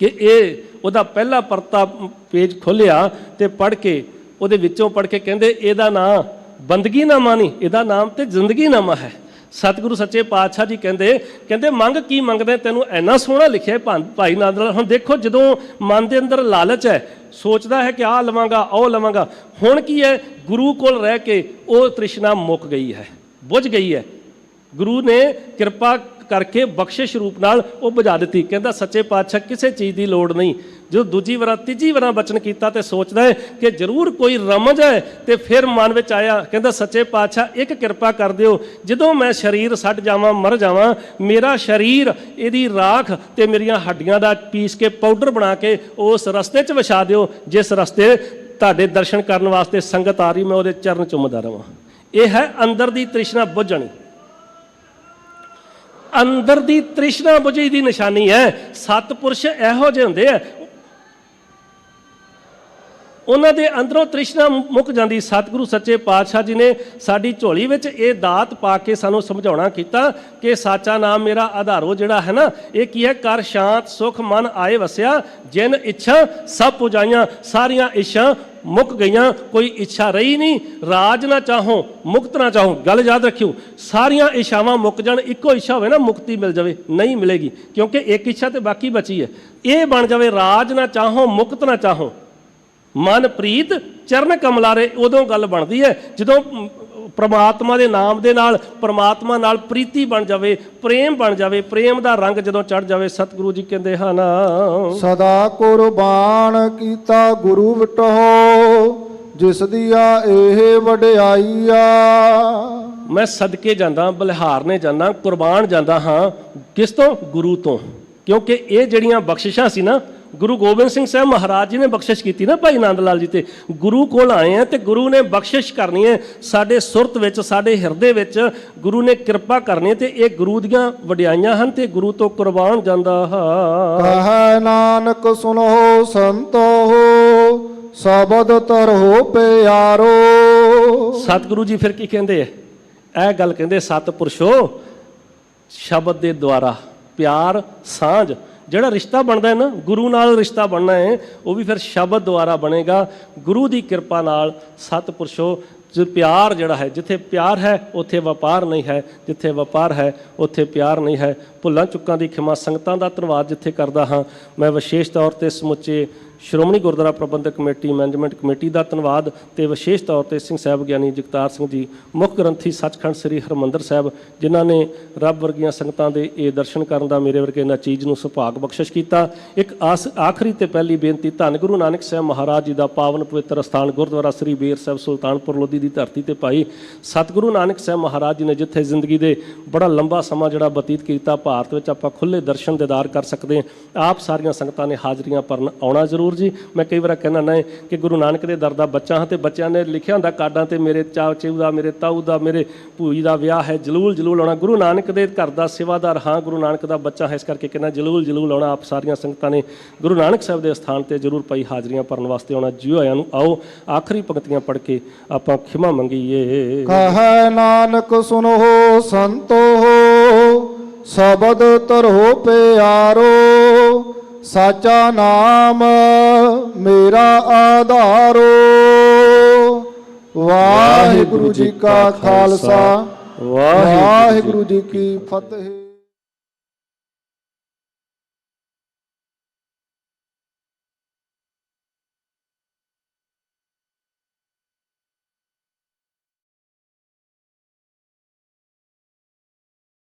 ਕਿ ਇਹ ਉਹਦਾ ਪਹਿਲਾ ਪਰਤਾ ਪੇਜ ਖੋਲ੍ਹਿਆ ਤੇ ਪੜ੍ਹ ਕੇ ਉਹਦੇ ਵਿੱਚੋਂ ਪੜ੍ਹ ਕੇ ਕਹਿੰਦੇ ਇਹਦਾ ਨਾਂ ਬੰਦਗੀਨਾਮਾ ਨਹੀਂ, ਇਹਦਾ ਨਾਮ ਤੇ ਜ਼ਿੰਦਗੀਨਾਮਾ ਹੈ। ਸਤਿਗੁਰੂ ਸੱਚੇ ਪਾਤਸ਼ਾਹ ਜੀ ਕਹਿੰਦੇ ਮੰਗ ਕੀ ਮੰਗਦੇ, ਤੈਨੂੰ ਇੰਨਾ ਸੋਹਣਾ ਲਿਖਿਆ ਭਾਈ ਨੰਦ ਲਾਲ। ਹੁਣ ਦੇਖੋ ਜਦੋਂ ਮਨ ਦੇ ਅੰਦਰ ਲਾਲਚ ਹੈ, ਸੋਚਦਾ ਹੈ ਕਿ ਆਹ ਲਵਾਂਗਾ ਉਹ ਲਵਾਂਗਾ, ਹੁਣ ਕੀ ਹੈ ਗੁਰੂ ਕੋਲ ਰਹਿ ਕੇ ਉਹ ਤ੍ਰਿਸ਼ਨਾ ਮੁੱਕ ਗਈ ਹੈ, ਬੁਝ ਗਈ ਹੈ। ਗੁਰੂ ਨੇ ਕਿਰਪਾ ਕਰਕੇ ਬਖਸ਼ਿਸ਼ ਰੂਪ ਨਾਲ ਉਹ ਬੁਝਾ ਦਿੱਤੀ। ਕਹਿੰਦਾ ਸੱਚੇ ਪਾਤਸ਼ਾਹ ਕਿਸੇ ਚੀਜ਼ ਦੀ ਲੋੜ ਨਹੀਂ। ਜਦੋਂ ਦੂਜੀ ਵਾਰ ਤੀਜੀ ਵਾਰ ਬਚਨ ਕੀਤਾ ਤੇ ਸੋਚਦਾ ਹੈ ਕਿ ਜ਼ਰੂਰ ਕੋਈ ਰਮਜ ਹੈ, ਤੇ ਫਿਰ ਮਨ ਵਿੱਚ ਆਇਆ, ਕਹਿੰਦਾ ਸੱਚੇ ਪਾਤਸ਼ਾਹ ਇੱਕ ਕਿਰਪਾ ਕਰ ਦਿਓ, ਜਦੋਂ ਮੈਂ ਸਰੀਰ ਛੱਡ ਜਾਵਾਂ ਮਰ ਜਾਵਾਂ, ਮੇਰਾ ਸਰੀਰ ਇਹਦੀ ਰਾਖ ਤੇ ਮੇਰੀਆਂ ਹੱਡੀਆਂ ਦਾ ਪੀਸ ਕੇ ਪਾਊਡਰ ਬਣਾ ਕੇ ਉਸ ਰਸਤੇ 'ਚ ਵਿਛਾ ਦਿਓ ਜਿਸ ਰਸਤੇ ਤੁਹਾਡੇ ਦਰਸ਼ਨ ਕਰਨ ਵਾਸਤੇ ਸੰਗਤ ਆ ਰਹੀ, ਮੈਂ ਉਹਦੇ ਚਰਨ ਚੁੰਮਦਾ ਰਵਾਂ। ਇਹ ਹੈ ਅੰਦਰ ਦੀ ਤ੍ਰਿਸ਼ਨਾ ਬੁੱਝਣੀ। ਅੰਦਰ ਦੀ ਤ੍ਰਿਸ਼ਨਾ ਬੁਝੀ ਦੀ ਨਿਸ਼ਾਨੀ ਹੈ। ਸਤਿਪੁਰਸ਼ ਇਹੋ ਜਿਹੇ ਹੁੰਦੇ ਆ, ਉਹਨਾਂ ਦੇ ਅੰਦਰੋਂ ਤ੍ਰਿਸ਼ਨਾ ਮੁੱਕ ਜਾਂਦੀ। ਸਤਿਗੁਰੂ ਸੱਚੇ ਪਾਤਸ਼ਾਹ ਜੀ ਨੇ ਸਾਡੀ ਝੋਲੀ ਵਿੱਚ ਇਹ ਦਾਤ ਪਾ ਕੇ ਸਾਨੂੰ ਸਮਝਾਉਣਾ ਕੀਤਾ ਕਿ ਸਾਚਾ ਨਾਮ ਮੇਰਾ ਆਧਾਰੋ ਜਿਹੜਾ ਹੈ ਨਾ, ਇਹ ਕੀ ਹੈ? ਕਰ ਸ਼ਾਂਤ ਸੁਖ ਮਨ ਆਏ ਵਸਿਆ, ਜਿਨ ਇੱਛਾ ਸਭ ਪੁਜਾਈਆਂ। ਸਾਰੀਆਂ ਇੱਛਾ ਮੁੱਕ ਗਈਆਂ, ਕੋਈ ਇੱਛਾ ਰਹੀ ਨਹੀਂ। ਰਾਜ ਨਾ ਚਾਹੋ ਮੁਕਤ ਨਾ ਚਾਹੋ, ਗੱਲ ਯਾਦ ਰੱਖਿਓ। ਸਾਰੀਆਂ ਇੱਛਾਵਾਂ ਮੁੱਕ ਜਾਣ, ਇੱਕੋ ਇੱਛਾ ਹੋਵੇ ਨਾ ਮੁਕਤੀ ਮਿਲ ਜਾਵੇ, ਨਹੀਂ ਮਿਲੇਗੀ, ਕਿਉਂਕਿ ਇੱਕ ਇੱਛਾ ਤੇ ਬਾਕੀ ਬਚੀ ਹੈ। ਇਹ ਬਣ ਜਾਵੇ ਰਾਜ ਨਾ ਚਾਹੋ ਮੁਕਤ ਨਾ ਚਾਹੋ, ਮਨ ਪ੍ਰੀਤ ਚਰਨ ਕਮਲਾਰੇ। ਉਦੋਂ ਗੱਲ ਬਣਦੀ ਹੈ ਜਦੋਂ ਪ੍ਰਮਾਤਮਾ ਦੇ ਨਾਮ ਦੇ ਨਾਲ, ਪ੍ਰਮਾਤਮਾ ਨਾਲ ਪ੍ਰੀਤੀ ਬਣ ਜਾਵੇ, ਪ੍ਰੇਮ ਬਣ ਜਾਵੇ, ਪ੍ਰੇਮ ਦਾ ਰੰਗ ਜਦੋਂ ਚੜ ਜਾਵੇ। ਸਤਿਗੁਰੂ ਜੀ ਕਹਿੰਦੇ ਹਨ ਸਦਾ ਕੁਰਬਾਨ ਕੀਤਾ ਗੁਰੂ ਵਿਟਹੁ, ਜਿਸ ਦੀਆਂ ਇਹ ਵਡਿਆਈ ਆ। ਮੈਂ ਸਦਕੇ ਜਾਂਦਾ, ਬਲਿਹਾਰਨੇ ਜਾਂਦਾ, ਕੁਰਬਾਨ ਜਾਂਦਾ ਹਾਂ। ਕਿਸ ਤੋਂ? ਗੁਰੂ ਤੋਂ। ਕਿਉਂਕਿ ਇਹ ਜਿਹੜੀਆਂ ਬਖਸ਼ਿਸ਼ਾਂ ਸੀ ਨਾ, ਗੁਰੂ ਗੋਬਿੰਦ ਸਿੰਘ ਸਾਹਿਬ ਮਹਾਰਾਜ ਜੀ ਨੇ ਬਖਸ਼ਿਸ਼ ਕੀਤੀ ਨਾ ਭਾਈ ਨੰਦ ਲਾਲ ਜੀ ਤੇ। ਗੁਰੂ ਕੋਲ ਆਏ ਆ ਤੇ ਗੁਰੂ ਨੇ ਬਖਸ਼ਿਸ਼ ਕਰਨੀ ਹੈ ਸਾਡੇ ਸੁਰਤ ਵਿੱਚ, ਸਾਡੇ ਹਿਰਦੇ ਵਿੱਚ ਗੁਰੂ ਨੇ ਕਿਰਪਾ ਕਰਨੀ ਹੈ, ਤੇ ਇਹ ਗੁਰੂ ਦੀਆਂ ਵਡਿਆਈਆਂ ਹਨ ਤੇ ਗੁਰੂ ਤੋਂ ਕੁਰਬਾਨ ਜਾਂਦਾ ਹਾਂ। ਕਹੈ ਨਾਨਕ ਸੁਨੋ ਸੰਤੋ, ਸ਼ਬਦ ਤਰਹੁ ਪਿਆਰੋ। ਸਤਿਗੁਰੂ ਜੀ ਫਿਰ ਕੀ ਕਹਿੰਦੇ ਆ? ਇਹ ਗੱਲ ਕਹਿੰਦੇ ਸਤਿਪੁਰਸ਼ੋ, ਸ਼ਬਦ ਦੇ ਦੁਆਰਾ ਪਿਆਰ ਸਾਂਝ ਜਿਹੜਾ ਰਿਸ਼ਤਾ ਬਣਦਾ ਹੈ ਨਾ, ਗੁਰੂ ਨਾਲ ਰਿਸ਼ਤਾ ਬਣਨਾ ਹੈ, ਉਹ ਵੀ ਫਿਰ ਸ਼ਬਦ ਦੁਆਰਾ ਬਣੇਗਾ। ਗੁਰੂ ਦੀ ਕਿਰਪਾ ਨਾਲ ਸਤਿਪੁਰਸ਼ੋ ਜੋ ਪਿਆਰ ਜਿਹੜਾ ਹੈ, ਜਿੱਥੇ ਪਿਆਰ ਹੈ ਉੱਥੇ ਵਪਾਰ ਨਹੀਂ ਹੈ, ਜਿੱਥੇ ਵਪਾਰ ਹੈ ਉੱਥੇ ਪਿਆਰ ਨਹੀਂ ਹੈ। ਭੁੱਲਾਂ ਚੁੱਕਾਂ ਦੀ ਖਿਮਾ, ਸੰਗਤਾਂ ਦਾ ਧੰਨਵਾਦ ਜਿੱਥੇ ਕਰਦਾ ਹਾਂ ਮੈਂ, ਵਿਸ਼ੇਸ਼ ਤੌਰ 'ਤੇ ਸਮੁੱਚੇ ਸ਼੍ਰੋਮਣੀ ਗੁਰਦੁਆਰਾ ਪ੍ਰਬੰਧਕ ਕਮੇਟੀ, ਮੈਨੇਜਮੈਂਟ ਕਮੇਟੀ ਦਾ ਧੰਨਵਾਦ, ਤੇ ਵਿਸ਼ੇਸ਼ ਤੌਰ 'ਤੇ ਸਿੰਘ ਸਾਹਿਬ ਗਿਆਨੀ ਜਗਤਾਰ ਸਿੰਘ ਜੀ, ਮੁੱਖ ਗ੍ਰੰਥੀ ਸੱਚਖੰਡ ਸ੍ਰੀ ਹਰਿਮੰਦਰ ਸਾਹਿਬ, ਜਿਨ੍ਹਾਂ ਨੇ ਰੱਬ ਵਰਗੀਆਂ ਸੰਗਤਾਂ ਦੇ ਇਹ ਦਰਸ਼ਨ ਕਰਨ ਦਾ ਮੇਰੇ ਵਰਗੇ ਨਾ ਚੀਜ਼ ਨੂੰ ਸੁਭਾਗ ਬਖਸ਼ਿਸ਼ ਕੀਤਾ। ਇੱਕ ਆਖਰੀ ਤੇ ਪਹਿਲੀ ਬੇਨਤੀ, ਧੰਨ ਗੁਰੂ ਨਾਨਕ ਸਾਹਿਬ ਮਹਾਰਾਜ ਜੀ ਦਾ ਪਾਵਨ ਪਵਿੱਤਰ ਅਸਥਾਨ ਗੁਰਦੁਆਰਾ ਸ੍ਰੀ ਬੇਰ ਸਾਹਿਬ ਸੁਲਤਾਨਪੁਰ ਲੋਧੀ ਦੀ ਧਰਤੀ ਤੇ ਭਾਈ ਸਤਿਗੁਰੂ ਨਾਨਕ ਸਾਹਿਬ ਮਹਾਰਾਜ ਜੀ ਨੇ ਜਿੱਥੇ ਜ਼ਿੰਦਗੀ ਦੇ ਬੜਾ ਲੰਬਾ ਸਮਾਂ ਜਿਹੜਾ ਬਤੀਤ ਕੀਤਾ, ਭਾਰਤ ਵਿੱਚ ਆਪਾਂ ਖੁੱਲ੍ਹੇ ਦਰਸ਼ਨ ਦੀਦਾਰ ਕਰ ਸਕਦੇ ਹਾਂ। ਆਪ ਸਾਰੀਆਂ ਸੰਗਤਾਂ ਨੇ ਹਾਜ਼ਰੀਆਂ ਭਰਨ ਆਉਣਾ ਜ਼ਰੂਰ ਹਜ਼ੂਰ ਜੀ ਮੈਂ ਕਈ ਵਾਰ ਕਹਿੰਦਾ ਨਾ ਕਿ ਗੁਰੂ ਨਾਨਕ ਦੇ ਦਰ ਦਾ ਬੱਚਾ ਹਾਂ ਤੇ ਬੱਚਿਆਂ ਨੇ ਲਿਖਿਆ ਹੁੰਦਾ ਕਾਰਡਾਂ ਤੇ ਮੇਰੇ ਚਾਚੂ ਦਾ, ਮੇਰੇ ਤਾਊ ਦਾ, ਮੇਰੇ ਭੂਈ ਦਾ ਵਿਆਹ ਹੈ, ਜਲੂਲ ਆਉਣਾ। ਗੁਰੂ ਨਾਨਕ ਦੇ ਘਰ ਦਾ ਸੇਵਾਦਾਰ ਹਾਂ, ਗੁਰੂ ਨਾਨਕ ਦਾ ਬੱਚਾ ਹੈ, ਇਸ ਕਰਕੇ ਕਹਿੰਦਾ ਜਲੂਲ ਆਉਣਾ। ਆਪ ਸਾਰੀਆਂ ਸੰਗਤਾਂ ਨੇ ਗੁਰੂ ਨਾਨਕ ਸਾਹਿਬ ਦੇ ਸਥਾਨ ਤੇ ਜ਼ਰੂਰ ਭਾਈ ਹਾਜ਼ਰੀਆਂ ਭਰਨ ਵਾਸਤੇ ਆਉਣਾ। ਜੀ ਆਇਆਂ ਨੂੰ। ਆਓ ਆਖਰੀ ਪੰਕਤੀਆਂ ਪੜ੍ਹ ਕੇ ਆਪਾਂ ਖਿਮਾ ਮੰਗੀਏ। ਕਹੈ ਨਾਨਕ ਸੁਨੋ ਸੰਤੋ ਸ਼ਬਦ ਧਰੋ ਪਿਆਰੋ, ਸਾਚਾ ਨਾਮ ਮੇਰਾ ਆਧਾਰੋ। ਵਾਹਿਗੁਰੂ ਜੀ ਕਾ ਖਾਲਸਾ, ਵਾਹਿਗੁਰੂ ਜੀ ਕੀ ਫਤਿਹ।